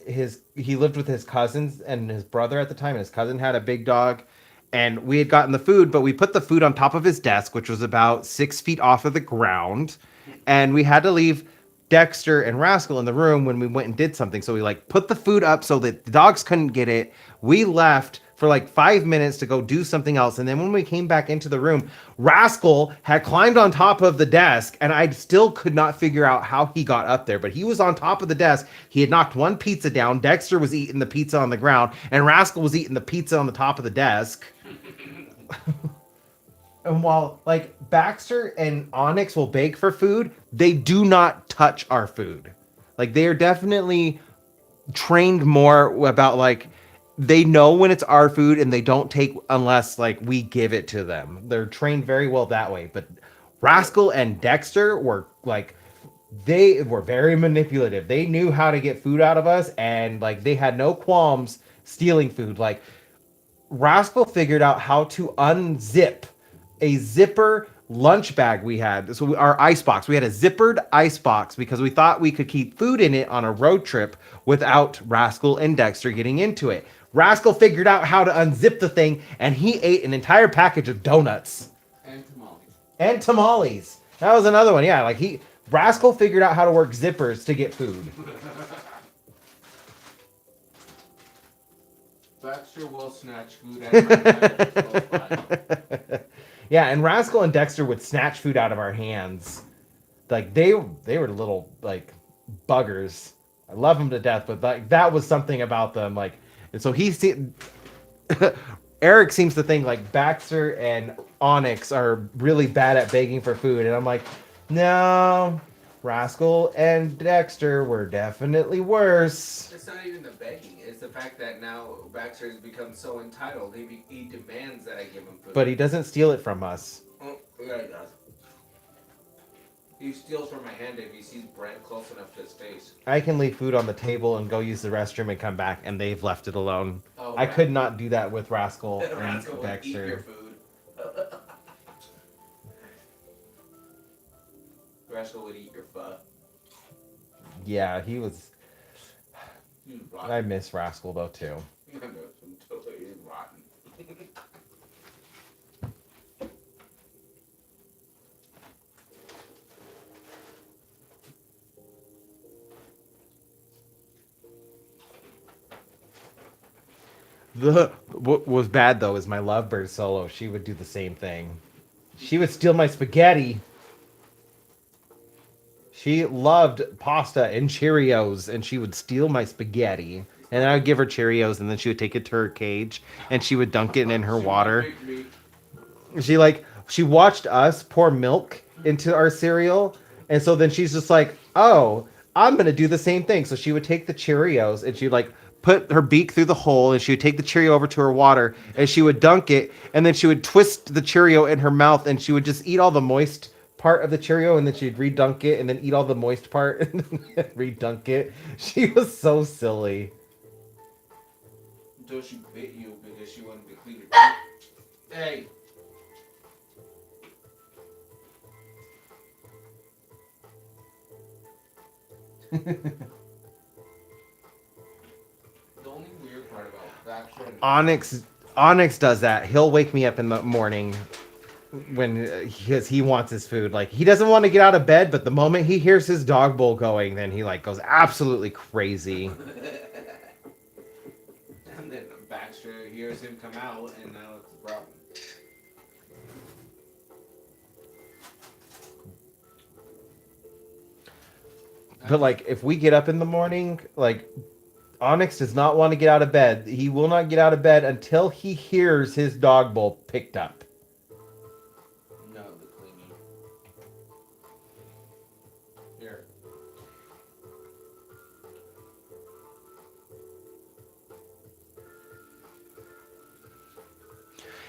he lived with his cousins and his brother at the time, and his cousin had a big dog, and we had gotten the food, but we put the food on top of his desk, which was about 6 feet off of the ground, and we had to leave Dexter and Rascal in the room when we went and did something. So we like put the food up so that the dogs couldn't get it. We left for like 5 minutes to go do something else, and then when we came back into the room, Rascal had climbed on top of the desk, and I still could not figure out how he got up there. But he was on top of the desk. He had knocked one pizza down. Dexter was eating the pizza on the ground, and Rascal was eating the pizza on the top of the desk. And while like Baxter and Onyx will beg for food, they do not touch our food. Like they are definitely trained more about like they know when it's our food and they don't take unless like we give it to them. They're trained very well that way. But Rascal and Dexter were like they were very manipulative. They knew how to get food out of us and like they had no qualms stealing food. Like Rascal figured out how to unzip a zipper lunch bag we had. So our ice box, we had a zippered ice box because we thought we could keep food in it on a road trip without Rascal and Dexter getting into it. Rascal figured out how to unzip the thing and he ate an entire package of donuts And tamales. and tamales. That was another one. Yeah, like Rascal figured out how to work zippers to get food. Baxter will snatch food at my hand. Yeah, and Rascal and Dexter would snatch food out of our hands. Like they were little like buggers. I love them to death, but like that was something about them. Like, and so Eric seems to think like Baxter and Onyx are really bad at begging for food, and I'm like, no, Rascal and Dexter were definitely worse. It's not even the begging. It's the fact that now Baxter has become so entitled. He demands that I give him food. But he doesn't steal it from us. Oh, yeah, he does. He steals from my hand if he sees bread close enough to his face. I can leave food on the table and go use the restroom and come back, and they've left it alone. Oh, I could not do that with Rascal and Rascal would eat your Dexter. food. Rascal would eat your pho. Yeah, he was. He's rotten. I miss Rascal though too. I know, he's rotten. What was bad though is my Lovebird solo. She would do the same thing. She would steal my spaghetti. She loved pasta and Cheerios, and she would steal my spaghetti. And then I would give her Cheerios, and then she would take it to her cage, and she would dunk it in her She water. might make me- She watched us pour milk into our cereal, and so then she's just like, oh, I'm gonna do the same thing. So she would take the Cheerios and she'd like put her beak through the hole, and she would take the Cheerio over to her water, and she would dunk it, and then she would twist the Cheerio in her mouth, and she would just eat all the moist part of the Cheerio, and then she'd redunk it, and then eat all the moist part, and then redunk it. She was so silly. Until she bit you because she wanted to clean your teeth. Hey. The only weird part about Baxter and Onyx does that. He'll wake me up in the morning when he wants his food. Like he doesn't want to get out of bed, but the moment he hears his dog bowl going, then he like goes absolutely crazy. and then Baxter hears him come out, and now it's a problem. But like if we get up in the morning, like Onyx does not want to get out of bed. He will not get out of bed until he hears his dog bowl picked up. No, the cleaning. Here.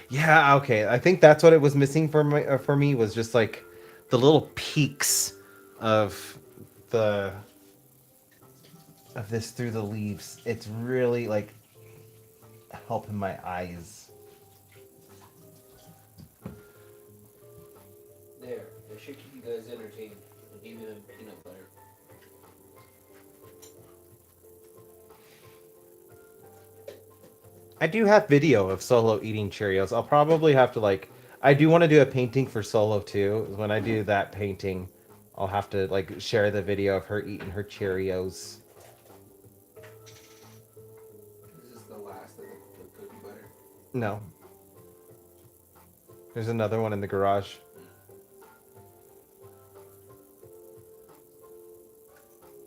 Yeah, okay. I think that's what it was missing for me was just like the little peaks of the of this through the leaves. It's really like helping my eyes. There. That should keep you guys entertained. Even peanut butter. I do have video of Solo eating Cheerios. I'll probably have to like. I do want to do a painting for Solo too. When I do that painting, I'll have to like share the video of her eating her Cheerios. Is this the last of the cookie butter? No, there's another one in the garage.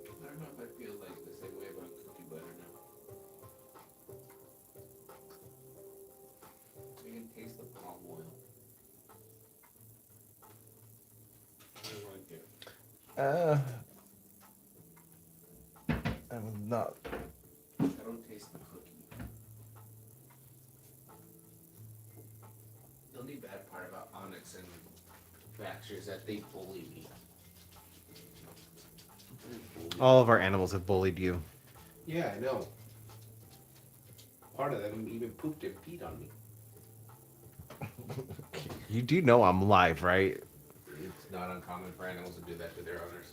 I don't know if I feel like the same way about cookie butter now. I can taste the palm oil. I like it. Uh, I'm not. I don't taste the cookie. The only bad part about Onyx and Baxter is that they bully me. They bully me. All of our animals have bullied you. Yeah, I know. Part of them even pooped and peed on me. You do know I'm live, right? It's not uncommon for animals to do that to their owners.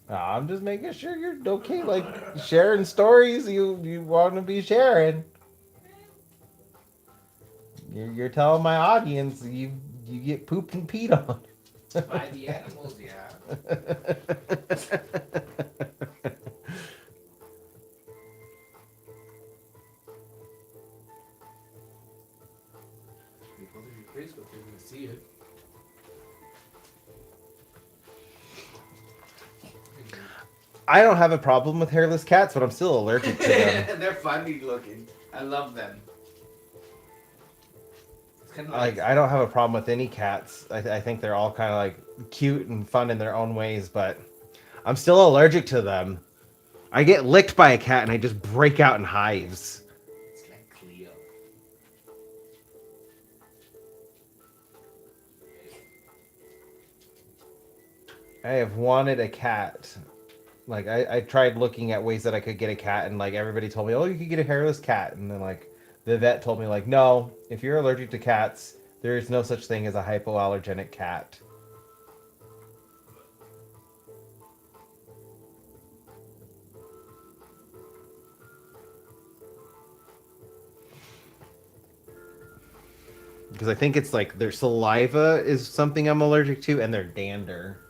I'm just making sure you're okay. Like sharing stories you want to be sharing. You're telling my audience you get pooped and peed on. By the animals, yeah. People in your Facebook, they're gonna see it. I don't have a problem with hairless cats, but I'm still allergic to them. They're funny looking. I love them. It's kind of Like I don't have a problem with any cats. I think they're all kind of like cute and fun in their own ways, but I'm still allergic to them. I get licked by a cat and I just break out in hives. it's like Cleo. I have wanted a cat. Like I tried looking at ways that I could get a cat, and like everybody told me, oh, you could get a hairless cat, and then like the vet told me like, no, if you're allergic to cats, there is no such thing as a hypoallergenic cat. Because I think it's like their saliva is something I'm allergic to, and their dander.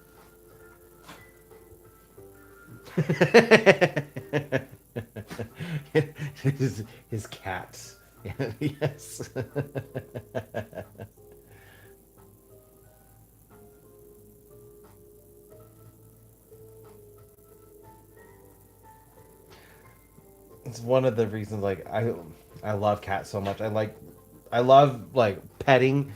his cats. Yes. It's one of the reasons like I love cats so much. I love like petting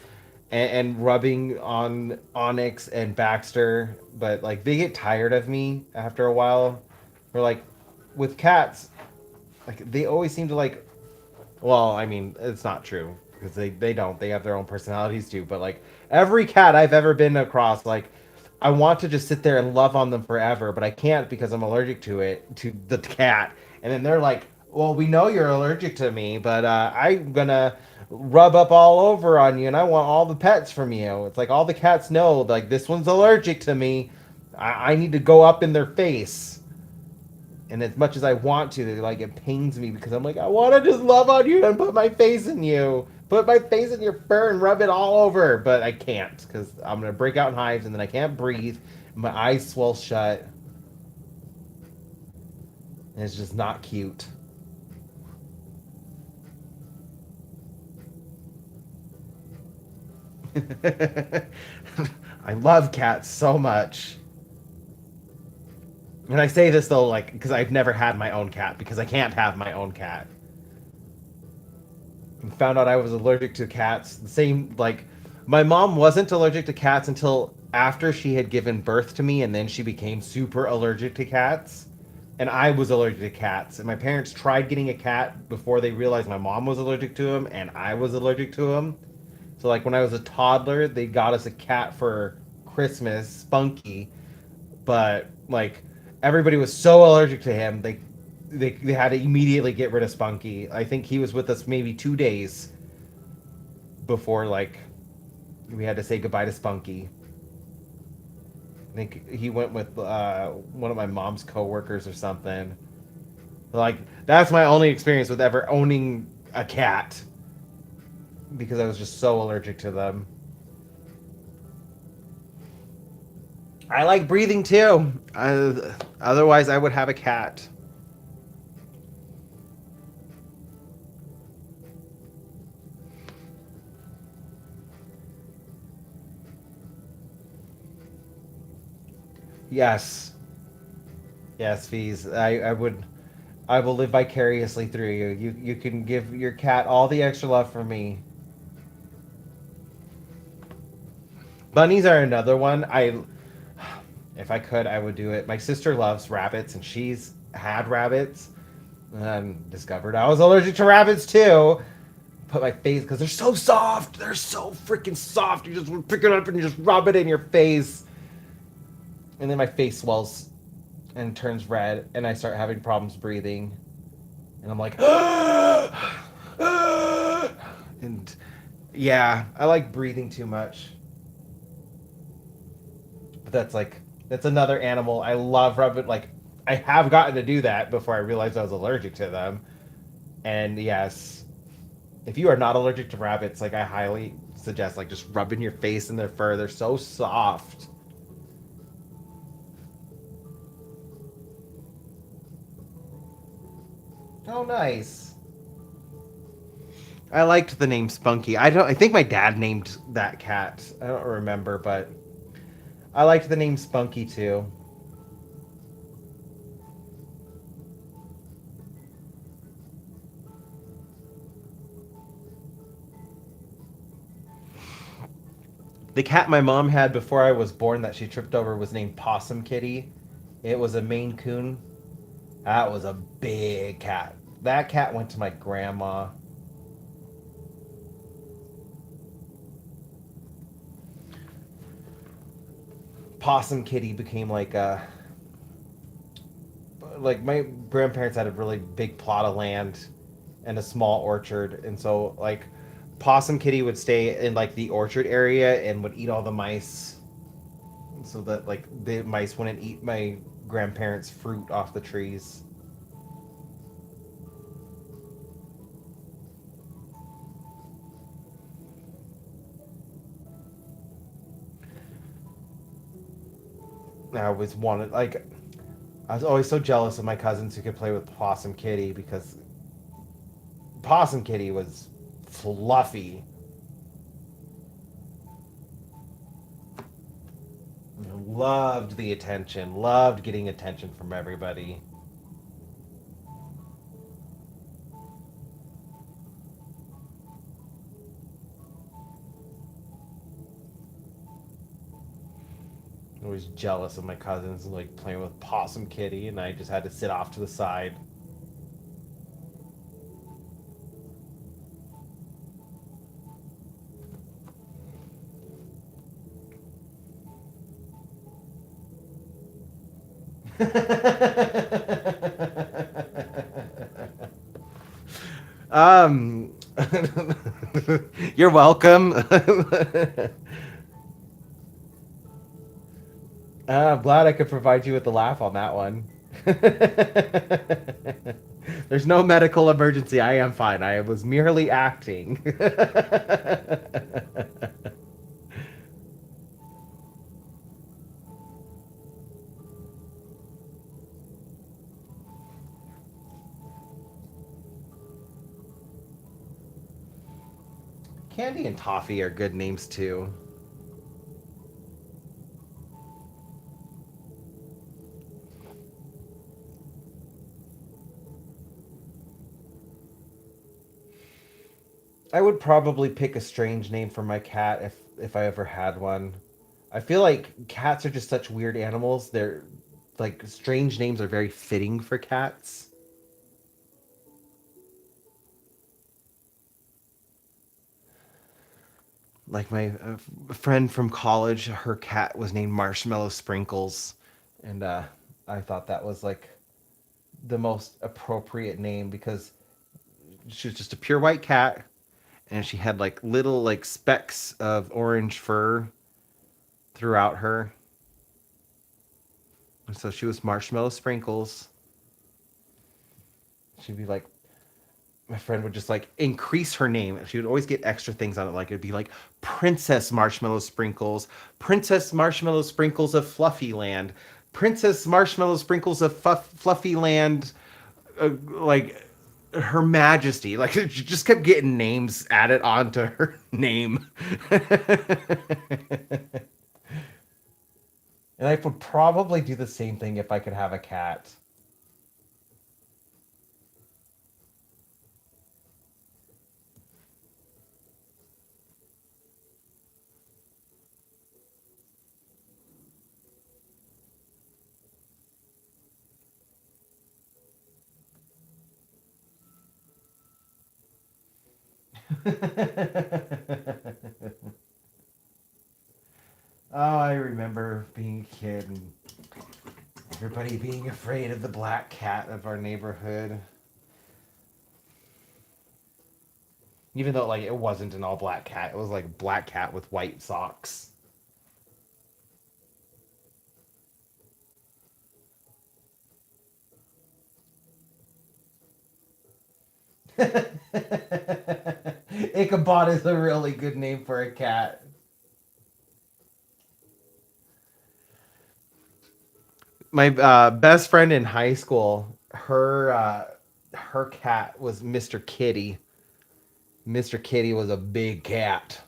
and rubbing on Onyx and Baxter, but like they get tired of me after a while. Or like with cats, like they always seem to like. Well, I mean, it's not true because they don't. They have their own personalities too. But like every cat I've ever been across, like I want to just sit there and love on them forever, but I can't because I'm allergic to it, to the cat. And then they're like, "Well, we know you're allergic to me, but I'm gonna rub up all over on you, and I want all the pets from you." It's like all the cats know, like this one's allergic to me. I need to go up in their face. And as much as I want to, like it pains me because I'm like, I want to just love on you and put my face in you, put my face in your fur and rub it all over, but I can't because I'm gonna break out in hives and then I can't breathe. My eyes swell shut, and it's just not cute. I love cats so much. And I say this though, like, because I've never had my own cat because I can't have my own cat. And found out I was allergic to cats. The same, like, my mom wasn't allergic to cats until after she had given birth to me, and then she became super allergic to cats. And I was allergic to cats. And my parents tried getting a cat before they realized my mom was allergic to him, and I was allergic to him. So, like, when I was a toddler, they got us a cat for Christmas, Spunky, but like everybody was so allergic to him they had to immediately get rid of Spunky. I think he was with us maybe 2 days before like we had to say goodbye to Spunky. I think he went with one of my mom's coworkers or something. Like that's my only experience with ever owning a cat. because I was just so allergic to them. I like breathing too. Otherwise, I would have a cat. Yes, yes, fees. I would. I will live vicariously through you. You can give your cat all the extra love from me. Bunnies are another one. If I could, I would do it. My sister loves rabbits, and she's had rabbits. And discovered I was allergic to rabbits too. Put my face because they're so soft. They're so freaking soft. You just pick it up and you just rub it in your face, and then my face swells and turns red, and I start having problems breathing. And I'm like, and yeah, I like breathing too much. But that's another animal. I love rubbing. Like I have gotten to do that before I realized I was allergic to them. And yes, if you are not allergic to rabbits, like I highly suggest like just rubbing your face in their fur. They're so soft. Oh, nice. I liked the name Spunky. I think my dad named that cat. I don't remember, but I liked the name Spunky too. The cat my mom had before I was born that she tripped over was named Possum Kitty. It was a Maine Coon. That was a big cat. That cat went to my grandma. Possum Kitty became like my grandparents had a really big plot of land and a small orchard, and so like Possum Kitty would stay in like the orchard area and would eat all the mice, so that like the mice wouldn't eat my grandparents' fruit off the trees. I always wanted like I was always so jealous of my cousins who could play with Possum Kitty because Possum Kitty was fluffy. Loved the attention, loved getting attention from everybody. I was jealous of my cousins like playing with Possum Kitty, and I just had to sit off to the side. um, you're welcome. I'm glad I could provide you with the laugh on that one. There's no medical emergency. I am fine. I was merely acting. Candy and Toffee are good names too. I would probably pick a strange name for my cat if I ever had one. I feel like cats are just such weird animals. They're like strange names are very fitting for cats. Like my friend from college, her cat was named Marshmallow Sprinkles, and I thought that was like the most appropriate name because she was just a pure white cat, and she had like little like specks of orange fur throughout her. And so she was Marshmallow Sprinkles. She'd be like my friend would just like increase her name. She would always get extra things on it. Like it'd be like Princess Marshmallow Sprinkles, Princess Marshmallow Sprinkles of Fluffy Land, Princess Marshmallow Sprinkles of Fluffy Land, like Her Majesty. Like she just kept getting names added onto her name. And I would probably do the same thing if I could have a cat. Oh, I remember being a kid and everybody being afraid of the black cat of our neighborhood. Even though like it wasn't an all black cat, it was like black cat with white socks. Ichabod is a really good name for a cat. My best friend in high school, her cat was Mr. Kitty. Mr. Kitty was a big cat,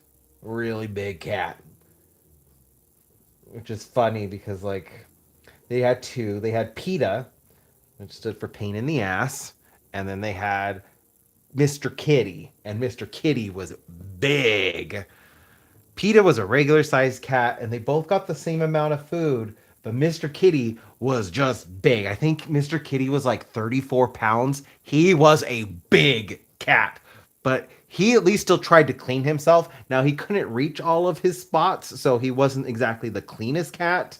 really big cat, which is funny because like they had two. They had PETA, which stood for pain in the ass, and then they had Mr. Kitty, and Mr. Kitty was big. PETA was a regular sized cat, and they both got the same amount of food, but Mr. Kitty was just big. I think Mr. Kitty was like 34 pounds. He was a big cat, but he at least still tried to clean himself. Now, he couldn't reach all of his spots, so he wasn't exactly the cleanest cat.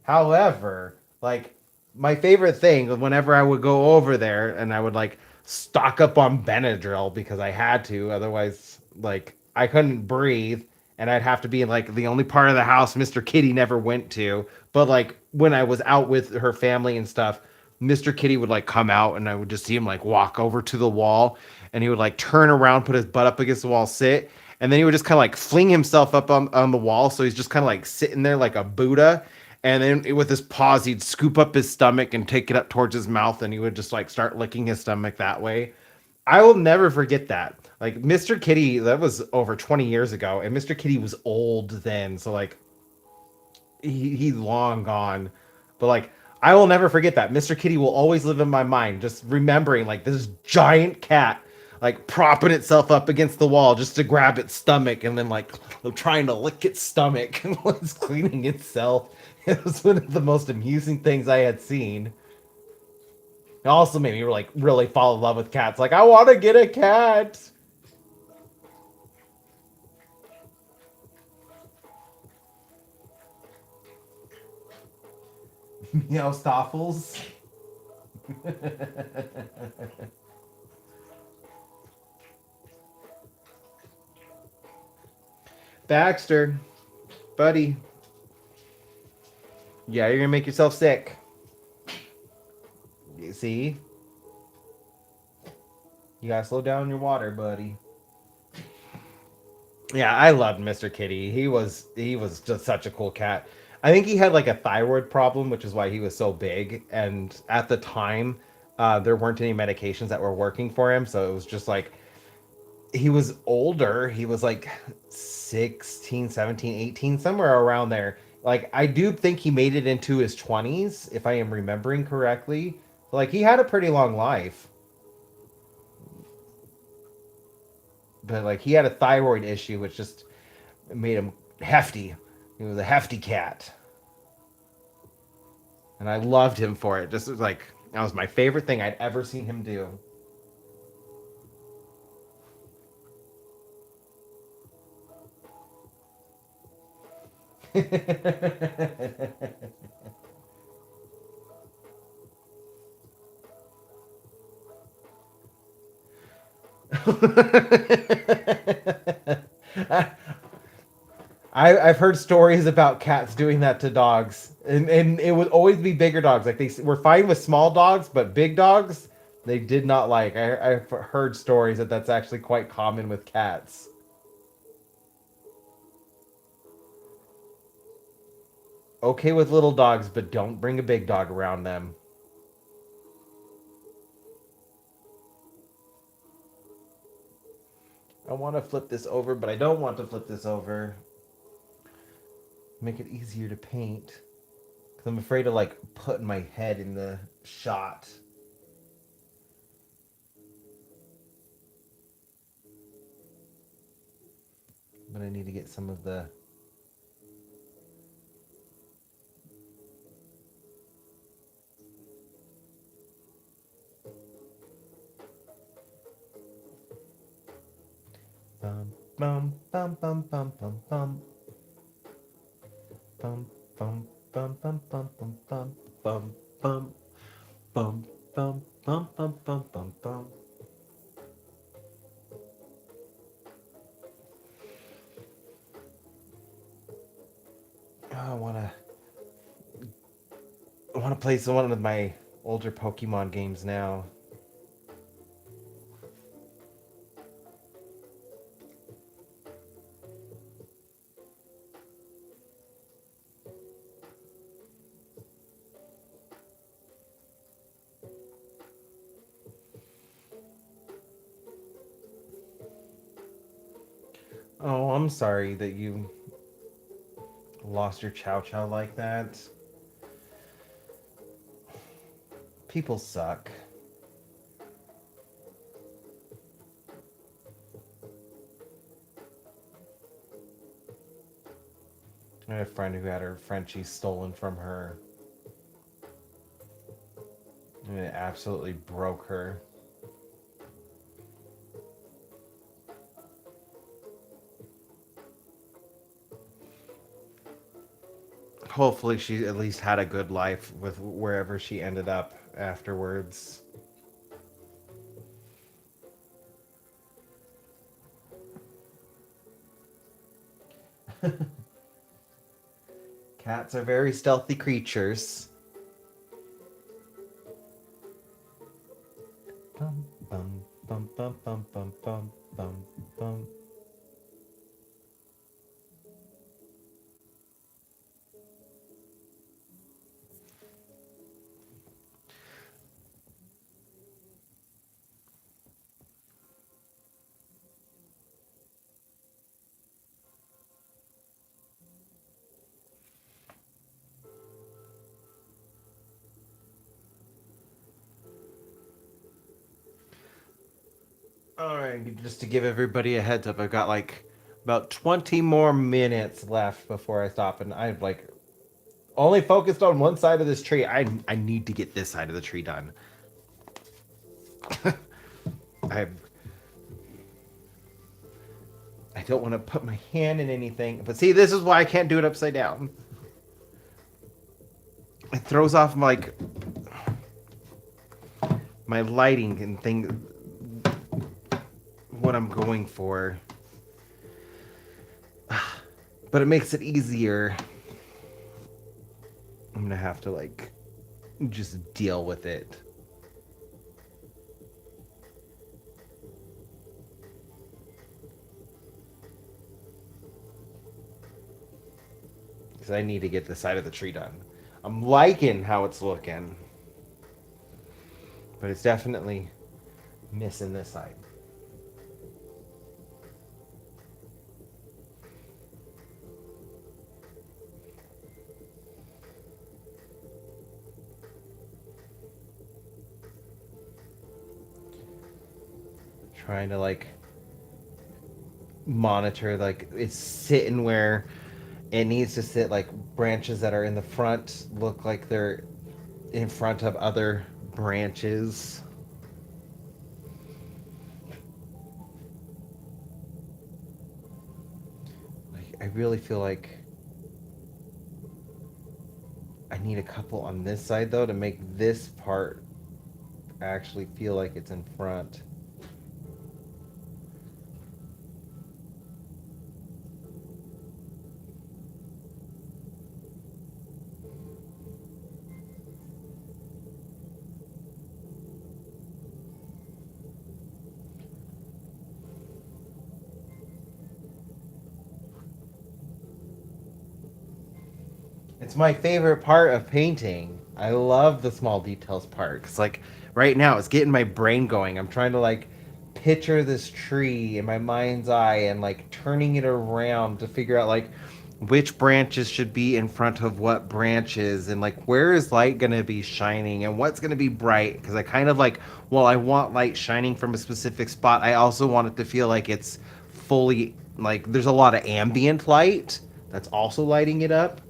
However, like my favorite thing whenever I would go over there and I would like stock up on Benadryl because I had to, otherwise like I couldn't breathe and I'd have to be in like the only part of the house Mr. Kitty never went to. But like when I was out with her family and stuff, Mr. Kitty would like come out and I would just see him like walk over to the wall and he would like turn around, put his butt up against the wall, sit, and then he would just kind of like fling himself up on the wall. So he's just kind of like sitting there like a Buddha. And then with his paws, he'd scoop up his stomach and take it up towards his mouth, and he would just like start licking his stomach that way. I will never forget that. Like Mr. Kitty, that was over 20 years ago, and Mr. Kitty was old then, so like he's long gone. But like I will never forget that. Mr. Kitty will always live in my mind, just remembering like this giant cat like propping itself up against the wall just to grab its stomach and then like trying to lick its stomach while it's cleaning itself. It was one of the most amusing things I had seen. It also made me like really fall in love with cats. Like I want to get a cat. Stoffels. Baxter, buddy. Yeah, you're gonna make yourself sick. You see? You gotta slow down your water, buddy. Yeah, I loved Mr. Kitty. He was just such a cool cat. I think he had like a thyroid problem, which is why he was so big. And at the time, there weren't any medications that were working for him, so it was just like he was older. He was like 16, 17, 18, somewhere around there. Like I do think he made it into his 20s, if I am remembering correctly. Like he had a pretty long life, but like he had a thyroid issue, which just made him hefty. He was a hefty cat, and I loved him for it. Just like that was my favorite thing I'd ever seen him do. I've heard stories about cats doing that to dogs, and it would always be bigger dogs. Like they were fine with small dogs, but big dogs, They did not like. I've heard stories that that's actually quite common with cats. Okay with little dogs, but don't bring a big dog around them. I want to flip this over, but I don't want to flip this over. Make it easier to paint. Because I'm afraid of, like, putting my head in the shot. But I need to get some of the... Bum, bum, bum, bum, bum, bum, bum. Bum, bum, bum, bum, bum, bum, bum, bum, bum, bum, bum, bum, bum, bum, bum, bum. Oh, I wanna play some one of my older Pokemon games now. Oh, I'm sorry that you lost your Chow Chow like that. People suck. I had a friend who had her Frenchie stolen from her. And it absolutely broke her. Hopefully she at least had a good life with wherever she ended up afterwards. Cats are very stealthy creatures. Bum, bum, bum, bum, bum, bum, bum, bum, bum. Alright, just to give everybody a heads up, I've got like about 20 more minutes left before I stop, and I've like only focused on one side of this tree. I need to get this side of the tree done. I I don't want to put my hand in anything, but see, this is why I can't do it upside down. It throws off my lighting and thing, what I'm going for. But it makes it easier. I'm gonna have to like just deal with it. Because I need to get the side of the tree done. I'm liking how it's looking. But it's definitely missing this side. Trying to like monitor, like it's sitting where it needs to sit. Like branches that are in the front look like they're in front of other branches. Like I really feel like I need a couple on this side though to make this part actually feel like it's in front. It's my favorite part of painting. I love the small details part. Cause like right now, it's getting my brain going. I'm trying to like picture this tree in my mind's eye and like turning it around to figure out like which branches should be in front of what branches and like where is light going to be shining and what's going to be bright. Because I kind of like, well, I want light shining from a specific spot. I also want it to feel like it's fully like there's a lot of ambient light that's also lighting it up.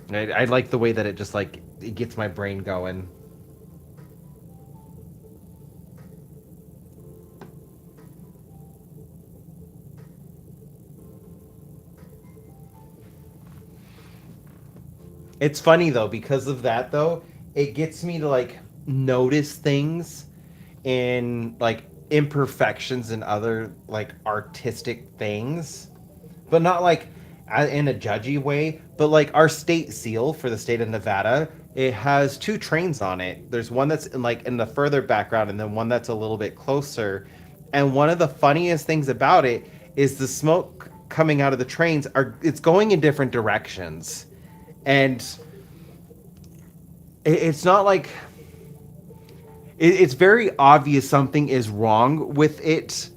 I like the way that it just like it gets my brain going. It's funny though because of that though, it gets me to like notice things in like imperfections and other like artistic things, but not like in a judgy way. But like our state seal for the state of Nevada, it has two trains on it. There's one that's in the further background, and then one that's a little bit closer. And one of the funniest things about it is the smoke coming out of the trains are it's going in different directions, and it's not like it's very obvious something is wrong with it,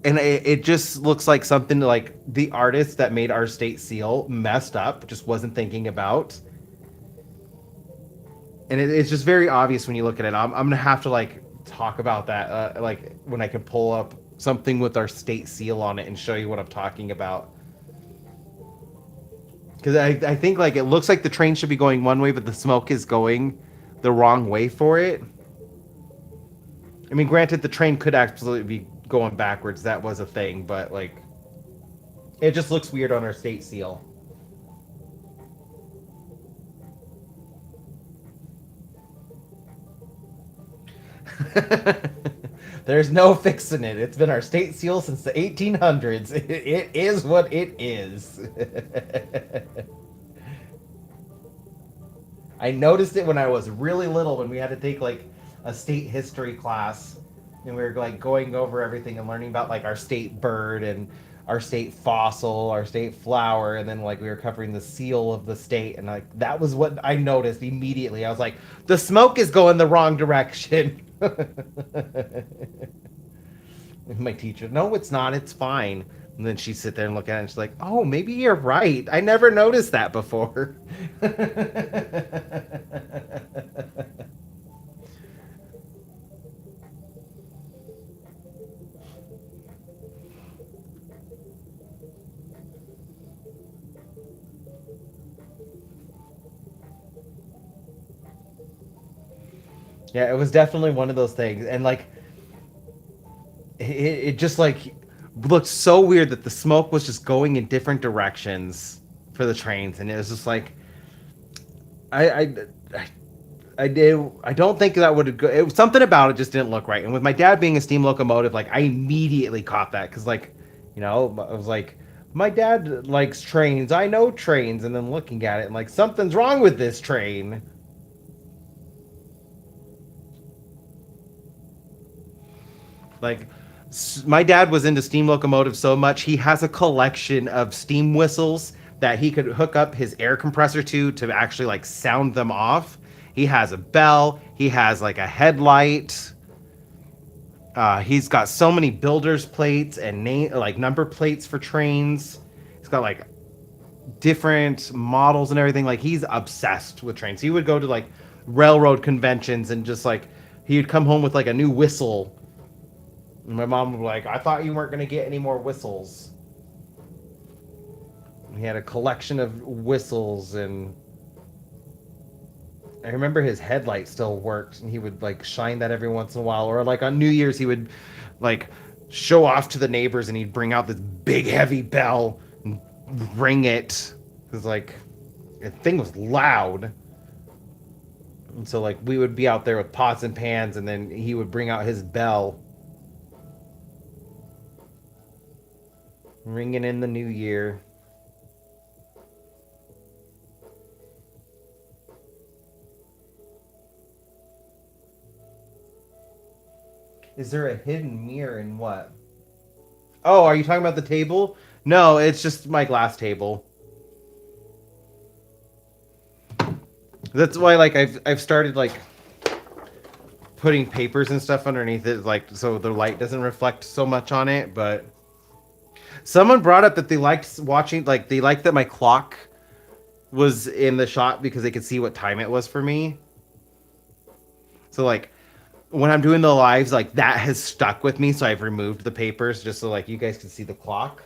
and it just looks like something like the artist that made our state seal messed up, just wasn't thinking about. And it's just very obvious when you look at it. I'm gonna have to like talk about that like when I can pull up something with our state seal on it and show you what I'm talking about. Because I think like it looks like the train should be going one way, but the smoke is going the wrong way for it. I mean, granted, the train could absolutely be going backwards. That was a thing, but like, it just looks weird on our state seal. There's no fixing it. It's been our state seal since the 1800s. It is what it is. I noticed it when I was really little when we had to take like a state history class and we were like going over everything and learning about like our state bird and our state fossil, our state flower, and then like we were covering the seal of the state, and like that was what I noticed immediately. I was like, the smoke is going the wrong direction. My teacher, no, it's not. It's fine. And then she'd sit there and look at it and she's like, oh, maybe you're right. I never noticed that before. Yeah, it was definitely one of those things. And like, it just like looked so weird that the smoke was just going in different directions for the trains. And it was just like, I, I, I I did. I don't think that would have. It was something about it just didn't look right. And with my dad being a steam locomotive, like I immediately caught that because, like, I was like, my dad likes trains. I know trains. And then looking at it, and like something's wrong with this train. Like, my dad was into steam locomotives so much he has a collection of steam whistles that he could hook up his air compressor to actually like sound them off. He has a bell. He has like a headlight. He's got so many builders plates and like number plates for trains. He's got like different models and everything. Like he's obsessed with trains. He would go to like railroad conventions and just like he'd come home with like a new whistle. And my mom would be like, "I thought you weren't gonna get any more whistles." He had a collection of whistles, and I remember his headlight still worked, and he would like shine that every once in a while. Or like on New Year's, he would like show off to the neighbors, and he'd bring out this big heavy bell and ring it. Cause like the thing was loud, and so like we would be out there with pots and pans, and then he would bring out his bell, ringing in the new year. Is there a hidden mirror in what? Oh, are you talking about the table? No, it's just my glass table. That's why, like, I've started like putting papers and stuff underneath it, like so the light doesn't reflect so much on it. But someone brought up that they liked watching, like they liked that my clock was in the shot because they could see what time it was for me. So like when I'm doing the lives, like that has stuck with me. So I've removed the papers just so like you guys can see the clock.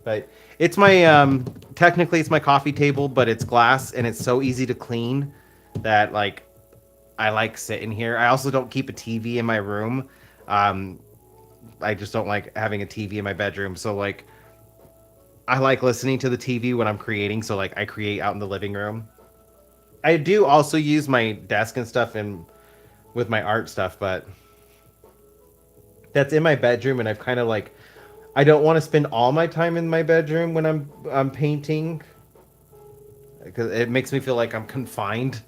But it's my technically it's my coffee table, but it's glass and it's so easy to clean that like I like sitting here. I also don't keep a TV in my room. Um, I just don't like having a TV in my bedroom. So like I like listening to the TV when I'm creating. So like I create out in the living room. I do also use my desk and stuff and with my art stuff, but that's in my bedroom, and I've kind of like I don't want to spend all my time in my bedroom when I'm painting because it makes me feel like I'm confined.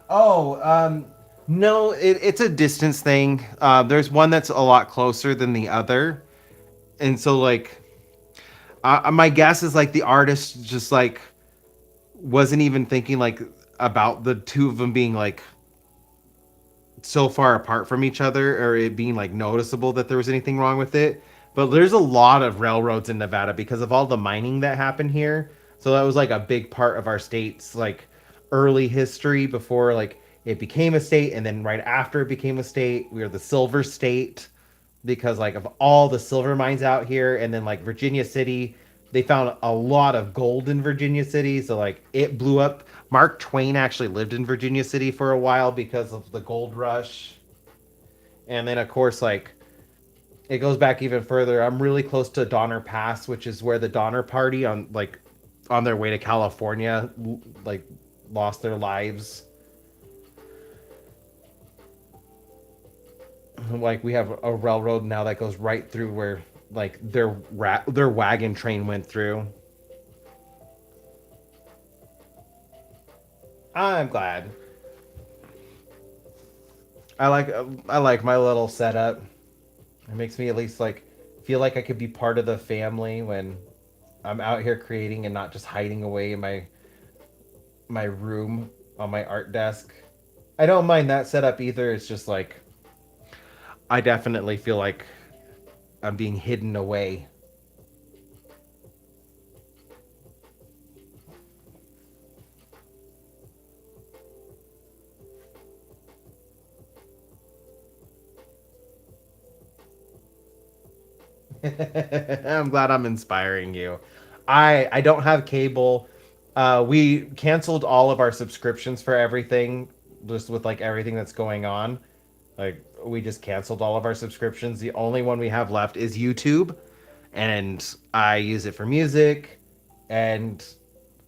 Oh, no, it's a distance thing. There's one that's a lot closer than the other, and so like, my guess is like the artist just like wasn't even thinking like about the two of them being like so far apart from each other or it being like noticeable that there was anything wrong with it. But there's a lot of railroads in Nevada because of all the mining that happened here. So that was like a big part of our state's like early history before like it became a state, and then right after it became a state, we were the silver state because like of all the silver mines out here. And then like Virginia City, they found a lot of gold in Virginia City, so like it blew up. Mark Twain actually lived in Virginia City for a while because of the gold rush. And then of course like it goes back even further. I'm really close to Donner Pass, which is where the Donner Party on their way to California like lost their lives. Like we have a railroad now that goes right through where like their wagon train went through. I'm glad. I like my little setup. It makes me at least like feel like I could be part of the family when I'm out here creating and not just hiding away in my room on my art desk. I don't mind that setup either. It's just like I definitely feel like I'm being hidden away. I'm glad I'm inspiring you. I don't have cable. We canceled all of our subscriptions for everything, just with like everything that's going on. Like we just canceled all of our subscriptions. The only one we have left is YouTube, and I use it for music, and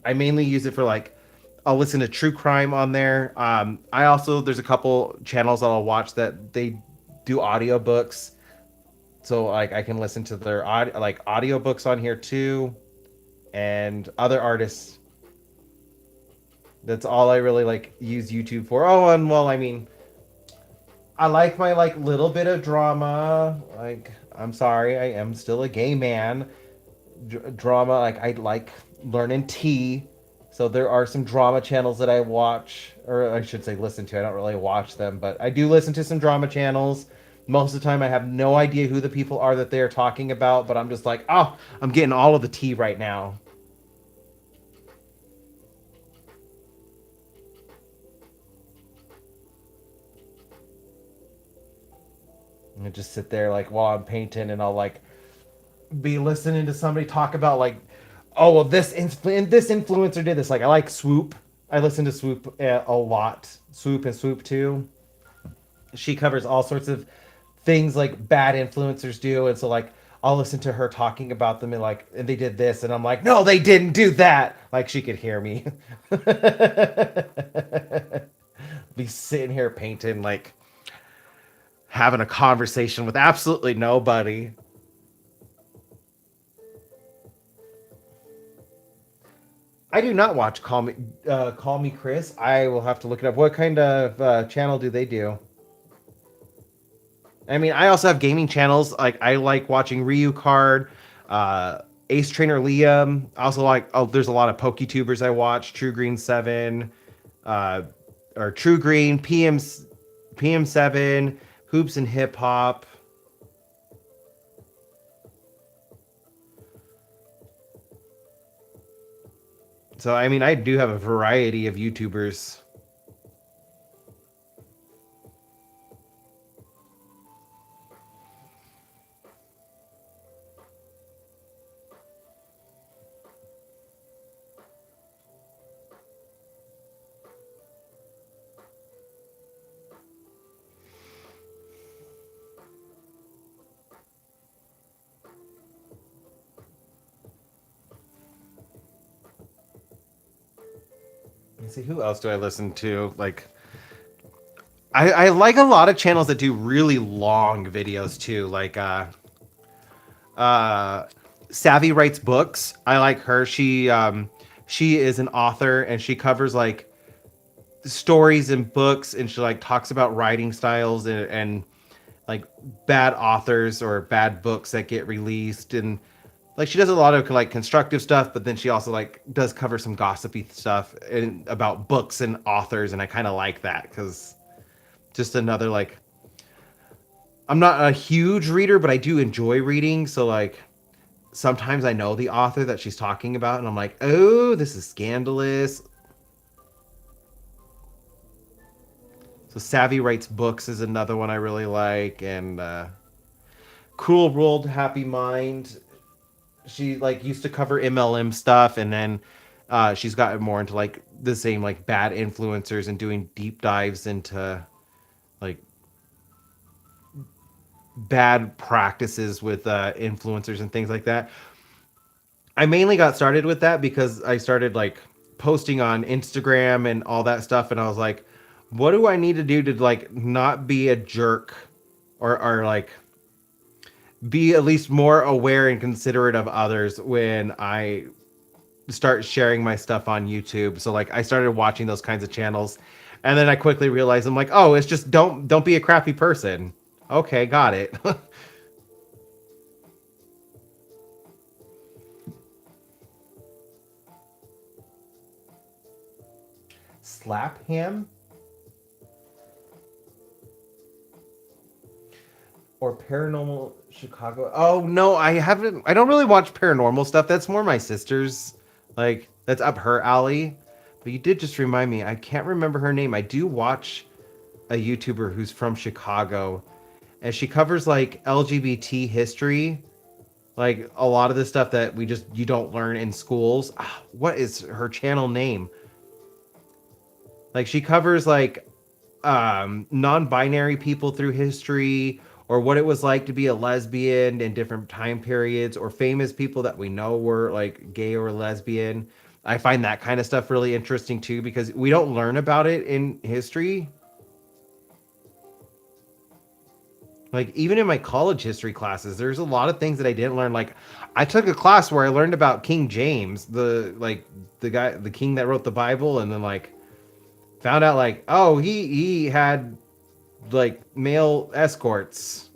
I mainly use it for like I'll listen to true crime on there. I also there's a couple channels that I'll watch that they do audiobooks, so like I can listen to their like audiobooks on here too, and other artists. That's all I really like use YouTube for. Oh, and well, I mean, I like my like little bit of drama. Like, I'm sorry, I am still a gay man. Drama, like I like learning tea. So there are some drama channels that I watch, or I should say listen to. I don't really watch them, but I do listen to some drama channels. Most of the time, I have no idea who the people are that they're talking about, but I'm just like, oh, I'm getting all of the tea right now. And I just sit there like while I'm painting, and I'll like be listening to somebody talk about like, oh well, this influencer did this. Like I like Swoop. I listen to Swoop a lot. Swoop and Swoop too. She covers all sorts of things like bad influencers do, and so like I'll listen to her talking about them and like and they did this, and I'm like, no, they didn't do that. Like she could hear me. Be sitting here painting like having a conversation with absolutely nobody. I do not watch Call Me Chris. I will have to look it up. What kind of channel do they do? I mean, I also have gaming channels. Like I like watching Ryu Card, uh, Ace Trainer Liam. I also like. Oh, there's a lot of PokeTubers I watch. True Green 7, uh, or True Green PM7, Hoops and Hip Hop. So I mean, I do have a variety of YouTubers. Let me see, who else do I listen to? Like, I like a lot of channels that do really long videos too. Like uh Savvy writes books. I like her. She is an author and she covers like stories and books, and she like talks about writing styles and like bad authors or bad books that get released, and like she does a lot of like constructive stuff, but then she also like does cover some gossipy stuff about books and authors, and I kind of like that because just another like I'm not a huge reader, but I do enjoy reading. So like sometimes I know the author that she's talking about, and I'm like, oh, this is scandalous. So Savvy writes books is another one I really like, and Cool World Happy Mind. She like used to cover MLM stuff, and then she's gotten more into like the same like bad influencers and doing deep dives into like bad practices with influencers and things like that. I mainly got started with that because I started like posting on Instagram and all that stuff, and I was like, what do I need to do to like not be a jerk, or like be at least more aware and considerate of others when I start sharing my stuff on YouTube. So like I started watching those kinds of channels, and then I quickly realized I'm like, oh, it's just don't be a crappy person. Okay, got it. Slap him or Paranormal Chicago. Oh no, I haven't. I don't really watch paranormal stuff. That's more my sister's. Like that's up her alley. But you did just remind me. I can't remember her name. I do watch a YouTuber who's from Chicago, and she covers like LGBT history, like a lot of the stuff that we just you don't learn in schools. Ah, what is her channel name? Like she covers like non-binary people through history, or what it was like to be a lesbian in different time periods, or famous people that we know were like gay or lesbian. I find that kind of stuff really interesting too because we don't learn about it in history. Like even in my college history classes, there's a lot of things that I didn't learn. Like I took a class where I learned about King James, the guy, the king that wrote the Bible, and then like found out like, oh, he had like male escorts.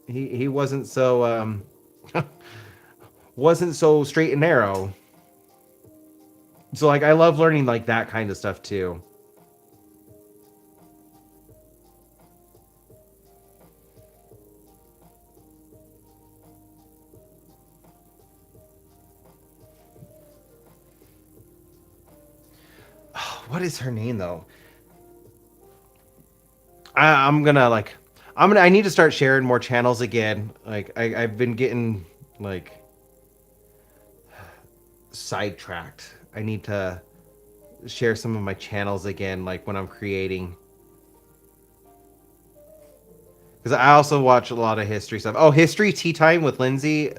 He wasn't so wasn't so straight and narrow. So like I love learning like that kind of stuff too. What is her name though? I'm gonna like I need to start sharing more channels again. Like I've been getting like sidetracked. I need to share some of my channels again, like when I'm creating. Because I also watch a lot of history stuff. Oh, History Tea Time with Lindsay.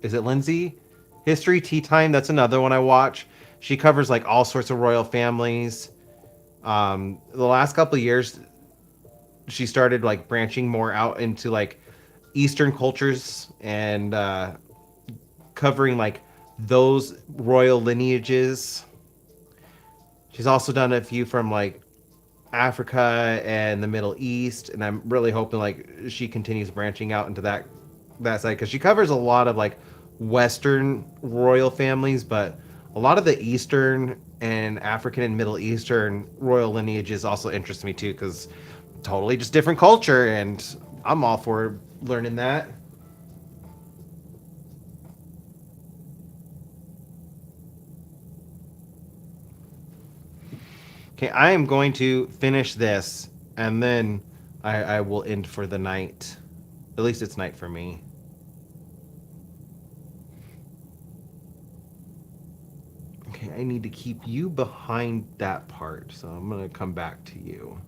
Is it Lindsay? History Tea Time. That's another one I watch. She covers like all sorts of royal families. The last couple of years, she started like branching more out into like Eastern cultures and covering like those royal lineages. She's also done a few from like Africa and the Middle East, and I'm really hoping like she continues branching out into that side because she covers a lot of like Western royal families, but a lot of the Eastern and African and Middle Eastern royal lineages also interest me too because totally just different culture, and I'm all for learning that. Okay, I am going to finish this, and then I will end for the night. At least it's night for me. Okay, I need to keep you behind that part, so I'm gonna come back to you.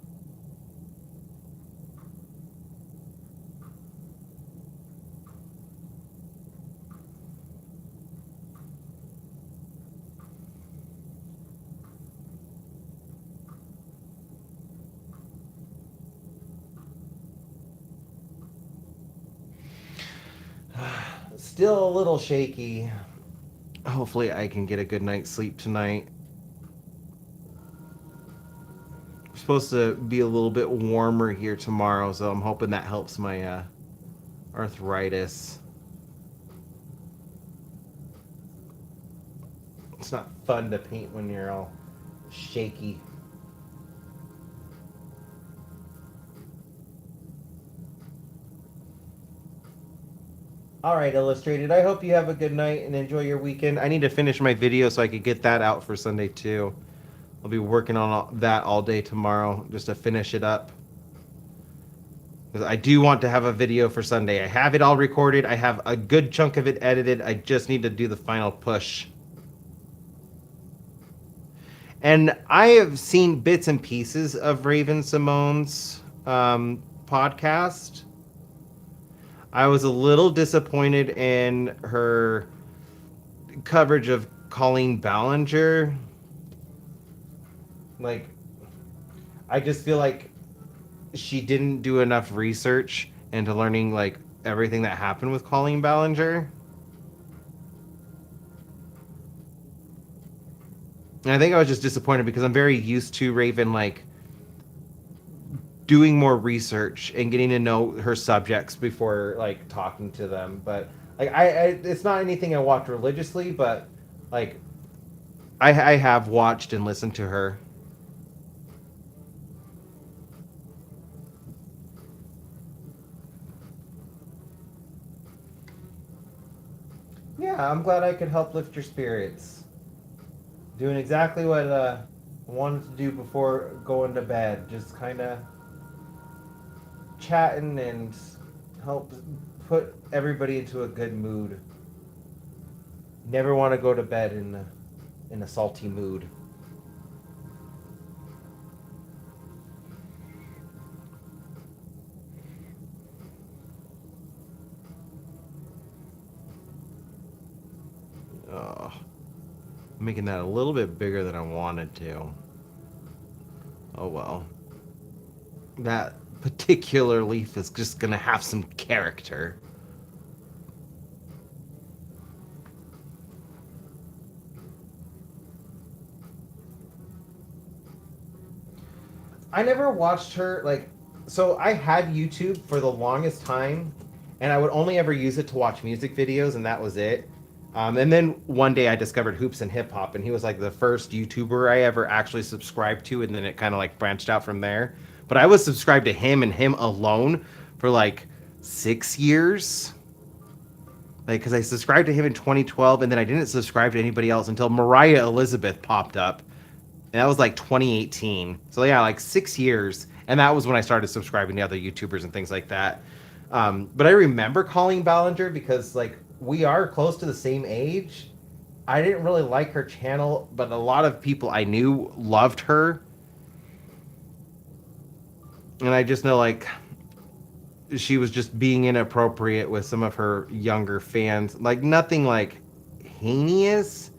Still a little shaky. Hopefully, I can get a good night's sleep tonight. It's supposed to be a little bit warmer here tomorrow, so I'm hoping that helps my arthritis. It's not fun to paint when you're all shaky. All right, Illustrated. I hope you have a good night and enjoy your weekend. I need to finish my video so I could get that out for Sunday too. I'll be working on that all day tomorrow just to finish it up. Because I do want to have a video for Sunday. I have it all recorded. I have a good chunk of it edited. I just need to do the final push. And I have seen bits and pieces of Raven Simone's podcast. I was a little disappointed in her coverage of Colleen Ballinger. Like, I just feel like she didn't do enough research into learning like everything that happened with Colleen Ballinger. And I think I was just disappointed because I'm very used to Raven like doing more research and getting to know her subjects before like talking to them. But like I it's not anything I watch religiously, but like I have watched and listened to her. Yeah, I'm glad I could help lift your spirits. Doing exactly what I wanted to do before going to bed. Just kind of chatting and help put everybody into a good mood. Never want to go to bed in a salty mood. Oh, making that a little bit bigger than I wanted to. Oh well. That particular leaf is just gonna have some character. I never watched her like so I had YouTube for the longest time and I would only ever use it to watch music videos and that was it. And then one day I discovered Hoops and Hip Hop and he was like the first YouTuber I ever actually subscribed to and then it kind of like branched out from there. But I was subscribed to him and him alone for like 6 years. Like, because I subscribed to him in 2012 and then I didn't subscribe to anybody else until Mariah Elizabeth popped up and that was like 2018. So yeah, like 6 years, and that was when I started subscribing to other YouTubers and things like that. But I remember Colleen Ballinger because like we are close to the same age. I didn't really like her channel, but a lot of people I knew loved her, and I just know like she was just being inappropriate with some of her younger fans. Like nothing like heinous,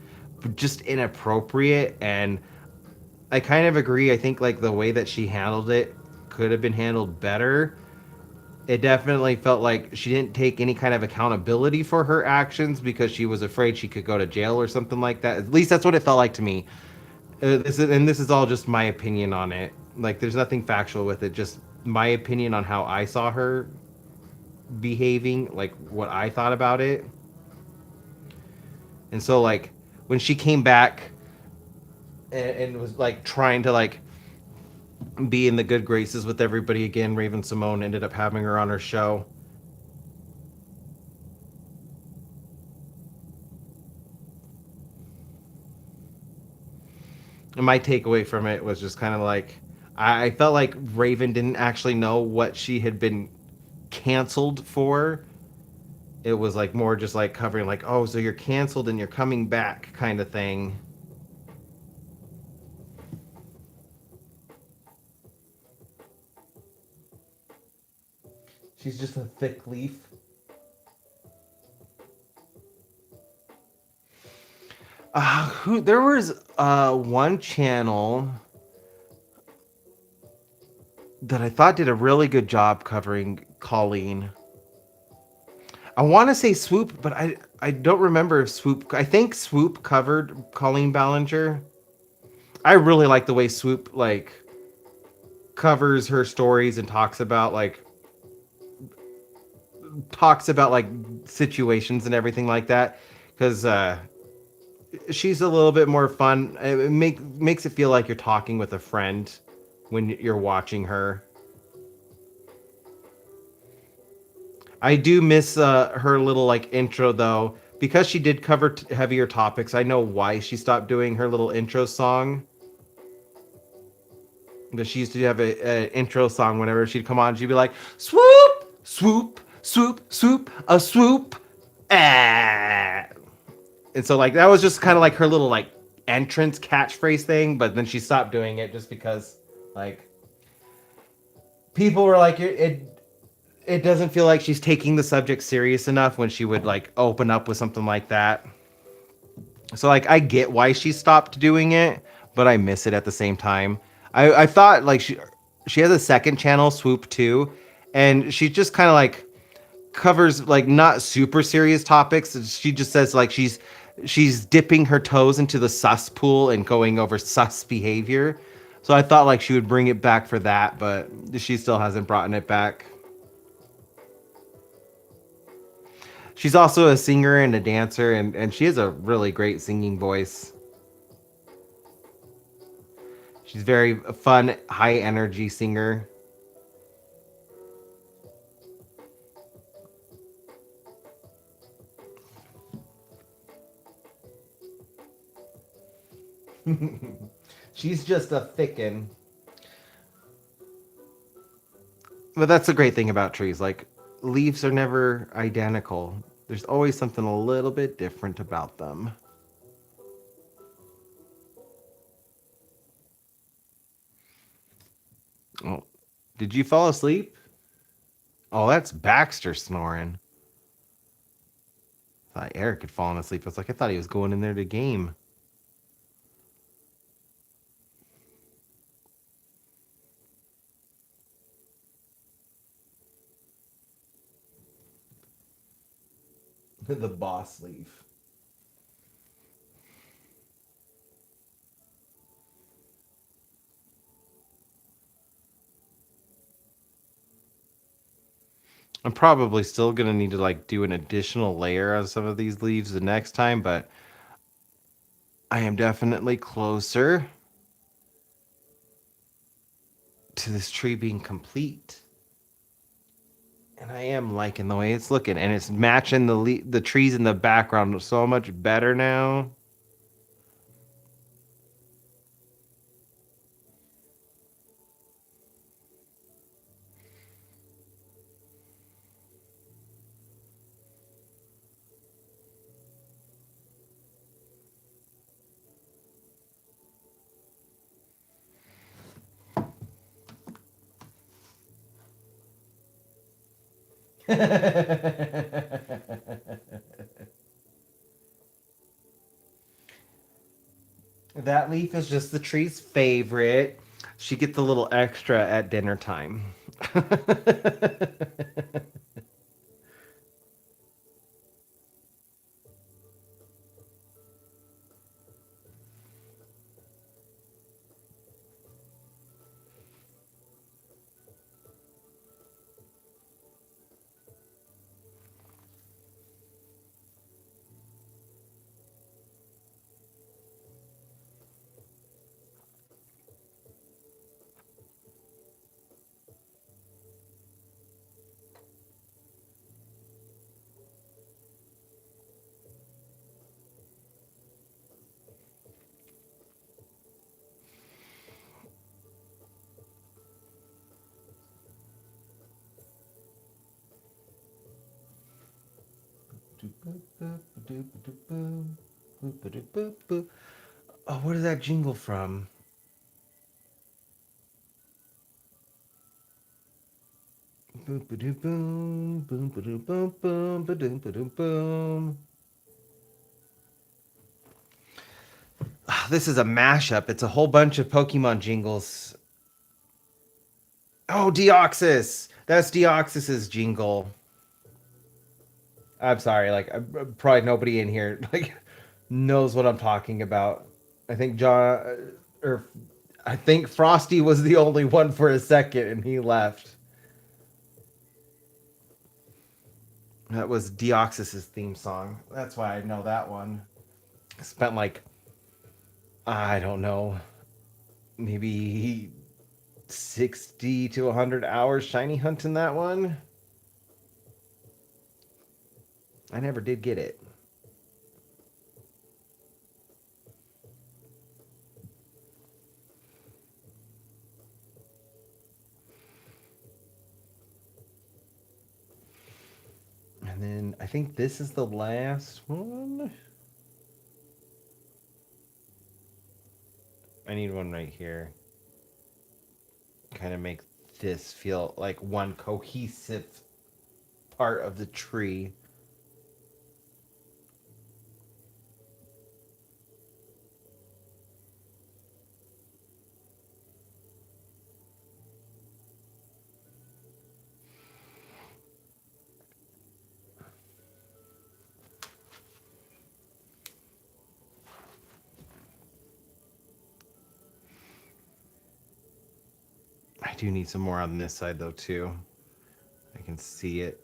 but just inappropriate and I kind of agree. I think like the way that she handled it could have been handled better. It definitely felt like she didn't take any kind of accountability for her actions because she was afraid she could go to jail or something like that. At least that's what it felt like to me. This is all just my opinion on it. Like, there's nothing factual with it. Just my opinion on how I saw her behaving, like what I thought about it. And so, like, when she came back and was like trying to like be in the good graces with everybody again, Raven Simone ended up having her on her show. And my takeaway from it was just kind of like I felt like Raven didn't actually know what she had been canceled for. It was like more just like covering like, oh, so you're canceled and you're coming back kind of thing. She's just a thick leaf. Who there was one channel that I thought did a really good job covering Colleen. I want to say Swoop, but I don't remember if Swoop. I think Swoop covered Colleen Ballinger. I really like the way Swoop like covers her stories and talks about like situations and everything like that because she's a little bit more fun. It makes it feel like you're talking with a friend when you're watching her. I do miss her little like intro though because she did cover heavier topics. I know why she stopped doing her little intro song. Because she used to have a intro song whenever she'd come on. She'd be like, "Swoop, swoop, swoop, swoop, a swoop, ah." And so like that was just kind of like her little like entrance catchphrase thing. But then she stopped doing it just because like people were like, it doesn't feel like she's taking the subject serious enough when she would like open up with something like that. So like I get why she stopped doing it, but I miss it at the same time. I thought like she has a second channel, Swoop 2, and she just kind of like covers like not super serious topics. She just says like she's dipping her toes into the sus pool and going over sus behavior. So I thought like she would bring it back for that, but she still hasn't brought it back. She's also a singer and a dancer, and she has a really great singing voice. She's very fun, high energy singer. She's just a thickin'. But that's the great thing about trees. Like, leaves are never identical. There's always something a little bit different about them. Oh, did you fall asleep? Oh, that's Baxter snoring. I thought Eric had fallen asleep. I was like, I thought he was going in there to game. The boss leaf. I'm probably still gonna need to like do an additional layer on some of these leaves the next time, but I am definitely closer to this tree being complete. And I am liking the way it's looking, and it's matching the trees in the background so much better now. That leaf is just the tree's favorite. She gets a little extra at dinner time. Oh, where did that jingle from? Boom, ba-doom, boom, boom, ba-doom, boom, boom, ba-doom, ba-doom, boom. This is a mashup. It's a whole bunch of Pokemon jingles. Oh, Deoxys! That's Deoxys's jingle. I'm sorry, like probably nobody in here like knows what I'm talking about. I think or I think Frosty was the only one for a second, and he left. That was Deoxys's theme song. That's why I know that one. I spent like I don't know, maybe 60 to 100 hours shiny hunting that one. I never did get it. And then I think this is the last one. I need one right here. Kind of make this feel like one cohesive part of the tree. I do need some more on this side though too. I can see it.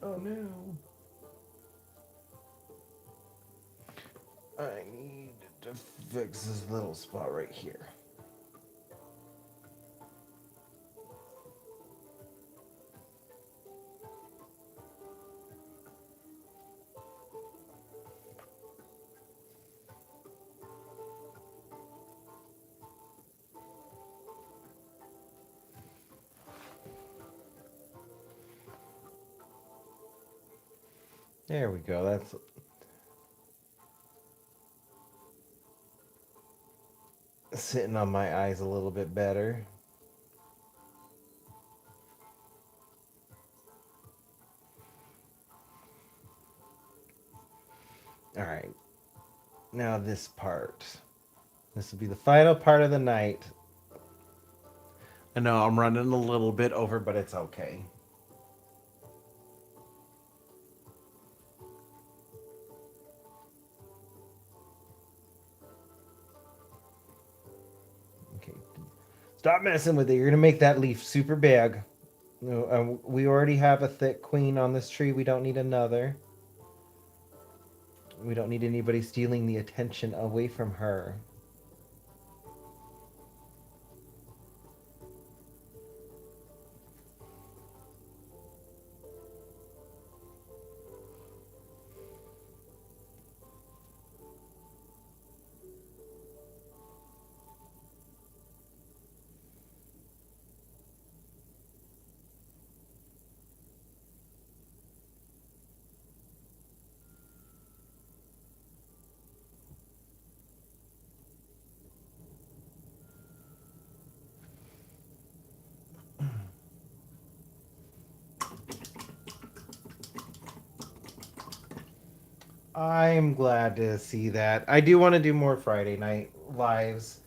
Oh no. I need to fix this little spot right here. There we go. That's sitting on my eyes a little bit better. All right. Now this part. This will be the final part of the night. I know I'm running a little bit over, but it's okay. Okay. Stop messing with it. You're going to make that leaf super big. No, we already have a thick queen on this tree. We don't need another. We don't need anybody stealing the attention away from her. I'm glad to see that. I do want to do more Friday night lives.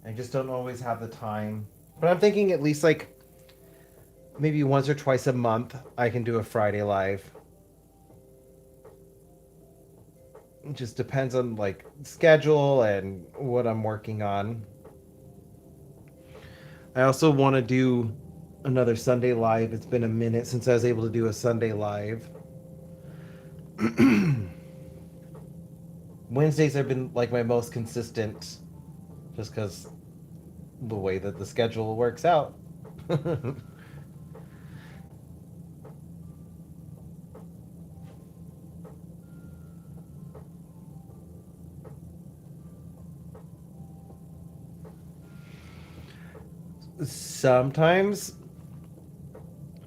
I just don't always have the time. But I'm thinking at least like maybe once or twice a month I can do a Friday live. It just depends on like schedule and what I'm working on. I also want to do another Sunday live. It's been a minute since I was able to do a Sunday live. Wednesdays have been like my most consistent just because the way that the schedule works out. sometimes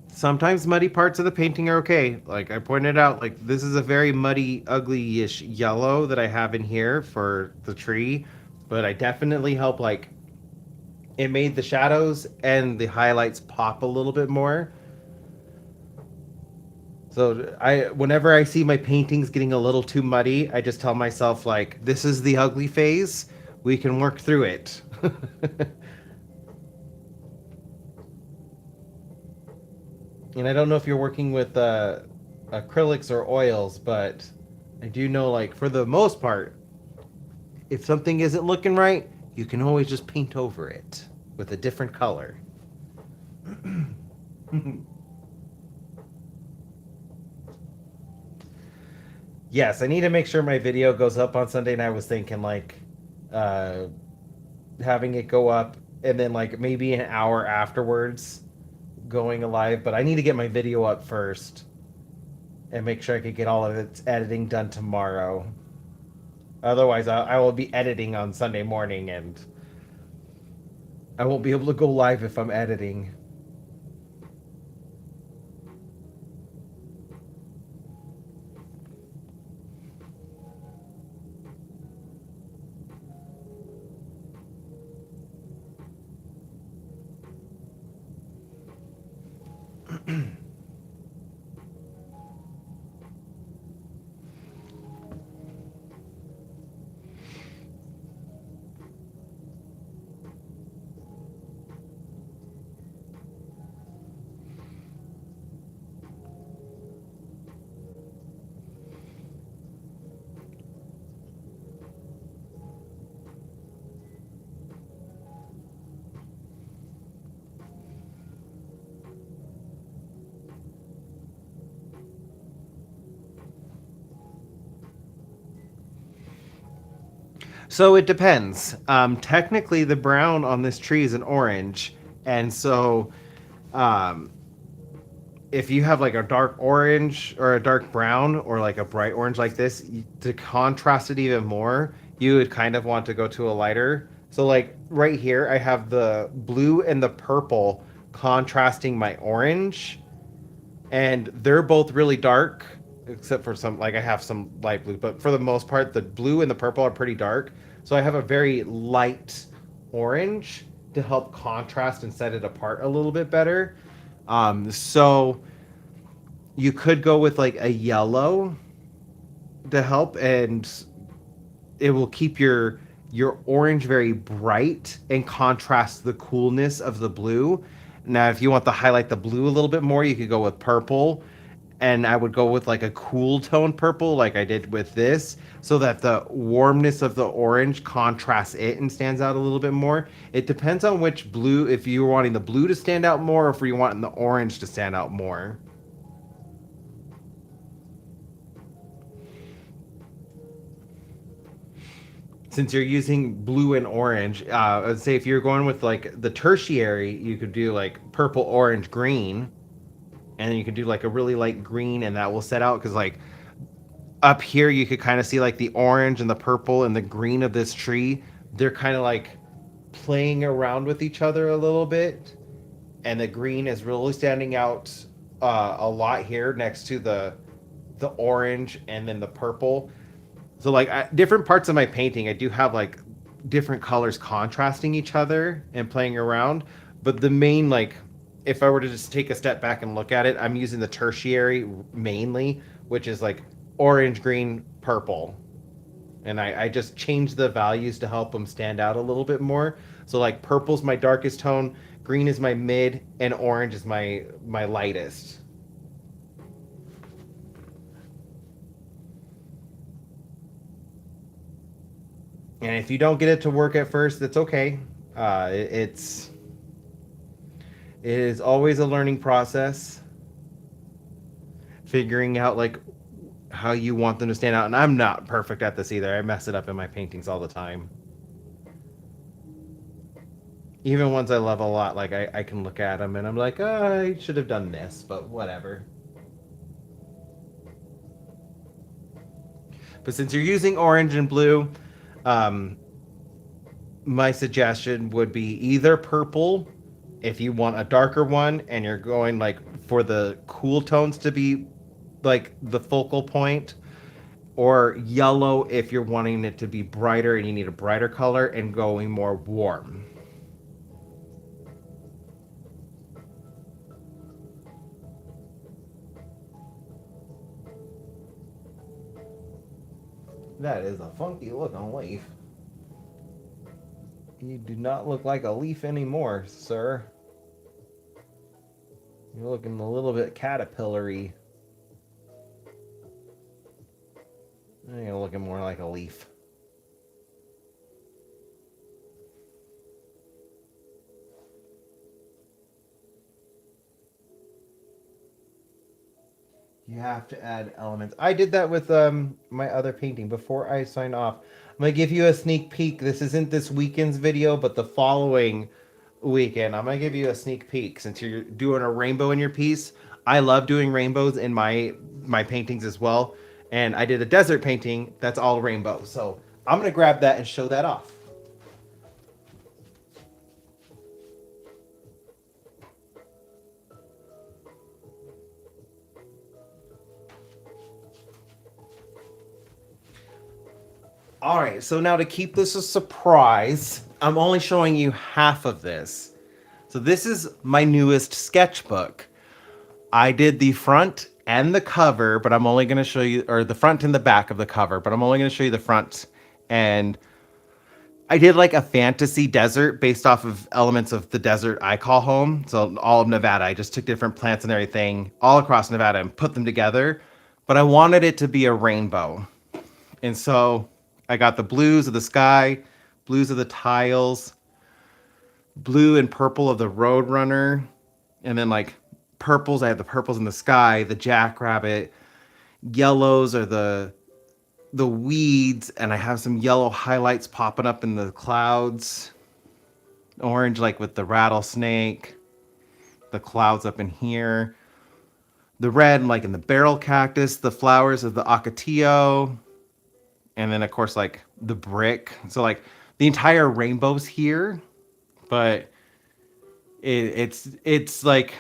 sometimes muddy parts of the painting are okay. Like I pointed out, like this is a very muddy, ugly-ish yellow that I have in here for the tree, but I definitely help like it made the shadows and the highlights pop a little bit more. So I whenever I see my paintings getting a little too muddy, I just tell myself like this is the ugly phase. We can work through it. And I don't know if you're working with acrylics or oils, but I do know, like, for the most part, if something isn't looking right, you can always just paint over it with a different color. Yes, I need to make sure my video goes up on Sunday, and I was thinking, like, uh, having it go up and then, like, maybe an hour afterwards going live, but I need to get my video up first and make sure I could get all of its editing done tomorrow. Otherwise, I will be editing on Sunday morning, and I won't be able to go live if I'm editing. So it depends. Technically, the brown on this tree is an orange, and so um, if you have like a dark orange or a dark brown or like a bright orange like this, to contrast it even more, you would kind of want to go to a lighter. So like right here, I have the blue and the purple contrasting my orange, and they're both really dark, except for some, like I have some light blue, but for the most part, the blue and the purple are pretty dark. So I have a very light orange to help contrast and set it apart a little bit better. So you could go with like a yellow to help, and it will keep your orange very bright and contrast the coolness of the blue. Now, if you want to highlight the blue a little bit more, you could go with purple, and I would go with like a cool tone purple, like I did with this, so that the warmness of the orange contrasts it and stands out a little bit more. It depends on which blue, if you're wanting the blue to stand out more, or if you're wanting the orange to stand out more. Since you're using blue and orange, I'd say if you're going with like the tertiary, you could do like purple, orange, green, and then you could do like a really light green, and that will set out because like up here you could kind of see like the orange and the purple and the green of this tree. They're kind of like playing around with each other a little bit, and the green is really standing out a lot here next to the orange and then the purple. So like different parts of my painting, I do have like different colors contrasting each other and playing around. But the main, like, if I were to just take a step back and look at it, I'm using the tertiary mainly, which is like orange, green, purple. And I just changed the values to help them stand out a little bit more. So like purple's my darkest tone, green is my mid, and orange is my lightest. And if you don't get it to work at first, that's okay. It is always a learning process, figuring out like how you want them to stand out. And I'm not perfect at this either. I mess it up in my paintings all the time. Even ones I love a lot, like I can look at them and I'm like, oh, I should have done this, but whatever. But since you're using orange and blue, um, my suggestion would be either purple if you want a darker one and you're going like for the cool tones to be like the focal point, or yellow if you're wanting it to be brighter and you need a brighter color and going more warm. That is a funky looking leaf. You do not look like a leaf anymore, sir. You're looking a little bit caterpillary. You're looking more like a leaf. You have to add elements. I did that with my other painting. Before I sign off, I'm gonna give you a sneak peek. This isn't this weekend's video, but the following weekend, I'm gonna give you a sneak peek since you're doing a rainbow in your piece. I love doing rainbows in my paintings as well, and I did a desert painting that's all rainbow. So I'm gonna grab that and show that off. All right, so now to keep this a surprise, I'm only showing you half of this. So this is my newest sketchbook. I did the front and the cover, but I'm only going to show you, or the front and the back of the cover, but I'm only going to show you the front. And I did like a fantasy desert based off of elements of the desert I call home. So all of Nevada, I just took different plants and everything all across Nevada and put them together. But I wanted it to be a rainbow. And so I got the blues of the sky, blues of the tiles, blue and purple of the Roadrunner, and then like purples. I have the purples in the sky, the jackrabbit, yellows are the weeds, and I have some yellow highlights popping up in the clouds. Orange like with the rattlesnake, the clouds up in here. The red like in the barrel cactus, the flowers of the ocotillo, and then of course like the brick. So like the entire rainbow's here, but it's like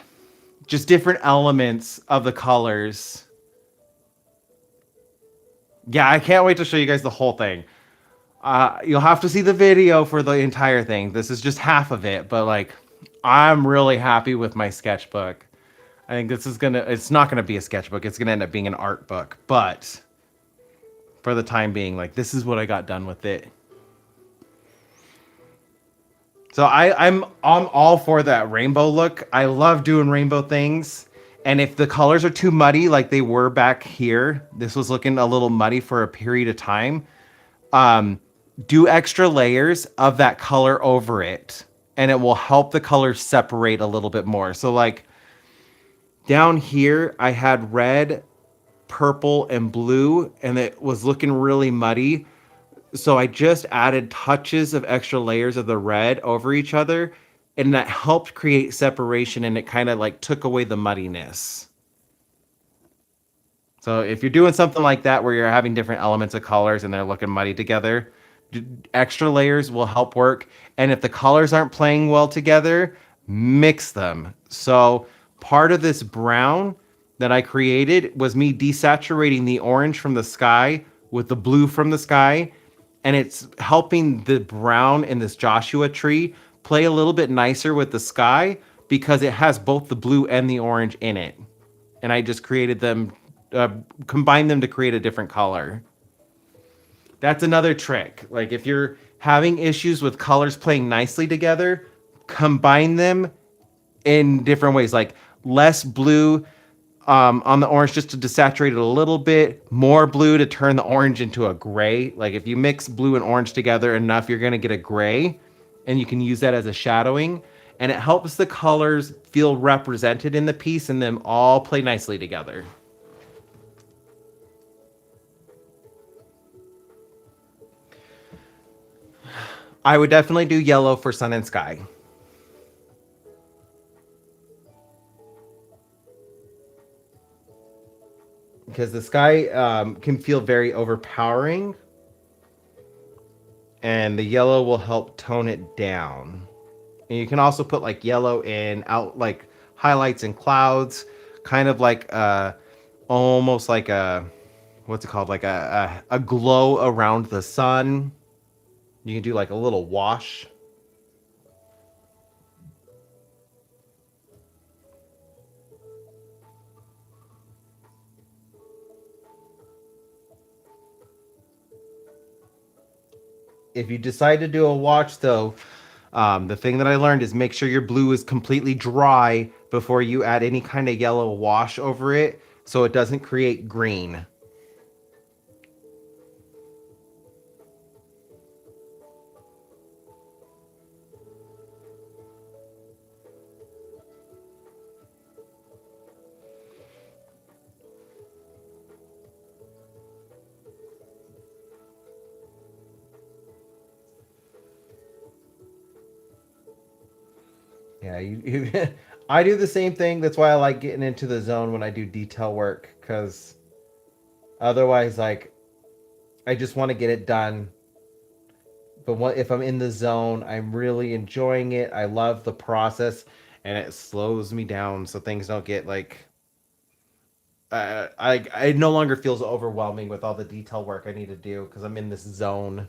just different elements of the colors. Yeah, I can't wait to show you guys the whole thing. You'll have to see the video for the entire thing. This is just half of it, but like I'm really happy with my sketchbook. I think it's not gonna be a sketchbook. It's gonna end up being an art book, but for the time being, like this is what I got done with it. So I'm all for that rainbow look. I love doing rainbow things. And if the colors are too muddy, like they were back here, this was looking a little muddy for a period of time. Do extra layers of that color over it, and it will help the colors separate a little bit more. So like down here, I had red, purple, and blue, and it was looking really muddy. So I just added touches of extra layers of the red over each other, and that helped create separation, and it kind of like took away the muddiness. So if you're doing something like that where you're having different elements of colors and they're looking muddy together, extra layers will help work. And if the colors aren't playing well together, mix them. So part of this brown that I created was me desaturating the orange from the sky with the blue from the sky, and it's helping the brown in this Joshua tree play a little bit nicer with the sky because it has both the blue and the orange in it. And I just created them, combined them to create a different color. That's another trick. Like if you're having issues with colors playing nicely together, combine them in different ways. Like less blue on the orange just to desaturate it a little bit, more blue to turn the orange into a gray. Like if you mix blue and orange together enough, you're going to get a gray, and you can use that as a shadowing. And it helps the colors feel represented in the piece and them all play nicely together. I would definitely do yellow for sun and sky. Because the sky can feel very overpowering, and the yellow will help tone it down. And you can also put like yellow in out like highlights and clouds, kind of like almost like a what's it called, like a glow around the sun. You can do like a little wash. If you decide to do a wash, though, the thing that I learned is make sure your blue is completely dry before you add any kind of yellow wash over it so it doesn't create green. Yeah, I do the same thing. That's why I like getting into the zone when I do detail work, because otherwise, like, I just want to get it done. But if I'm in the zone, I'm really enjoying it. I love the process, and it slows me down so things don't get like. I it no longer feels overwhelming with all the detail work I need to do because I'm in this zone.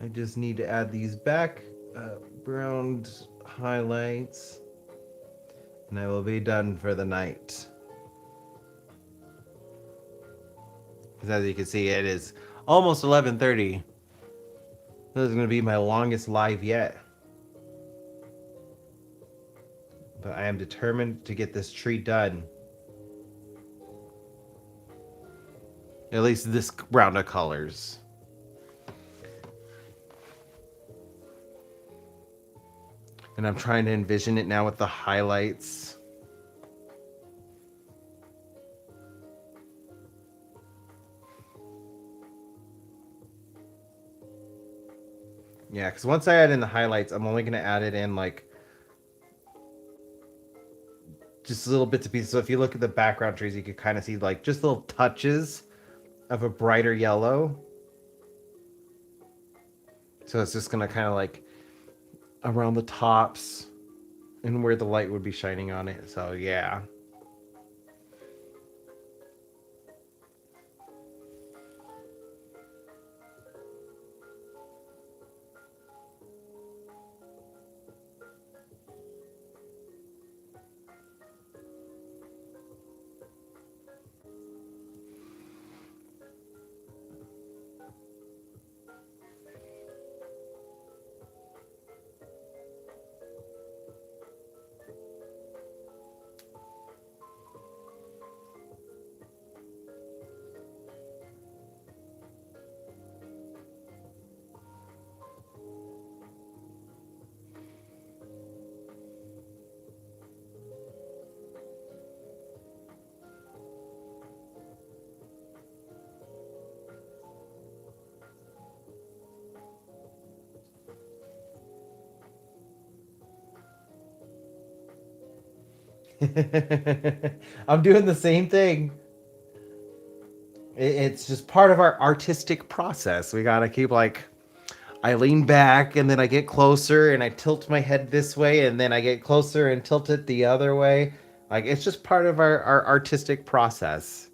I just need to add these background highlights, and I will be done for the night. Because as you can see, it is almost 11:30. This is going to be my longest live yet. But I am determined to get this tree done. At least this round of colors. And I'm trying to envision it now with the highlights. Yeah, because once I add in the highlights, I'm only going to add it in like just little bits and pieces. So if you look at the background trees, you could kind of see like just little touches of a brighter yellow. So it's just going to kind of like around the tops and where the light would be shining on it. So yeah. I'm doing the same thing. It's just part of our artistic process. We gotta keep like, I lean back and then I get closer and I tilt my head this way and then I get closer and tilt it the other way. Like it's just part of our artistic process.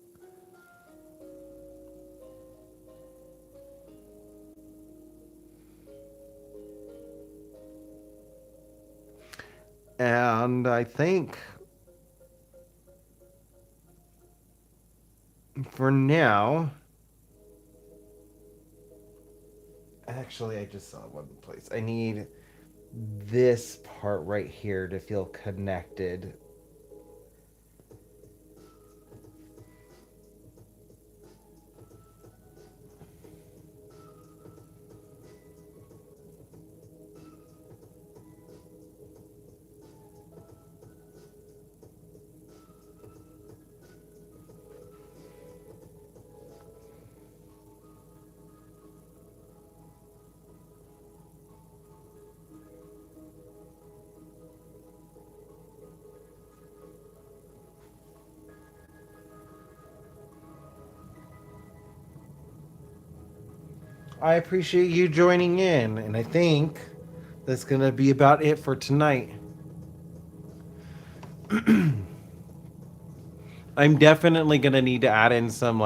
And I think for now, actually, I just saw one place. I need this part right here to feel connected. I appreciate you joining in, and I think that's gonna be about it for tonight. I'm definitely gonna need to add in some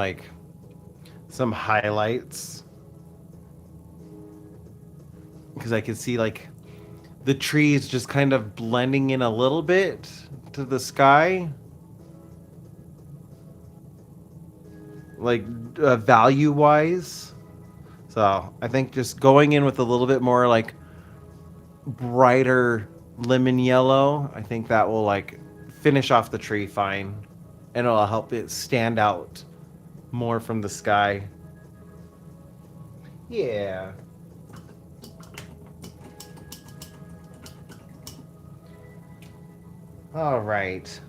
highlights because I can see like the trees just kind of blending in a little bit to the sky, like value wise. So I think just going in with a little bit more like brighter lemon yellow, I think that will like finish off the tree fine, and it'll help it stand out more from the sky. Yeah. All right.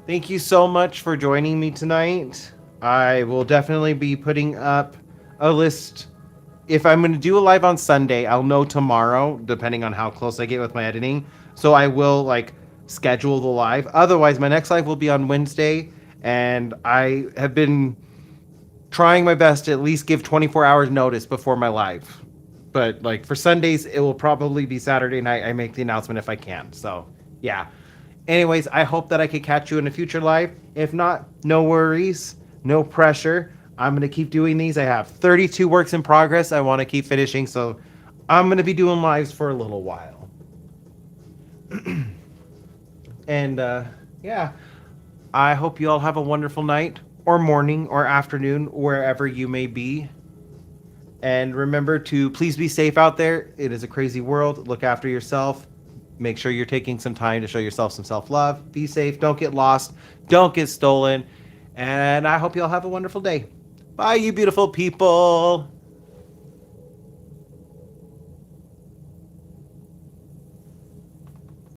Thank you so much for joining me tonight. I will definitely be putting up a list. If I'm going to do a live on Sunday, I'll know tomorrow, depending on how close I get with my editing. So I will like schedule the live. Otherwise, my next live will be on Wednesday. And I have been trying my best to at least give 24 hours notice before my live. But like for Sundays, it will probably be Saturday night. I make the announcement if I can. So yeah. Anyways, I hope that I could catch you in a future live. If not, no worries, no pressure. I'm going to keep doing these. I have 32 works in progress I want to keep finishing, so I'm going to be doing lives for a little while. And yeah, I hope you all have a wonderful night or morning or afternoon, wherever you may be. And remember to please be safe out there. It is a crazy world. Look after yourself. Make sure you're taking some time to show yourself some self-love. Be safe. Don't get lost. Don't get stolen. And I hope you all have a wonderful day. Bye, you beautiful people.